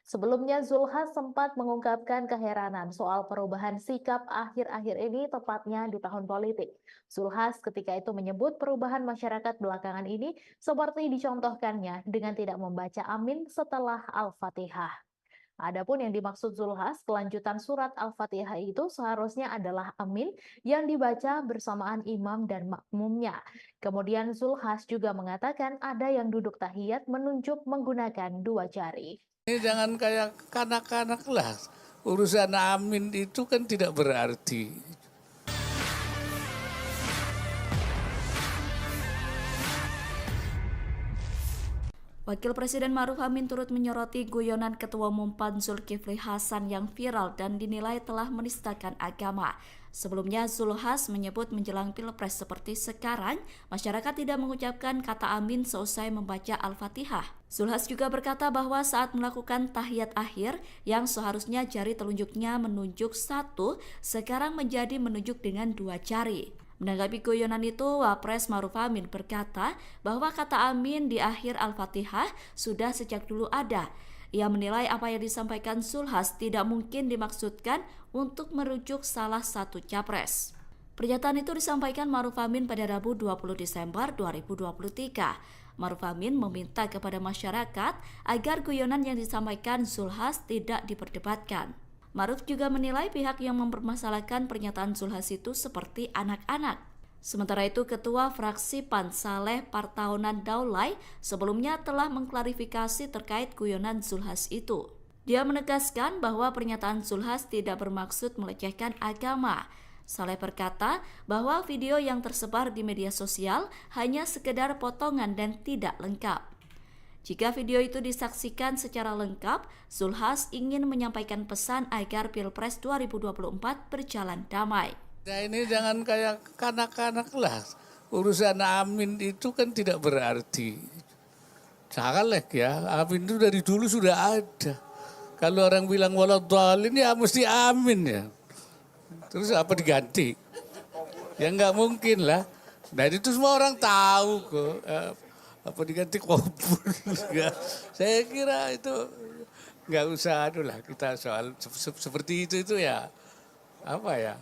Sebelumnya, Zulhas sempat mengungkapkan keheranan soal perubahan sikap akhir-akhir ini tepatnya di tahun politik. Zulhas ketika itu menyebut perubahan masyarakat belakangan ini seperti dicontohkannya dengan tidak membaca amin setelah Al-Fatihah. Adapun yang dimaksud Zulhas, kelanjutan surat Al-Fatihah itu seharusnya adalah amin yang dibaca bersamaan imam dan makmumnya. Kemudian Zulhas juga mengatakan ada yang duduk tahiyat menunjuk menggunakan dua jari. Ini jangan kayak kanak-kanak lah. Urusan amin itu kan tidak berarti. Wakil Presiden Maruf Amin turut menyoroti guyonan Ketua Umum PAN Zulkifli Hasan yang viral dan dinilai telah menistakan agama. Sebelumnya, Zulhas menyebut menjelang Pilpres seperti sekarang, masyarakat tidak mengucapkan kata amin seusai membaca Al-Fatihah. Zulhas juga berkata bahwa saat melakukan tahiyat akhir, yang seharusnya jari telunjuknya menunjuk satu, sekarang menjadi menunjuk dengan dua jari. Menanggapi guyonan itu, Wapres Maruf Amin berkata bahwa kata amin di akhir Al-Fatihah sudah sejak dulu ada. Ia menilai apa yang disampaikan Zulhas tidak mungkin dimaksudkan untuk merujuk salah satu capres. Pernyataan itu disampaikan Maruf Amin pada Rabu 20 Desember 2023. Maruf Amin meminta kepada masyarakat agar guyonan yang disampaikan Zulhas tidak diperdebatkan. Maruf juga menilai pihak yang mempermasalahkan pernyataan Zulhas itu seperti anak-anak. Sementara itu, Ketua Fraksi PAN Saleh Partaunan Daulay sebelumnya telah mengklarifikasi terkait guyonan Zulhas itu. Dia menegaskan bahwa pernyataan Zulhas tidak bermaksud melecehkan agama. Saleh berkata bahwa video yang tersebar di media sosial hanya sekedar potongan dan tidak lengkap. Jika video itu disaksikan secara lengkap, Zulhas ingin menyampaikan pesan agar Pilpres 2024 berjalan damai. Ya ini jangan kayak kanak-kanak lah. Urusan amin itu kan tidak berarti. Janganlah ya, amin itu dari dulu sudah ada. Kalau orang bilang waladhdallin ya mesti amin ya. Terus apa diganti? Ya nggak mungkin lah. Nah itu semua orang tahu kok. Apa diganti kubur? Saya kira itu nggak usah itulah kita soal seperti itu ya apa ya,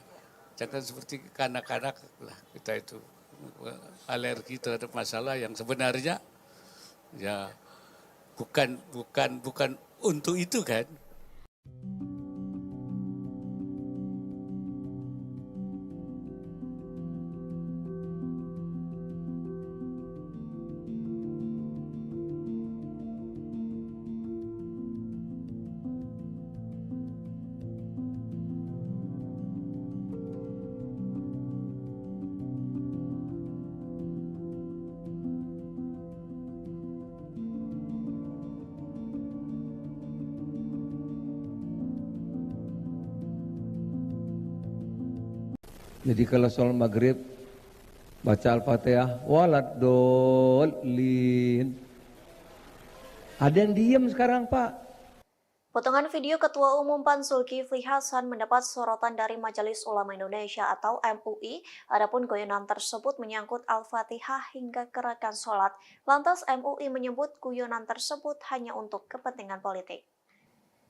jangan seperti kanak-kanak lah kita itu alergi terhadap masalah yang sebenarnya ya bukan untuk itu kan. Jadi kalau sholat maghrib baca Al-Fatihah waladhdallin. Ada yang diem sekarang, Pak. Potongan video Ketua Umum PAN Zulkifli Hasan mendapat sorotan dari Majelis Ulama Indonesia atau MUI. Adapun guyonan tersebut menyangkut Al-Fatihah hingga gerakan sholat. Lantas MUI menyebut guyonan tersebut hanya untuk kepentingan politik.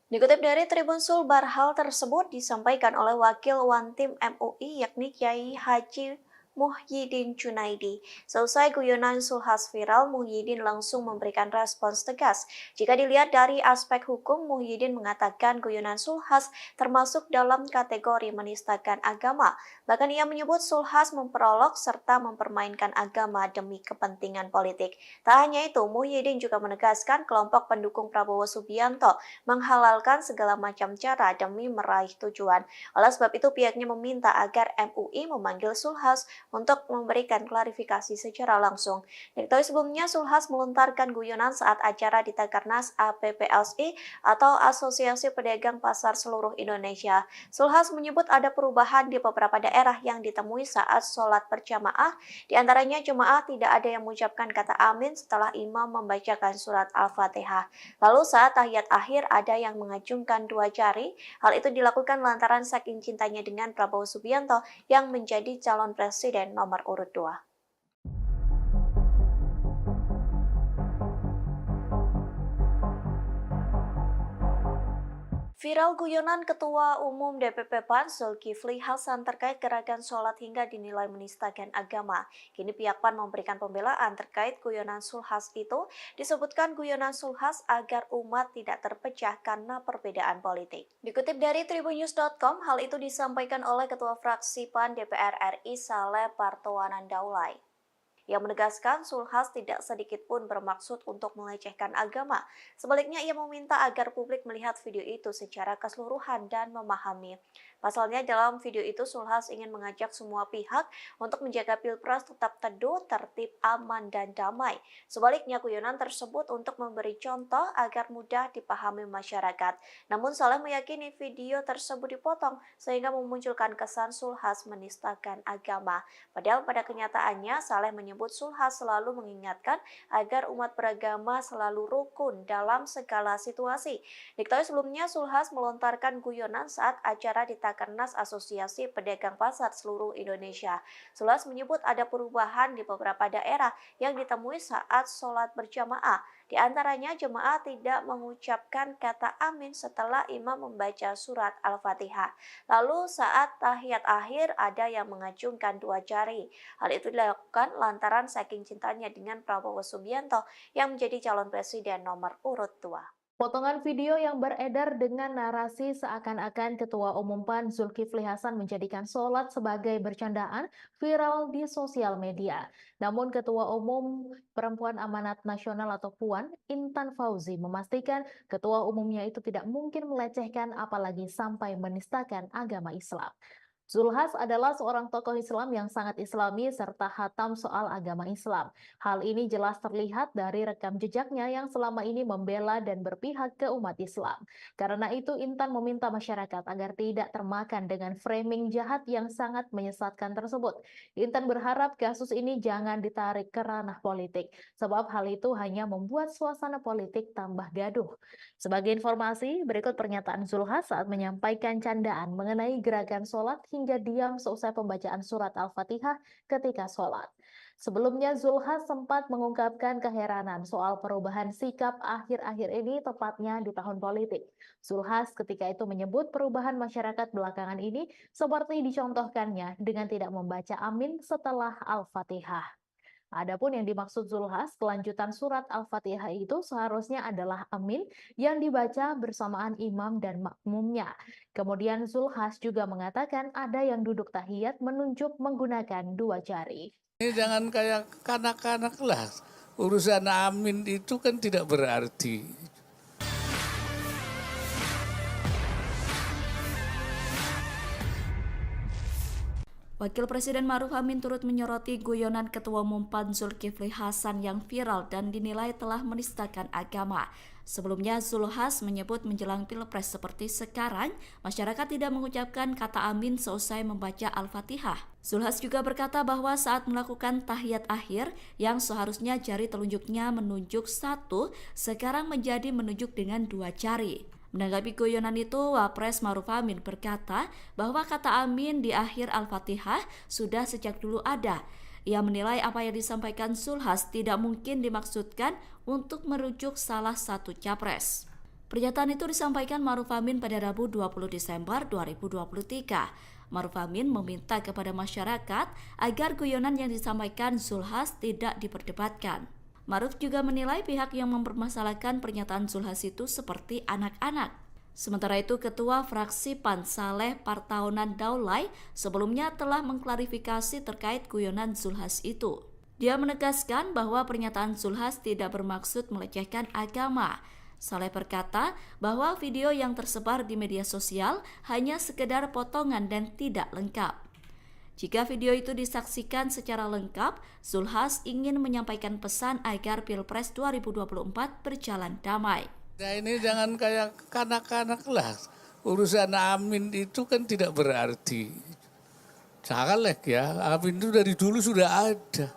Dikutip dari Tribun Sulbar, hal tersebut disampaikan oleh Wakil Wantim MUI yakni Kiai Haji Muhyiddin Junaidi. Selesai guyonan Zulhas viral, Muhyiddin langsung memberikan respons tegas. Jika dilihat dari aspek hukum, Muhyiddin mengatakan guyonan Zulhas termasuk dalam kategori menistakan agama. Bahkan ia menyebut Zulhas memperolok serta mempermainkan agama demi kepentingan politik. Tak hanya itu, Muhyiddin juga menegaskan kelompok pendukung Prabowo Subianto menghalalkan segala macam cara demi meraih tujuan. Oleh sebab itu, pihaknya meminta agar MUI memanggil Zulhas untuk memberikan klarifikasi secara langsung. Diketahui sebelumnya, Zulhas melontarkan guyonan saat acara di Takernas APPLSI atau Asosiasi Pedagang Pasar Seluruh Indonesia. Zulhas menyebut ada perubahan di beberapa daerah yang ditemui saat sholat berjamaah. Di antaranya jemaah tidak ada yang mengucapkan kata amin setelah imam membacakan surat Al-Fatihah. Lalu saat tahiyat akhir ada yang mengacungkan dua jari. Hal itu dilakukan lantaran saking cintanya dengan Prabowo Subianto yang menjadi calon presiden nomor urut 2. Viral guyonan Ketua Umum DPP PAN Zulkifli Hasan terkait gerakan sholat hingga dinilai menistakan agama. Kini pihak PAN memberikan pembelaan terkait guyonan Zulhas itu. Disebutkan guyonan Zulhas agar umat tidak terpecah karena perbedaan politik. Dikutip dari tribunnews.com, hal itu disampaikan oleh Ketua Fraksi PAN DPR RI Saleh Partowanan Daulay. Ia menegaskan Zulhas tidak sedikit pun bermaksud untuk melecehkan agama. Sebaliknya, ia meminta agar publik melihat video itu secara keseluruhan dan memahami. Pasalnya, dalam video itu Zulhas ingin mengajak semua pihak untuk menjaga Pilpres tetap teduh, tertib, aman, dan damai. Sebaliknya, guyonan tersebut untuk memberi contoh agar mudah dipahami masyarakat. Namun, Saleh meyakini video tersebut dipotong sehingga memunculkan kesan Zulhas menistakan agama. Padahal pada kenyataannya, Saleh menyebut Zulhas selalu mengingatkan agar umat beragama selalu rukun dalam segala situasi. Diketahui sebelumnya, Zulhas melontarkan guyonan saat acara di Takernas Asosiasi Pedagang Pasar Seluruh Indonesia. Zulhas menyebut ada perubahan di beberapa daerah yang ditemui saat sholat berjamaah. Di antaranya jemaah tidak mengucapkan kata amin setelah imam membaca surat Al-Fatihah. Lalu saat tahiyat akhir ada yang mengacungkan dua jari. Hal itu dilakukan lantaran saking cintanya dengan Prabowo Subianto yang menjadi calon presiden nomor urut 2. Potongan video yang beredar dengan narasi seakan-akan Ketua Umum PAN Zulkifli Hasan menjadikan sholat sebagai bercandaan viral di sosial media. Namun Ketua Umum Perempuan Amanat Nasional atau PUAN, Intan Fauzi, memastikan Ketua Umumnya itu tidak mungkin melecehkan apalagi sampai menistakan agama Islam. Zulhas adalah seorang tokoh Islam yang sangat islami serta hatam soal agama Islam. Hal ini jelas terlihat dari rekam jejaknya yang selama ini membela dan berpihak ke umat Islam. Karena itu Intan meminta masyarakat agar tidak termakan dengan framing jahat yang sangat menyesatkan tersebut. Intan berharap kasus ini jangan ditarik ke ranah politik, sebab hal itu hanya membuat suasana politik tambah gaduh. Sebagai informasi, berikut pernyataan Zulhas saat menyampaikan candaan mengenai gerakan sholat hingga diam seusai pembacaan surat Al-Fatihah ketika sholat. Sebelumnya, Zulhas sempat mengungkapkan keheranan soal perubahan sikap akhir-akhir ini tepatnya di tahun politik. Zulhas ketika itu menyebut perubahan masyarakat belakangan ini seperti dicontohkannya dengan tidak membaca amin setelah Al-Fatihah. Adapun yang dimaksud Zulhas, kelanjutan surat Al-Fatihah itu seharusnya adalah amin yang dibaca bersamaan imam dan makmumnya. Kemudian Zulhas juga mengatakan ada yang duduk tahiyat menunjuk menggunakan dua jari. Ini jangan kayak kanak-kanak lah. Urusan amin itu kan tidak berarti. Wakil Presiden Maruf Amin turut menyoroti guyonan Ketua Umum PAN Zulkifli Hasan yang viral dan dinilai telah menistakan agama. Sebelumnya, Zulhas menyebut menjelang Pilpres seperti sekarang, masyarakat tidak mengucapkan kata amin seusai membaca Al-Fatihah. Zulhas juga berkata bahwa saat melakukan tahiyat akhir, yang seharusnya jari telunjuknya menunjuk satu, sekarang menjadi menunjuk dengan dua jari. Menanggapi guyonan itu, Wapres Maruf Amin berkata bahwa kata amin di akhir Al-Fatihah sudah sejak dulu ada. Ia menilai apa yang disampaikan Zulhas tidak mungkin dimaksudkan untuk merujuk salah satu capres. Pernyataan itu disampaikan Maruf Amin pada Rabu 20 Desember 2023. Maruf Amin meminta kepada masyarakat agar guyonan yang disampaikan Zulhas tidak diperdebatkan. Maruf juga menilai pihak yang mempermasalahkan pernyataan Zulhas itu seperti anak-anak. Sementara itu, Ketua Fraksi PAN Saleh Partaunan Daulay sebelumnya telah mengklarifikasi terkait guyonan Zulhas itu. Dia menegaskan bahwa pernyataan Zulhas tidak bermaksud melecehkan agama. Saleh berkata bahwa video yang tersebar di media sosial hanya sekedar potongan dan tidak lengkap. Jika video itu disaksikan secara lengkap, Zulhas ingin menyampaikan pesan agar Pilpres 2024 berjalan damai. Nah ini jangan kayak kanak-kanak lah. Urusan amin itu kan tidak berarti. Jangan ya, amin itu dari dulu sudah ada.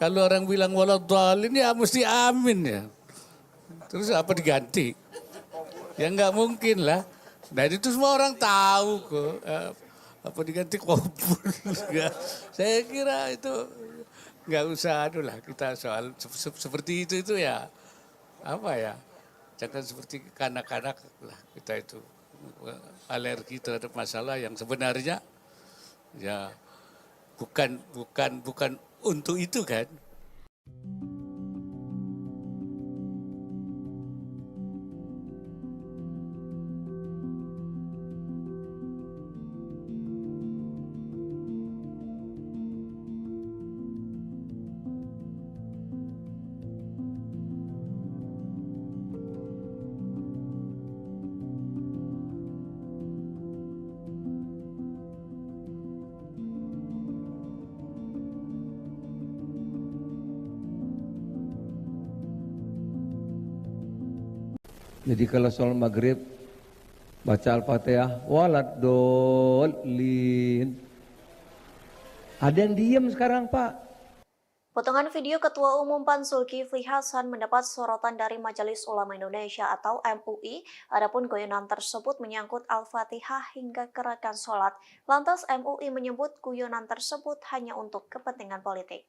Kalau orang bilang waladhdallin ya mesti amin ya. Terus apa diganti? Ya nggak mungkin lah. Nah itu semua orang tahu kok. Apa diganti kubur? Saya kira itu nggak usah lah kita soal seperti itu ya apa ya, jangan seperti kanak-kanak lah kita itu alergi terhadap masalah yang sebenarnya ya bukan untuk itu kan. Jadi kalau sholat maghrib baca Al-Fatihah waladhdallin. Ada yang diem sekarang, Pak. Potongan video Ketua Umum PAN Zulkifli Hasan mendapat sorotan dari Majelis Ulama Indonesia atau MUI. Adapun guyonan tersebut menyangkut Al-Fatihah hingga gerakan sholat. Lantas MUI menyebut guyonan tersebut hanya untuk kepentingan politik.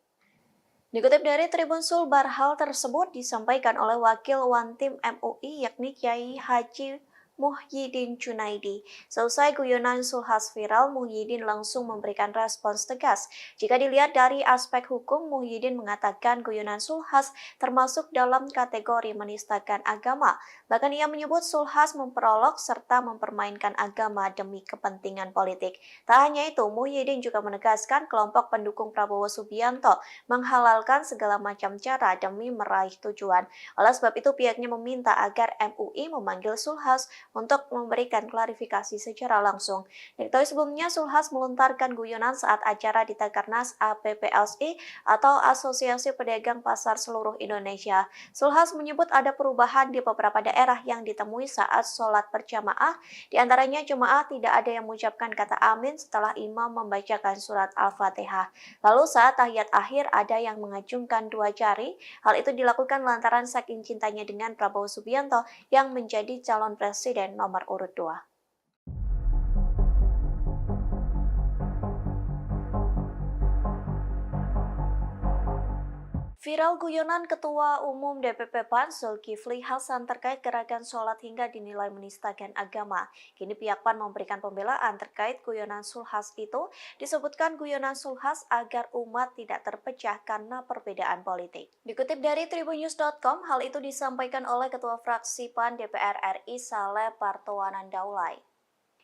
Dikutip dari Tribun Sulbar, hal tersebut disampaikan oleh Wakil Wantim MUI yakni Kiai Haji Muhyiddin Junaidi. Seusai guyonan Zulhas viral, Muhyiddin langsung memberikan respons tegas. Jika dilihat dari aspek hukum, Muhyiddin mengatakan guyonan Zulhas termasuk dalam kategori menistakan agama. Bahkan ia menyebut Zulhas memperolok serta mempermainkan agama demi kepentingan politik. Tak hanya itu, Muhyiddin juga menegaskan kelompok pendukung Prabowo Subianto menghalalkan segala macam cara demi meraih tujuan. Oleh sebab itu, pihaknya meminta agar MUI memanggil Zulhas untuk memberikan klarifikasi secara langsung. Diketahui sebelumnya Zulhas melontarkan guyonan saat acara di Takernas APPLSI atau Asosiasi Pedagang Pasar Seluruh Indonesia. Zulhas menyebut ada perubahan di beberapa daerah yang ditemui saat sholat berjamaah. Di antaranya jemaah tidak ada yang mengucapkan kata amin setelah imam membacakan surat Al-Fatihah. Lalu saat tahiyat akhir ada yang mengacungkan dua jari. Hal itu dilakukan lantaran saking cintanya dengan Prabowo Subianto yang menjadi calon presiden nomor urut 2. Viral guyonan Ketua Umum DPP PAN Zulkifli Hasan terkait gerakan sholat hingga dinilai menistakan agama. Kini pihak PAN memberikan pembelaan terkait guyonan Zulhas itu. Disebutkan guyonan Zulhas agar umat tidak terpecah karena perbedaan politik. Dikutip dari tribunnews.com, hal itu disampaikan oleh Ketua Fraksi PAN DPR RI Saleh Partaunan Daulay.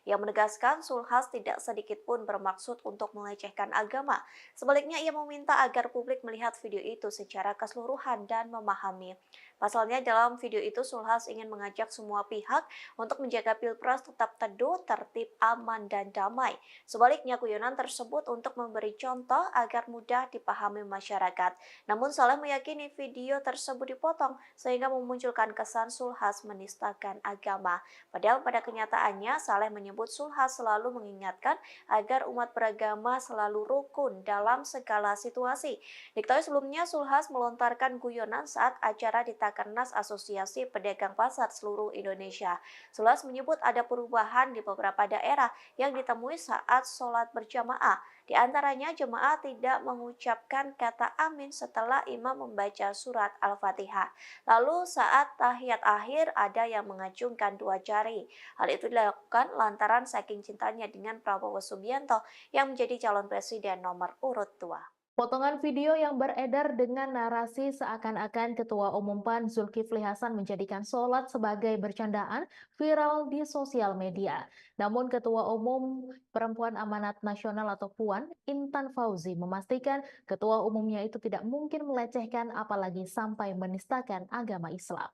Ia menegaskan Zulhas tidak sedikit pun bermaksud untuk melecehkan agama. Sebaliknya ia meminta agar publik melihat video itu secara keseluruhan dan memahami. Pasalnya dalam video itu Zulhas ingin mengajak semua pihak untuk menjaga Pilpres tetap teduh, tertib, aman, dan damai. Sebaliknya guyonan tersebut untuk memberi contoh agar mudah dipahami masyarakat. Namun Saleh meyakini video tersebut dipotong sehingga memunculkan kesan Zulhas menistakan agama. Padahal pada kenyataannya Saleh menyebut Zulhas selalu mengingatkan agar umat beragama selalu rukun dalam segala situasi. Diketahui sebelumnya Zulhas melontarkan guyonan saat acara di Takernas Asosiasi Pedagang Pasar seluruh Indonesia. Zulhas menyebut ada perubahan di beberapa daerah yang ditemui saat sholat berjamaah. Di antaranya jemaah tidak mengucapkan kata amin setelah imam membaca surat Al-Fatihah. Lalu saat tahiyat akhir ada yang mengacungkan dua jari. Hal itu dilakukan lantaran saking cintanya dengan Prabowo Subianto yang menjadi calon presiden nomor urut 2. Potongan video yang beredar dengan narasi seakan-akan Ketua Umum PAN Zulkifli Hasan menjadikan sholat sebagai bercandaan viral di sosial media. Namun Ketua Umum Perempuan Amanat Nasional atau PUAN, Intan Fauzi, memastikan Ketua Umumnya itu tidak mungkin melecehkan apalagi sampai menistakan agama Islam.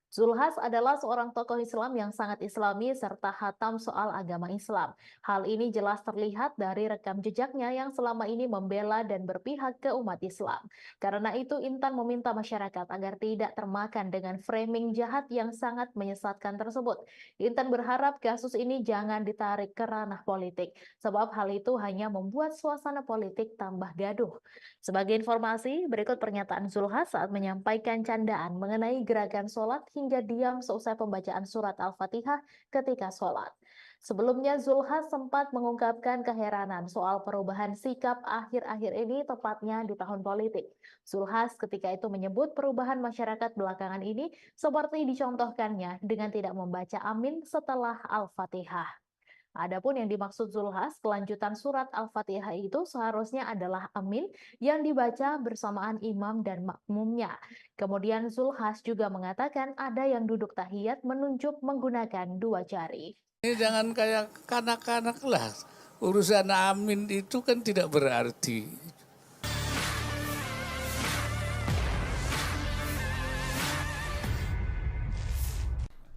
Zulhas adalah seorang tokoh Islam yang sangat islami serta hatam soal agama Islam. Hal ini jelas terlihat dari rekam jejaknya yang selama ini membela dan berpihak ke umat Islam. Karena itu Intan meminta masyarakat agar tidak termakan dengan framing jahat yang sangat menyesatkan tersebut. Intan berharap kasus ini jangan ditarik ke ranah politik, sebab hal itu hanya membuat suasana politik tambah gaduh. Sebagai informasi, berikut pernyataan Zulhas saat menyampaikan candaan mengenai gerakan sholat hingga diam seusai pembacaan surat Al-Fatihah ketika sholat. Sebelumnya Zulhas sempat mengungkapkan keheranan soal perubahan sikap akhir-akhir ini tepatnya di tahun politik. Zulhas ketika itu menyebut perubahan masyarakat belakangan ini seperti dicontohkannya dengan tidak membaca amin setelah Al-Fatihah. Adapun yang dimaksud Zulhas, kelanjutan surat Al-Fatihah itu seharusnya adalah amin yang dibaca bersamaan imam dan makmumnya. Kemudian Zulhas juga mengatakan ada yang duduk tahiyat menunjuk menggunakan dua jari. Ini jangan kayak kanak-kanak lah. Urusan amin itu kan tidak berarti.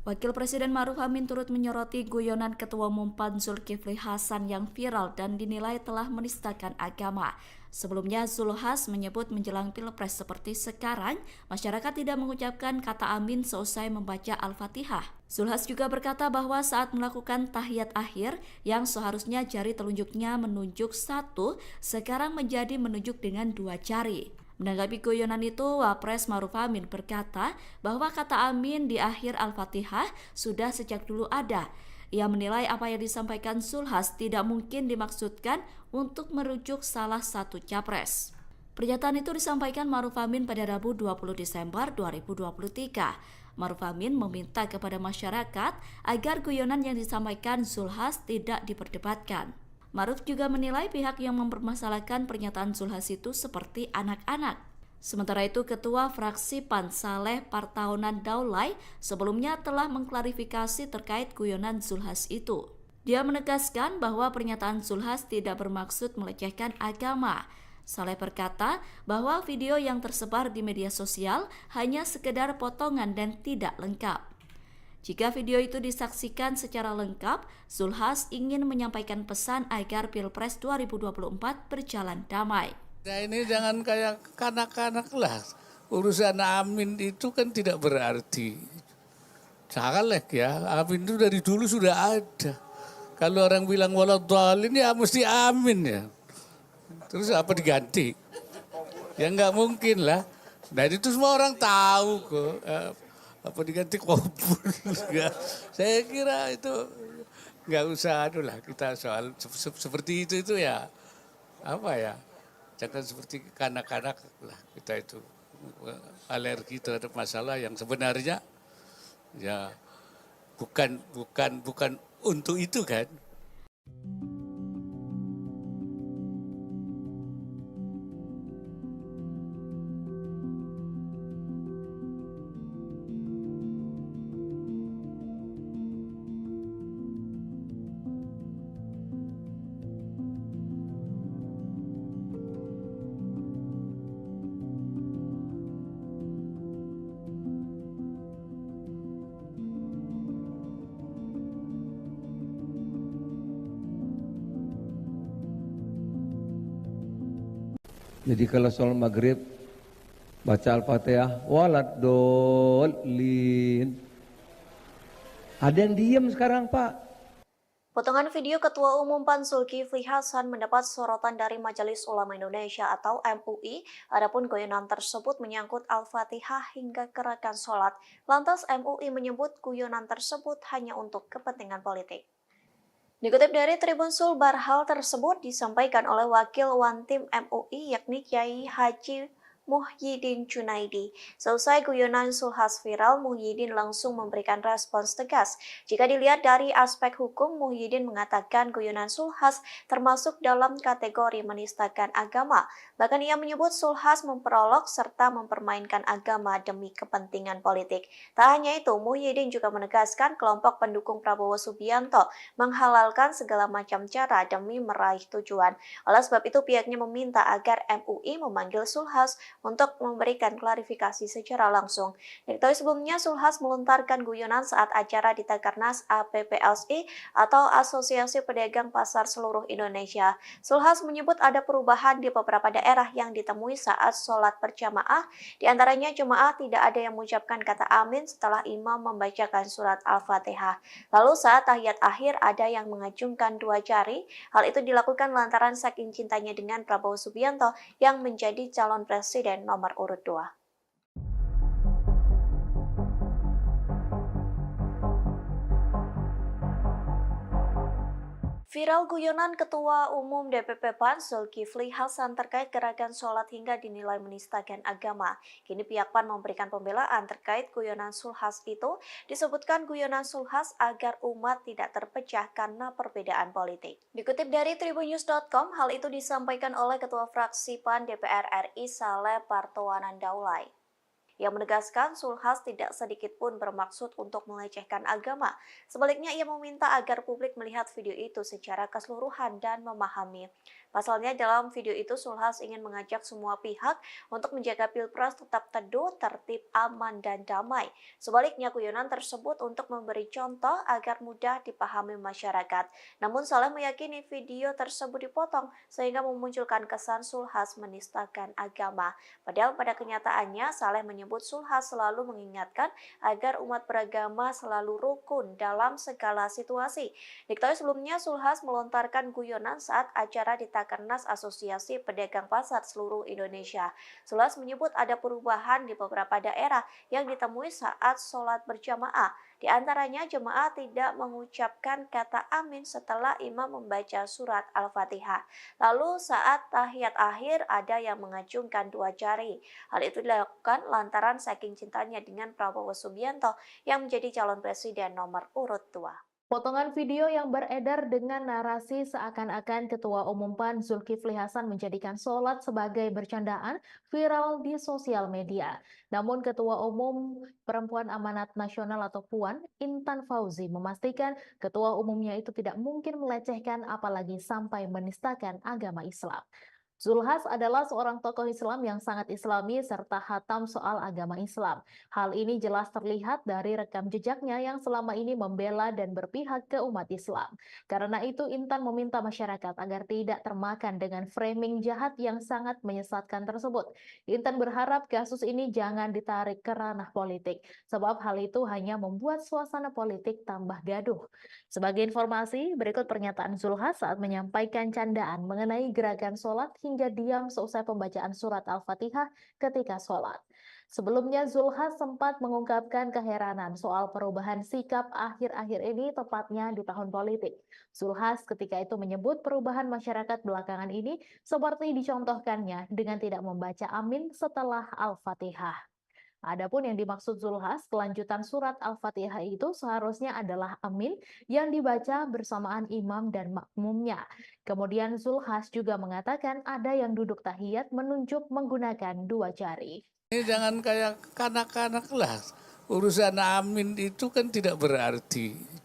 Wakil Presiden Maruf Amin turut menyoroti guyonan Ketua Umum PAN Zulkifli Hasan yang viral dan dinilai telah menistakan agama. Sebelumnya Zulhas menyebut menjelang Pilpres seperti sekarang, masyarakat tidak mengucapkan kata amin seusai membaca Al-Fatihah. Zulhas juga berkata bahwa saat melakukan tahiyat akhir yang seharusnya jari telunjuknya menunjuk satu, sekarang menjadi menunjuk dengan dua jari. Menanggapi guyonan itu, Wapres Maruf Amin berkata bahwa kata amin di akhir Al-Fatihah sudah sejak dulu ada. Ia menilai apa yang disampaikan Zulhas tidak mungkin dimaksudkan untuk merujuk salah satu capres. Pernyataan itu disampaikan Maruf Amin pada Rabu 20 Desember 2023. Maruf Amin meminta kepada masyarakat agar guyonan yang disampaikan Zulhas tidak diperdebatkan. Maruf juga menilai pihak yang mempermasalahkan pernyataan Zulhas itu seperti anak-anak. Sementara itu, Ketua Fraksi PAN Saleh Partaunan Daulay sebelumnya telah mengklarifikasi terkait guyonan Zulhas itu. Dia menegaskan bahwa pernyataan Zulhas tidak bermaksud melecehkan agama. Saleh berkata bahwa video yang tersebar di media sosial hanya sekedar potongan dan tidak lengkap. Jika video itu disaksikan secara lengkap, Zulhas ingin menyampaikan pesan agar Pilpres 2024 berjalan damai. Ya ini jangan kayak kanak-kanak lah. Urusan amin itu kan tidak berarti. Janganlah ya, amin itu dari dulu sudah ada. Kalau orang bilang waladhdallin ya mesti amin ya. Terus apa diganti? Ya nggak mungkin lah. Nah itu semua orang tahu kok. Apa diganti kubur? Saya kira itu nggak usah itulah kita soal seperti itu ya apa ya, jangan seperti kanak-kanak lah kita itu alergi terhadap masalah yang sebenarnya ya bukan untuk itu kan. Jadi kalau sholat maghrib baca Al-Fatihah waladhdallin. Ada yang diem sekarang, Pak. Potongan video Ketua Umum PAN Zulkifli Hasan mendapat sorotan dari Majelis Ulama Indonesia atau MUI. Adapun guyonan tersebut menyangkut Al-Fatihah hingga gerakan sholat. Lantas MUI menyebut guyonan tersebut hanya untuk kepentingan politik. Dikutip dari Tribun Sulbar, hal tersebut disampaikan oleh Wakil Wantim MUI yakni Kiai Haji Muhyiddin Junaidi. Selesai guyonan Zulhas viral, Muhyiddin langsung memberikan respons tegas. Jika dilihat dari aspek hukum, Muhyiddin mengatakan guyonan Zulhas termasuk dalam kategori menistakan agama. Bahkan ia menyebut Zulhas memperolok serta mempermainkan agama demi kepentingan politik. Tak hanya itu, Muhyiddin juga menegaskan kelompok pendukung Prabowo Subianto menghalalkan segala macam cara demi meraih tujuan. Oleh sebab itu, pihaknya meminta agar MUI memanggil Zulhas untuk memberikan klarifikasi secara langsung. Diketahui sebelumnya, Zulhas melontarkan guyonan saat acara di Takernas APPLSI atau Asosiasi Pedagang Pasar Seluruh Indonesia. Zulhas menyebut ada perubahan di beberapa daerah yang ditemui saat sholat berjamaah. Di antaranya jemaah tidak ada yang mengucapkan kata amin setelah imam membacakan surat Al-Fatihah. Lalu saat tahiyat akhir ada yang mengacungkan dua jari. Hal itu dilakukan lantaran saking cintanya dengan Prabowo Subianto yang menjadi calon presiden nomor urut 2. Viral guyonan Ketua Umum DPP PAN Zulkifli Hasan terkait gerakan sholat hingga dinilai menistakan agama. Kini pihak PAN memberikan pembelaan terkait guyonan Zulhas itu. Disebutkan guyonan Zulhas agar umat tidak terpecah karena perbedaan politik. Dikutip dari tribunnews.com, hal itu disampaikan oleh Ketua Fraksi PAN DPR RI Saleh Partowanan Daulay. Ia menegaskan Zulhas tidak sedikit pun bermaksud untuk melecehkan agama. Sebaliknya, ia meminta agar publik melihat video itu secara keseluruhan dan memahami. Pasalnya, dalam video itu Zulhas ingin mengajak semua pihak untuk menjaga Pilpres tetap teduh, tertib, aman, dan damai. Sebaliknya, guyonan tersebut untuk memberi contoh agar mudah dipahami masyarakat. Namun, Saleh meyakini video tersebut dipotong sehingga memunculkan kesan Zulhas menistakan agama. Padahal pada kenyataannya, Saleh menyebut Zulhas selalu mengingatkan agar umat beragama selalu rukun dalam segala situasi. Diketahui sebelumnya, Zulhas melontarkan guyonan saat acara di Takernas Asosiasi Pedagang Pasar Seluruh Indonesia. Zulhas menyebut ada perubahan di beberapa daerah yang ditemui saat sholat berjamaah. Di antaranya jemaah tidak mengucapkan kata amin setelah imam membaca surat Al-Fatihah. Lalu saat tahiyat akhir ada yang mengacungkan dua jari. Hal itu dilakukan lantaran saking cintanya dengan Prabowo Subianto yang menjadi calon presiden nomor urut 2. Potongan video yang beredar dengan narasi seakan-akan Ketua Umum PAN Zulkifli Hasan menjadikan sholat sebagai bercandaan viral di sosial media. Namun Ketua Umum Perempuan Amanat Nasional atau PUAN, Intan Fauzi, memastikan Ketua Umumnya itu tidak mungkin melecehkan apalagi sampai menistakan agama Islam. Zulhas adalah seorang tokoh Islam yang sangat islami serta hatam soal agama Islam. Hal ini jelas terlihat dari rekam jejaknya yang selama ini membela dan berpihak ke umat Islam. Karena itu Intan meminta masyarakat agar tidak termakan dengan framing jahat yang sangat menyesatkan tersebut. Intan berharap kasus ini jangan ditarik ke ranah politik, sebab hal itu hanya membuat suasana politik tambah gaduh. Sebagai informasi, berikut pernyataan Zulhas saat menyampaikan candaan mengenai gerakan sholat hingga diam seusai pembacaan surat Al-Fatihah ketika sholat. Sebelumnya, Zulhas sempat mengungkapkan keheranan soal perubahan sikap akhir-akhir ini, tepatnya di tahun politik. Zulhas ketika itu menyebut perubahan masyarakat belakangan ini seperti dicontohkannya dengan tidak membaca amin setelah Al-Fatihah. Adapun yang dimaksud Zulhas, kelanjutan surat Al-Fatihah itu seharusnya adalah amin yang dibaca bersamaan imam dan makmumnya. Kemudian Zulhas juga mengatakan ada yang duduk tahiyat menunjuk menggunakan dua jari. Ini jangan kayak kanak-kanak lah. Urusan amin itu kan tidak berarti.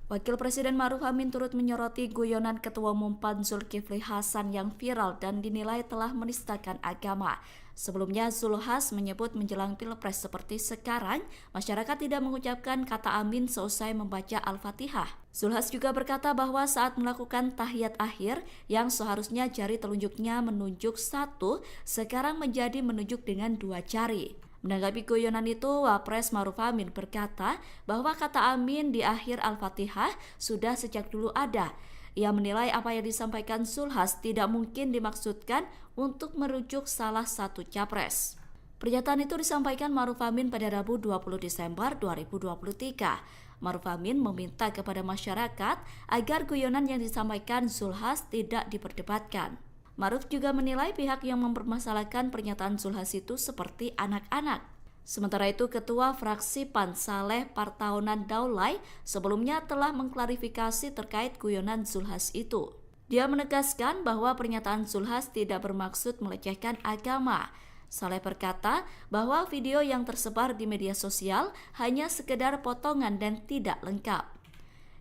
Wakil Presiden Maruf Amin turut menyoroti guyonan Ketua Umum PAN Zulkifli Hasan yang viral dan dinilai telah menistakan agama. Sebelumnya, Zulkifli Hasan menyebut menjelang Pilpres seperti sekarang, masyarakat tidak mengucapkan kata amin seusai membaca Al-Fatihah. Zulkifli Hasan juga berkata bahwa saat melakukan tahiyat akhir, yang seharusnya jari telunjuknya menunjuk satu, sekarang menjadi menunjuk dengan dua jari. Menanggapi guyonan itu, Wapres Maruf Amin berkata bahwa kata amin di akhir Al-Fatihah sudah sejak dulu ada. Ia menilai apa yang disampaikan Zulkifli Hasan tidak mungkin dimaksudkan untuk merujuk salah satu capres. Pernyataan itu disampaikan Maruf Amin pada Rabu 20 Desember 2023. Maruf Amin meminta kepada masyarakat agar guyonan yang disampaikan Zulkifli Hasan tidak diperdebatkan. Maruf juga menilai pihak yang mempermasalahkan pernyataan Zulkifli Hasan itu seperti anak-anak. Sementara itu, Ketua Fraksi PAN Saleh Partaunan Daulay sebelumnya telah mengklarifikasi terkait guyonan Zulkifli Hasan itu. Dia menegaskan bahwa pernyataan Zulkifli Hasan tidak bermaksud melecehkan agama. Saleh berkata bahwa video yang tersebar di media sosial hanya sekedar potongan dan tidak lengkap.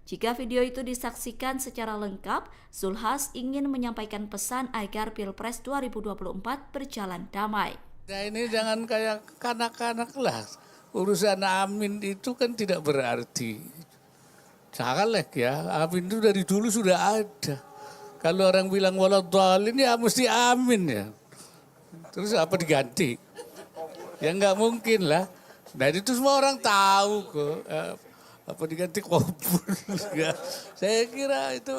Jika video itu disaksikan secara lengkap, Zulkifli Hasan ingin menyampaikan pesan agar Pilpres 2024 berjalan damai. Nah ini jangan kayak kanak-kanak lah. Urusan amin itu kan tidak berarti. Janganlah ya, amin itu dari dulu sudah ada. Kalau orang bilang waladhdallin ya mesti amin ya. Terus apa diganti? Ya nggak mungkin lah. Nah itu semua orang tahu kok. Apa diganti kubur? Saya kira itu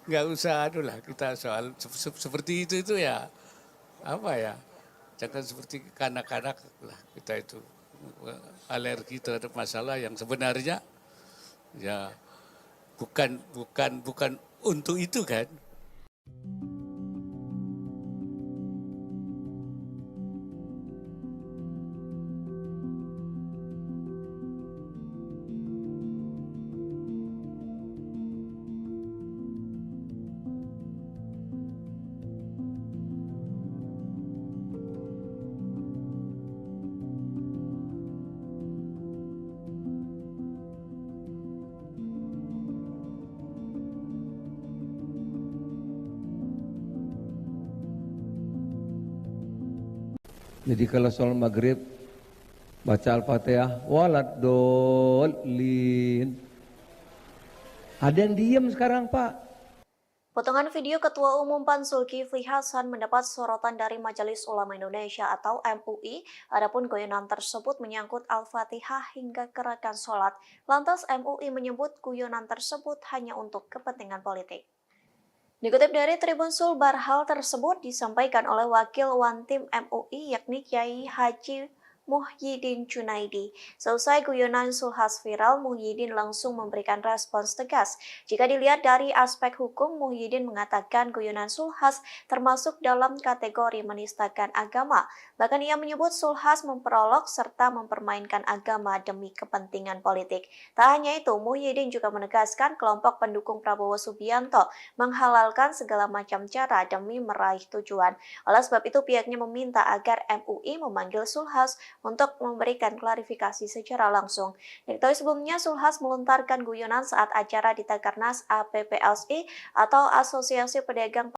nggak usah lah kita soal seperti itu ya apa ya? Jangan seperti kanak-kanak lah kita itu alergi terhadap masalah yang sebenarnya ya bukan untuk itu kan. Jadi kalau sholat maghrib baca Al-Fatihah, waladhdallin. Ada yang diem sekarang, Pak. Potongan video Ketua Umum PAN Zulkifli Hasan mendapat sorotan dari Majelis Ulama Indonesia atau MUI. Adapun guyonan tersebut menyangkut Al-Fatihah hingga gerakan sholat. Lantas MUI menyebut guyonan tersebut hanya untuk kepentingan politik. Dikutip dari Tribun Sulbar, hal tersebut disampaikan oleh Wakil Wantim MUI yakni Kiai Haji Muhyiddin Junaidi. Seusai guyonan Zulkifli Hasan viral, Muhyiddin langsung memberikan respons tegas. Jika dilihat dari aspek hukum, Muhyiddin mengatakan guyonan Zulkifli Hasan termasuk dalam kategori menistakan agama. Bahkan ia menyebut Zulkifli Hasan memperolok serta mempermainkan agama demi kepentingan politik. Tak hanya itu, Muhyiddin juga menegaskan kelompok pendukung Prabowo Subianto menghalalkan segala macam cara demi meraih tujuan. Oleh sebab itu, pihaknya meminta agar MUI memanggil Zulkifli Hasan untuk memberikan klarifikasi secara langsung. Diketahui sebelumnya, Zulkifli Hasan melontarkan guyonan saat acara di Takernas APPLSI atau Asosiasi Pedagang